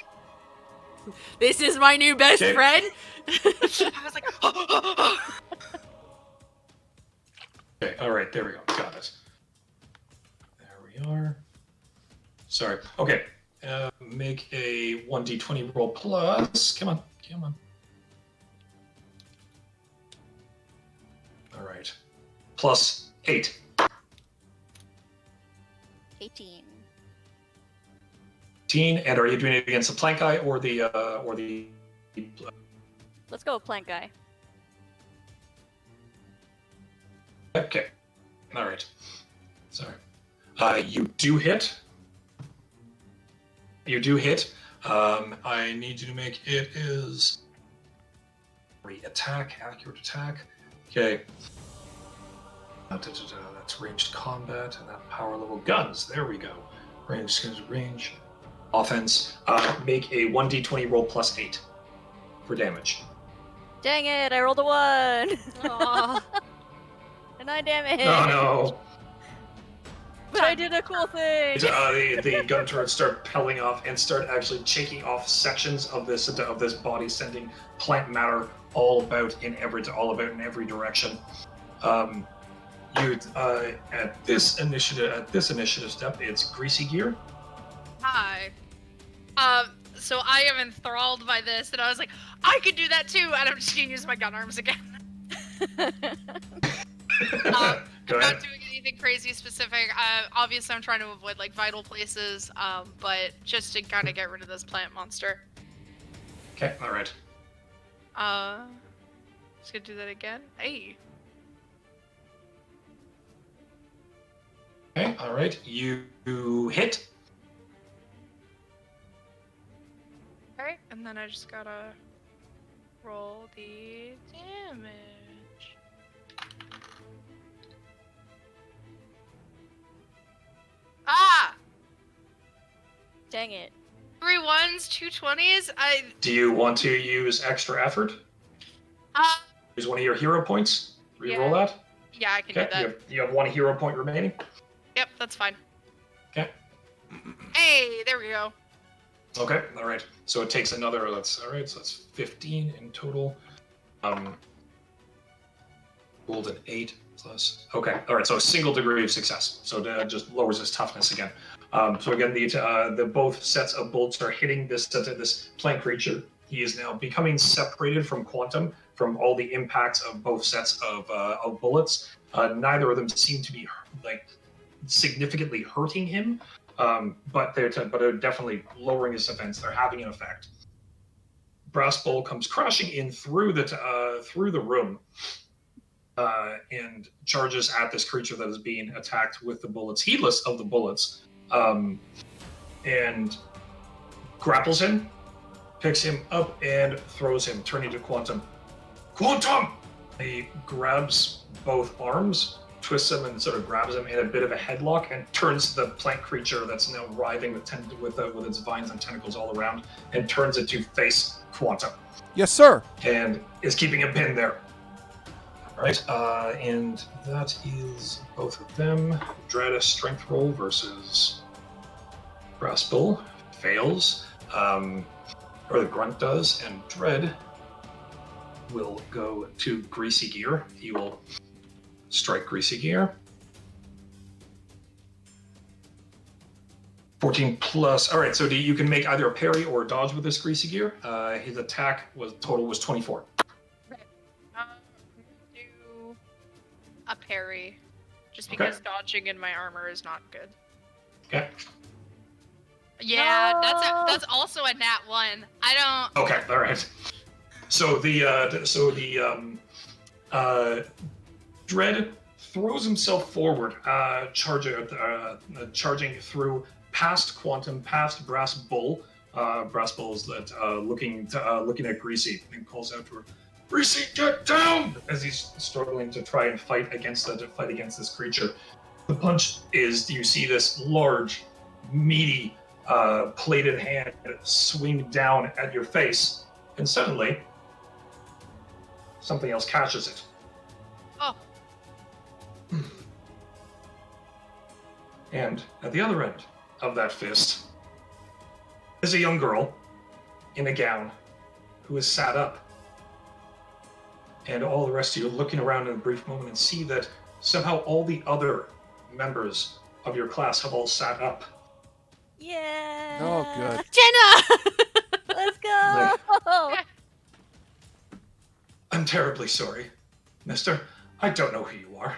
This is my new best Okay. friend. I was like, Okay, all right, there we go. Got it. There we are. Sorry. Okay, make a 1d20 roll plus. Come on, come on. All right. Plus 8. 18. 18. And are you doing it against the plank guy or the Let's go, plant guy. Okay. All right. Sorry. You do hit. You do hit. I need you to make it is attack, accurate attack. Okay. That's ranged combat and that power level guns. There we go. Range. Offense. Make a 1d20 roll plus 8 for damage. Dang it, I rolled a 1! Aw. And 9 damage! Oh no. But I did a cool thing! The gun turrets start pelling off and start actually shaking off sections of this body, sending plant matter all about in every direction. You at this initiative step, it's Greasy Gear. hi. So I am enthralled by this, and I was like, I could do that too, and I'm just gonna use my gun arms again. Go I'm ahead. not doing anything crazy specific. Obviously, I'm trying to avoid like vital places, but just to kind of get rid of this plant monster. Okay, all right. Just gonna do that again. Hey. Okay, all right. You hit. Alright, and then I just gotta roll the damage. Ah! Dang it. 3 1s, 2 20s. Do you want to use extra effort? Use one of your hero points. Reroll that. Yeah, I can Okay. do that. You have 1 hero point remaining. Yep, that's fine. Okay. Hey, there we go. Okay. All right. So it takes another. That's all right. So that's 15 in total. Rolled an 8 plus. Okay. All right. So a single degree of success. So that just lowers his toughness again. So again, the both sets of bolts are hitting this plant creature. He is now becoming separated from quantum from all the impacts of both sets of bullets. Neither of them seem to be like significantly hurting him, but they're definitely lowering his defense. They're having an effect. Brass Bull comes crashing in through the room and charges at this creature that is being attacked with the bullets, heedless of the bullets, and grapples him, picks him up, and throws him, turning to Quantum. Quantum! He grabs both arms, twists him, and sort of grabs him in a bit of a headlock, and turns the plant creature that's now writhing with its vines and tentacles all around, and turns it to face Quantum, Yes, sir. and is keeping him pinned there. All right, and that is both of them. Dread a strength roll versus Brass Bull fails, or the Grunt does, and Dread will go to Greasy Gear. He will strike Greasy Gear. 14 plus. All right, so you can make either a parry or a dodge with this Greasy Gear. His attack was 24. Do a parry, just because dodging in my armor is not good. Okay. Yeah, No. that's also a nat 1. I don't. Okay. All right. So Dread throws himself forward, charging through past Quantum, past Brass Bull. Brass Bull is looking at Greasy and calls out to her, "Greasy, get down!" As he's struggling to try and fight against this creature. The punch is, you see this large, meaty, plated hand swing down at your face, and suddenly something else catches it. Oh. And at the other end of that fist is a young girl in a gown who is sat up. And all the rest of you are looking around in a brief moment and see that somehow all the other members of your class have all sat up. Yeah. Oh, good. Jenna! Let's go. I'm terribly sorry, mister. I don't know who you are.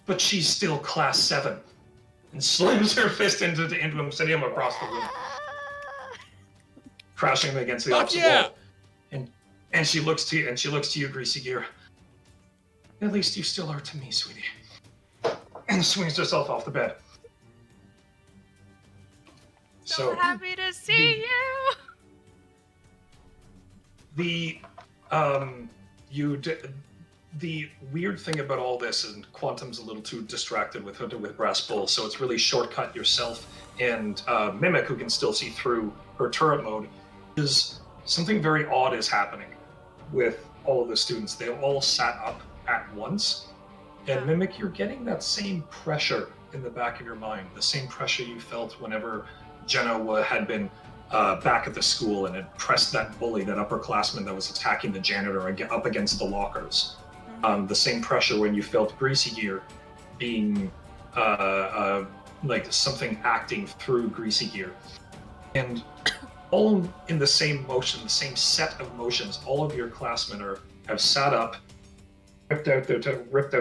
But she's still class 7. And slams her fist into him, sending him across the room, crashing him against the opposite wall. And she looks to you, Greasy Gear. At least you still are to me, sweetie. And swings herself off the bed. So happy to see you. The weird thing about all this, and Quantum's a little too distracted with Brass Bull, so it's really shortcut yourself and Mimic, who can still see through her turret mode, is something very odd is happening with all of the students. They all sat up at once, and Mimic, you're getting that same pressure in the back of your mind, the same pressure you felt whenever Jenna had been back at the school and had pressed that bully, that upperclassman that was attacking the janitor up against the lockers. The same pressure when you felt Greasy Gear being like something acting through Greasy Gear. And all in the same motion, the same set of motions, all of your classmen have sat up, ripped out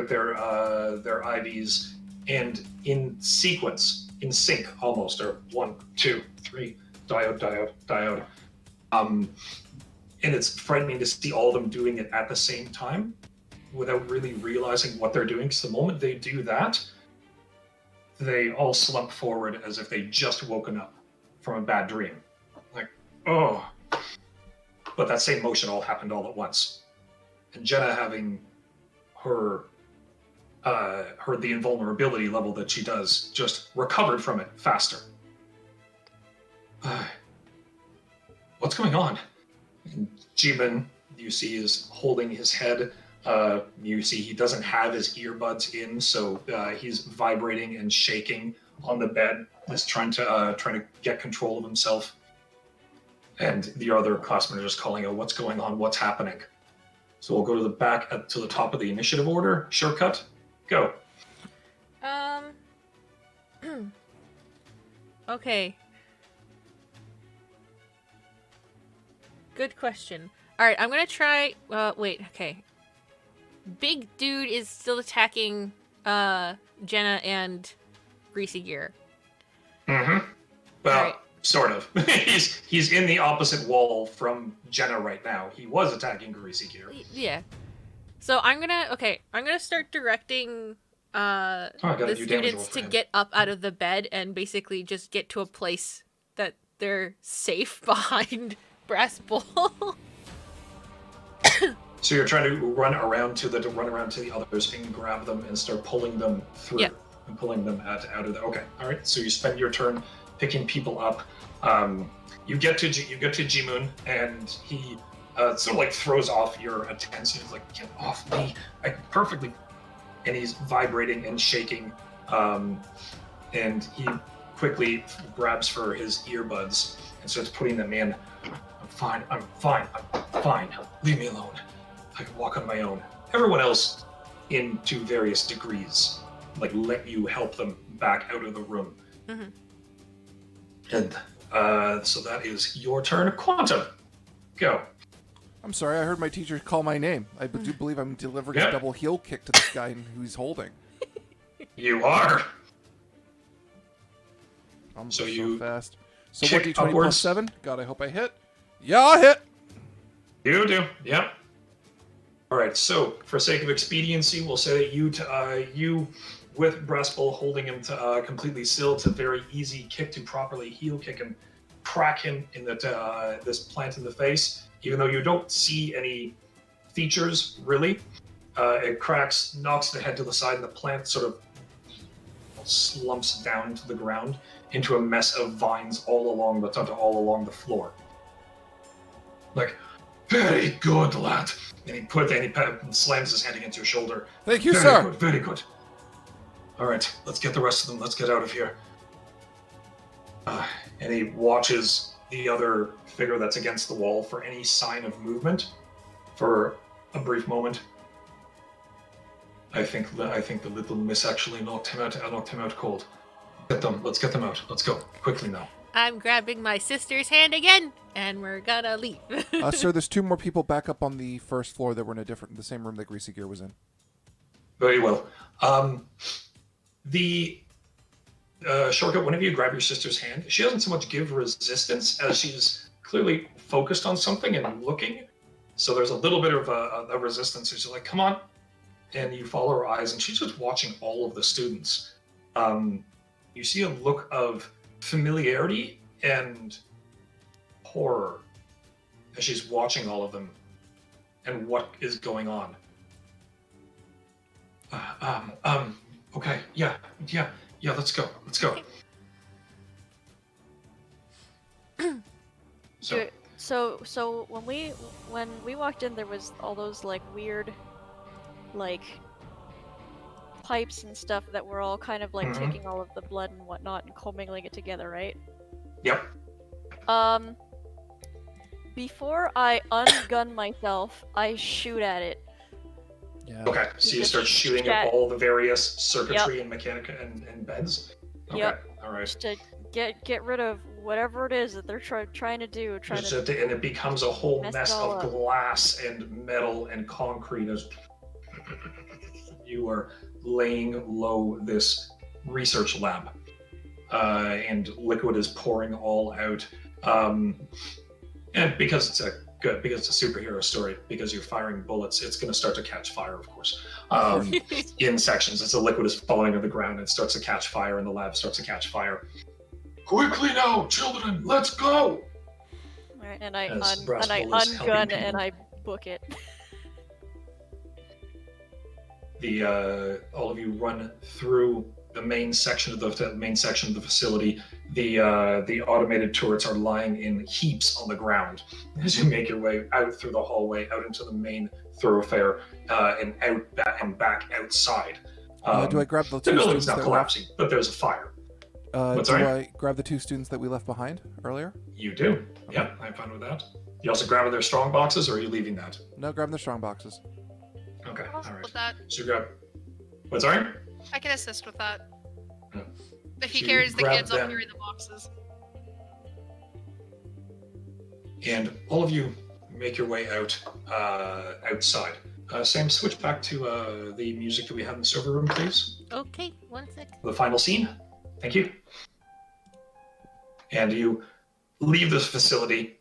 their IVs, and in sequence, in sync almost, or 1, 2, 3, diode. And it's frightening to see all of them doing it at the same time without really realizing what they're doing. Because the moment they do that, they all slump forward as if they just woken up from a bad dream. Like, oh. But that same motion all happened all at once. And Jenna, having her the invulnerability level that she does, just recovered from it faster. What's going on? And Jimin, you see, is holding his head. You see he doesn't have his earbuds in, so he's vibrating and shaking on the bed, just trying to get control of himself. And the other classmen are just calling out, "What's going on? What's happening?" So we'll go to the back to the top of the initiative order. Shortcut, go. Okay. Good question. All right, I'm gonna try. Wait. Okay. Big dude is still attacking Jenna and Greasy Gear. Mm-hmm. Well, right. Sort of. he's in the opposite wall from Jenna right now. He was attacking Greasy Gear. Yeah. So I'm gonna start directing the students to get up out of the bed and basically just get to a place that they're safe behind Brass Bull. So you're trying to run around to the others and grab them and start pulling them through and pulling them out of the. Okay, all right. So you spend your turn picking people up. You get to Jimun, and he sort of like throws off your attention. He's like, "Get off me!" Perfectly. And he's vibrating and shaking, and he quickly grabs for his earbuds and starts putting them in. I'm fine. Leave me alone. I can walk on my own. Everyone else, in to various degrees, like let you help them back out of the room. Mm-hmm. And so that is your turn. Quantum, go. I'm sorry, I heard my teacher call my name. I do believe I'm delivering a double heel kick to this guy who he's holding. You are. I'm so fast. So what, kick D20 upwards. plus 7? God, I hope I hit. Yeah, I hit! You do, yep. All right, so for sake of expediency, we'll say that you with Brass Bull holding him to completely still, it's a very easy kick to properly heel kick and crack him in this plant in the face. Even though you don't see any features, really, it cracks, knocks the head to the side, and the plant sort of slumps down to the ground into a mess of vines all along the floor. Like, very good, lad. And he slams his hand against your shoulder. Thank you, very sir. Good, very good. All right, let's get the rest of them. Let's get out of here. And he watches the other figure that's against the wall for any sign of movement for a brief moment. I think the little miss actually knocked him out cold. Let's get them out. Let's go quickly now. I'm grabbing my sister's hand again, and we're gonna leave. Sir, there's 2 more people back up on the first floor that were in the same room that Greasy Gear was in. Very well. The Shortcut, whenever you grab your sister's hand, she doesn't so much give resistance as she's clearly focused on something and looking. So there's a little bit of a resistance. She's like, come on. And you follow her eyes, and she's just watching all of the students. You see a look of familiarity and horror as she's watching all of them and what is going on. Okay, yeah, let's go. So when we walked in, there was all those like weird, like pipes and stuff that were all kind of like taking all of the blood and whatnot and commingling it together, right? Yep. Before I ungun myself, I shoot at it. Yeah. Okay, so you start shooting at all the various circuitry and mechanica and beds? Okay, all right. Just to get rid of whatever it is that they're trying to do. And it becomes a whole mess of up. glass and metal and concrete as you are laying low this research lab. And liquid is pouring all out. And because it's a superhero story, because you're firing bullets, it's going to start to catch fire, of course. In sections, as the liquid is falling to the ground, it starts to catch fire, and the lab starts to catch fire. Quickly now, children, let's go! Alright, and I As Brass Bull is helping ungun people. and I book it. All of you run through the main section of the facility. The automated turrets are lying in heaps on the ground as you make your way out through the hallway, out into the main thoroughfare, and back outside. Do I grab the The 2 building's students not that collapsing, but there's a fire. Do sorry? I grab the 2 students that we left behind earlier? You do. Yeah, I'm fine with that. You also grabbing their strong boxes, or are you leaving that? No, grab the strong boxes. Okay, I'll all assist right. with that. So you grab. What's sorry? I can assist with that. Yeah. If he So you carries the grab kids, I'll them. carry the boxes. And all of you make your way out outside. Sam, switch back to the music that we had in the server room, please. Okay, 1 sec. The final scene. Thank you. And you leave this facility.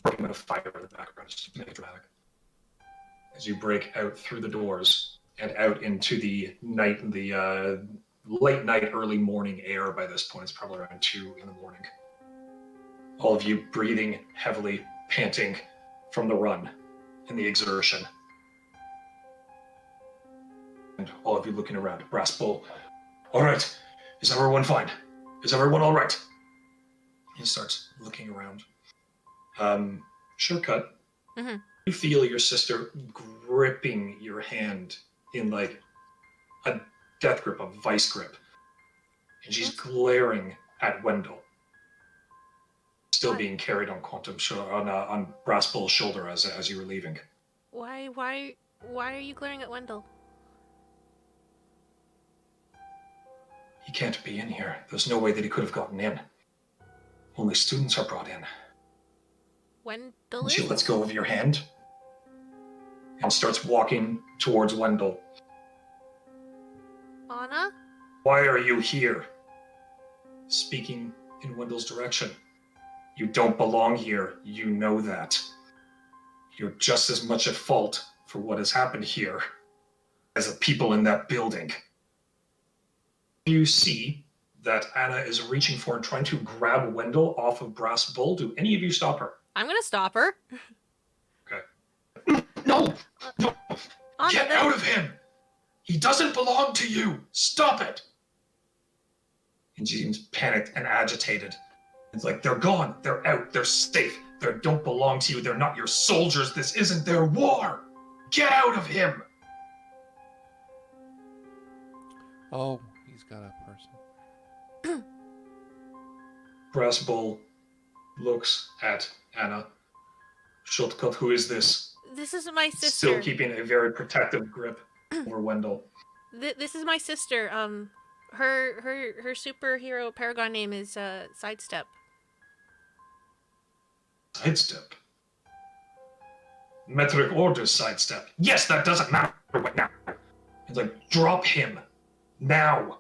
I'm going to fire in the background just to make it dramatic. As you break out through the doors and out into the night, the late night, early morning air. By this point, it's probably around 2 in the morning. All of you breathing heavily, panting from the run and the exertion. And all of you looking around. Brass Bull. All right. Is everyone fine? Is everyone all right? He starts looking around. Shortcut. Mhm. You feel your sister gripping your hand in like a death grip, a vice grip. And she's glaring at Wendell. Still being carried on on Brass Bull's shoulder as you were leaving. Why are you glaring at Wendell? He can't be in here. There's no way that he could have gotten in. Only students are brought in. Wendell And she is? lets go of your hand and starts walking towards Wendell. Anna? Why are you here? Speaking in Wendell's direction. You don't belong here. You know that. You're just as much at fault for what has happened here as the people in that building. You see that Anna is reaching for and trying to grab Wendell off of Brass Bull. Do any of you stop her? I'm gonna stop her. No! No! Anna, Get out of him! He doesn't belong to you! Stop it! And she seems panicked and agitated. It's like, they're gone, they're out, they're safe, they don't belong to you, they're not your soldiers, this isn't their war! Get out of him! Oh, he's got a person. Brass Bull looks at Anna. Shortcut, who is this? This is my sister. Still keeping a very protective grip over Wendell. This is my sister. Her superhero Paragon name is Sidestep. Sidestep. Metric orders sidestep. Yes, that doesn't matter right now. It's like, drop him. Now.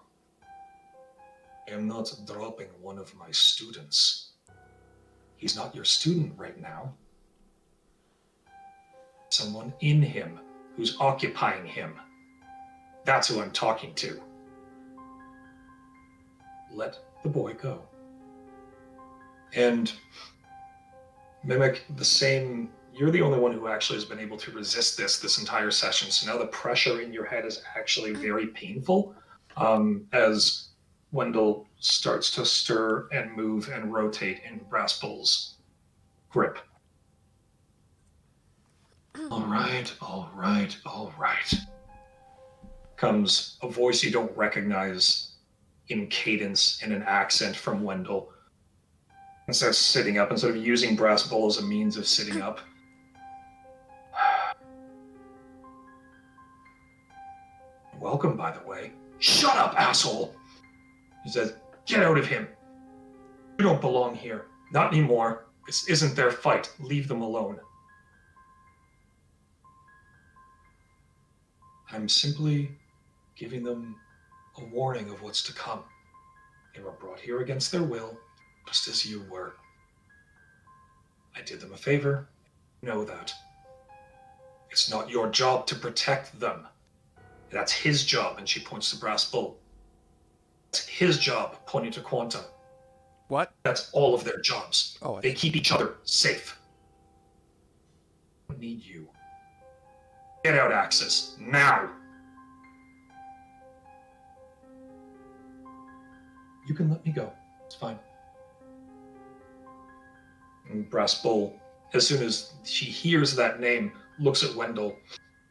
I am not dropping one of my students. He's not your student right now. Someone in him who's occupying him. That's who I'm talking to. Let the boy go. And Mimic, the same, you're the only one who actually has been able to resist this entire session. So now the pressure in your head is actually very painful as Wendell starts to stir and move and rotate in Brass Bull's grip. All right. Comes a voice you don't recognize in cadence and an accent from Wendell. And starts sitting up and sort of using Brass Bull as a means of sitting up. Welcome, by the way. Shut up, asshole! He says, get out of him. You don't belong here. Not anymore. This isn't their fight. Leave them alone. I'm simply giving them a warning of what's to come. They were brought here against their will, just as you were. I did them a favor. Know that. It's not your job to protect them. That's his job, and she points to Brass Bull. It's his job, pointing to Quantum. What? That's all of their jobs. Oh, They keep each other safe. I don't need you. Get out, Axis, now! You can let me go. It's fine. And Brass Bull, as soon as she hears that name, looks at Wendell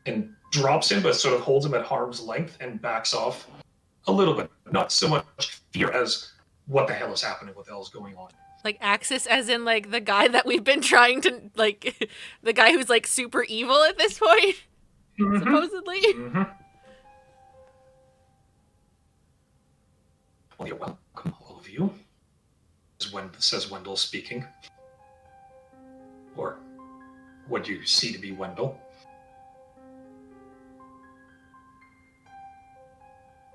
and drops him, but sort of holds him at arm's length and backs off a little bit. Not so much fear as what the hell is happening, what the hell is going on. Like Axis, as in like the guy that we've been trying to like, the guy who's like super evil at this point, supposedly. Mm-hmm. Well, you're welcome, all of you. Says Wendell speaking. Or what you see to be Wendell.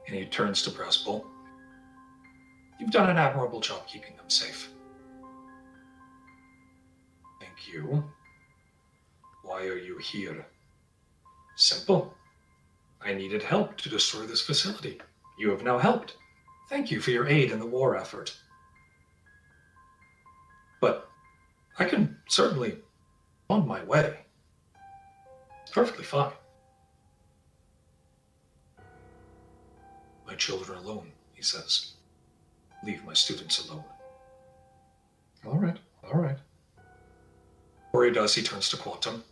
And he turns to Brass Bull. You've done an admirable job keeping them safe. Thank you. Why are you here? Simple. I needed help to destroy this facility. You have now helped. Thank you for your aid in the war effort. But I can certainly on my way. It's perfectly fine. My children alone, he says. Leave my students alone. All right. Before he does, he turns to Quantum.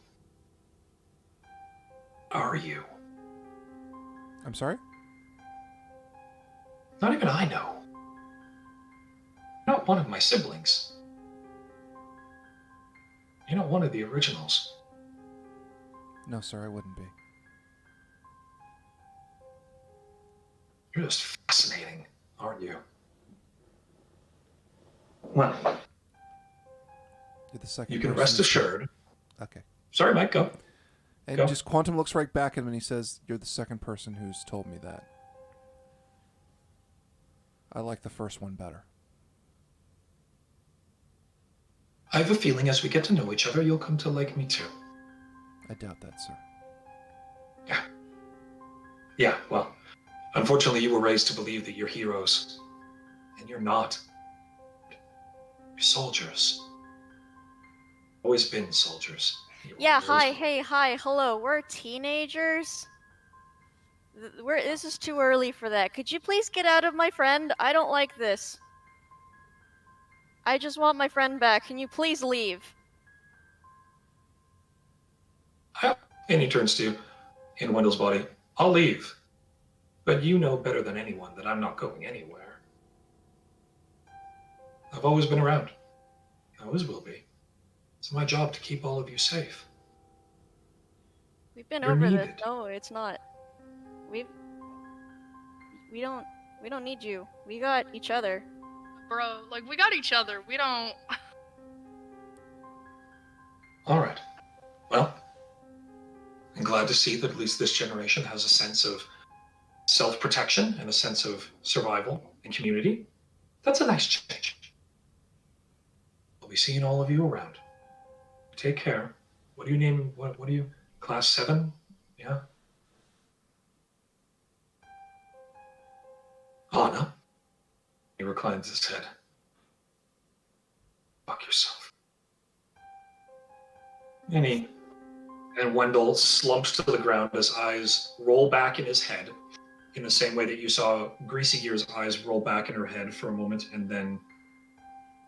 Are you? I'm sorry? Not even I know. You're not one of my siblings. You're not one of the originals. No, sir, I wouldn't be. You're just fascinating, aren't you? Well, You're the second you can person rest who's- assured. Okay. Sorry, Mike, go. And Go. just Quantum looks right back at him and he says, you're the second person who's told me that. I like the first one better. I have a feeling as we get to know each other, you'll come to like me too. I doubt that, sir. Yeah, well, unfortunately you were raised to believe that you're heroes. And you're not. You're soldiers. Always been soldiers. You Yeah, always hi, will. hey, hi, hello. We're teenagers. This is too early for that. Could you please get out of my friend? I don't like this. I just want my friend back. Can you please leave? And he turns to you in Wendell's body. I'll leave. But you know better than anyone that I'm not going anywhere. I've always been around. I always will be. It's my job to keep all of you safe. We've been You're over this. needed. No, it's not. We don't need you. We got each other. Bro, like, we got each other. We don't... All right. Well, I'm glad to see that at least this generation has a sense of self-protection and a sense of survival and community. That's a nice change. I'll be seeing all of you around. Take care. What do you name? What are you? Class 7? Yeah. Anna. He reclines his head. Fuck yourself. And Wendell slumps to the ground as eyes roll back in his head in the same way that you saw Greasy Gear's eyes roll back in her head for a moment and then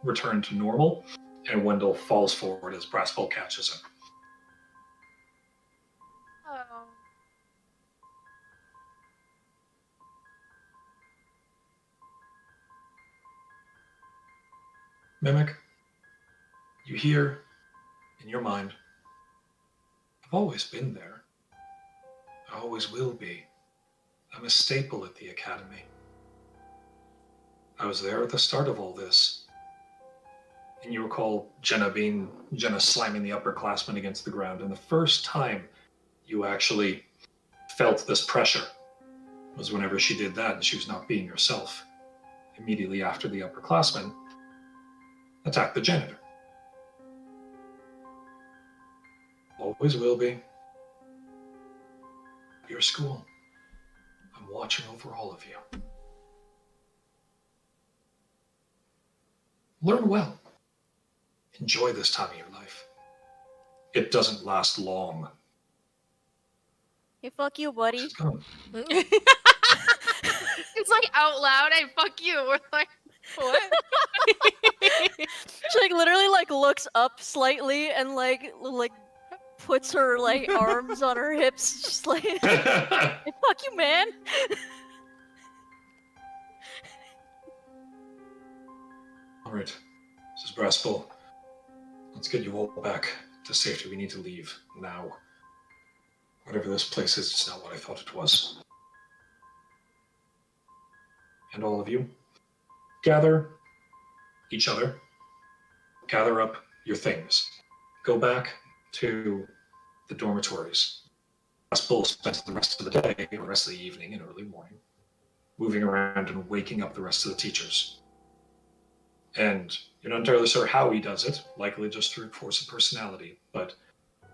return to normal. And Wendell falls forward as Brassbowl catches him. Oh. Mimic, you hear in your mind, I've always been there. I always will be. I'm a staple at the Academy. I was there at the start of all this. And you recall Jenna slamming the upperclassmen against the ground. And the first time you actually felt this pressure was whenever she did that and she was not being herself. Immediately after the upperclassmen attacked the janitor. Always will be. Your school. I'm watching over all of you. Learn well. Enjoy this time of your life. It doesn't last long. Hey, fuck you, buddy. It's gone. It's like out loud, hey, fuck you. We're like, what? She like literally like looks up slightly and like puts her like arms on her hips, just like, hey, fuck you, man. All right, this is Brassbowl. Let's get you all back to safety. We need to leave now. Whatever this place is, it's not what I thought it was. And all of you, gather each other, gather up your things, go back to the dormitories. Brassbowl spent the rest of the day, the rest of the evening and early morning, moving around and waking up the rest of the teachers. And you're not entirely sure how he does it, likely just through force of personality, but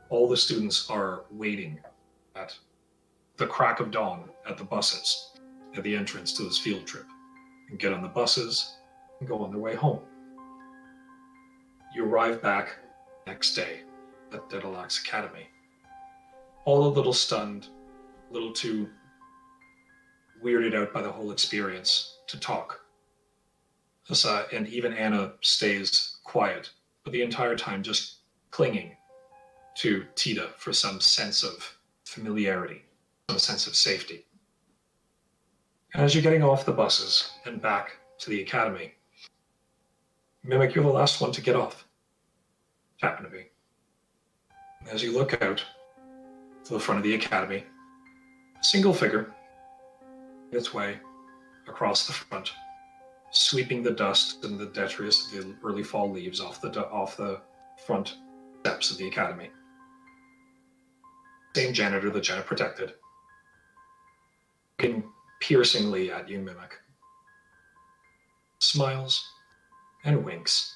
all the students are waiting at the crack of dawn at the buses at the entrance to this field trip and get on the buses and go on their way home. You arrive back next day at Dedalax Academy, all a little stunned, a little too weirded out by the whole experience to talk. And even Anna stays quiet, but the entire time just clinging to Tita for some sense of familiarity, some sense of safety. And as you're getting off the buses and back to the academy, Mimic, you're the last one to get off. Happen to be. As you look out to the front of the academy, a single figure made its way across the front, sweeping the dust and the detritus of the early fall leaves off the front steps of the academy. Same janitor that Jenna protected, looking piercingly at you, Mimic. Smiles and winks.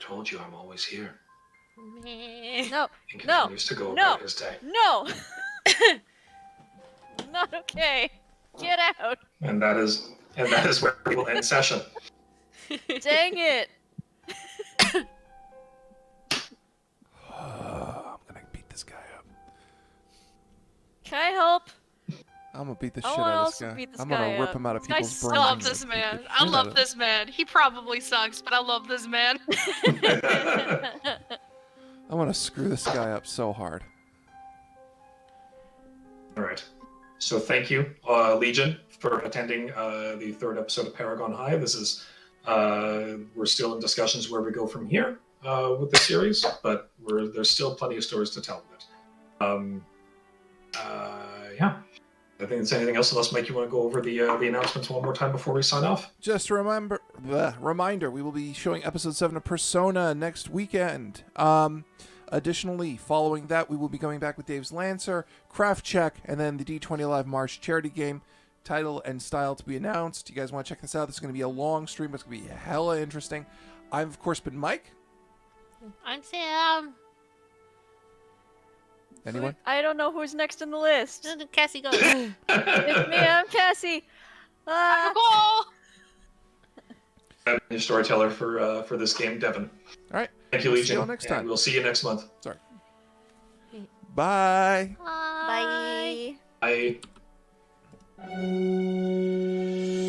Told you I'm always here. No, And no, continues to go no, about his day. no. Not okay. Get out. And that is where we will end session. Dang it. I'm gonna beat this guy up. Can I help? I'm gonna beat the I shit wanna out of this also guy. beat this I'm gonna guy rip up. him out of This guy people's sucks. brains. I love this and beat man. the I shit out love of this man. He probably sucks, but I love this man. him. I want to screw this guy up so hard. All right. So thank you, Legion, for attending the third episode of Paragon High. This is We're still in discussions where we go from here with the series, but there's still plenty of stories to tell with it. Yeah. I think it's anything else, unless Mike, you want to go over the announcements one more time before we sign off? Just a reminder, we will be showing episode 7 of Persona next weekend. Additionally, following that, we will be going back with Dave's Lancer, Craft Check, and then the D20 Live March charity game. Title and style to be announced. You guys want to check this out? This is going to be a long stream, but it's going to be hella interesting. I've, of course, been Mike. I'm Sam. Anyone? I don't know who's next in the list. Cassie goes. It's me, I'm Cassie. Nicole! I'm your storyteller for this game, Devin. All right. Thank you, See Legion. you all next time. And we'll see you next month. Sorry. Bye. Bye. Bye. Bye.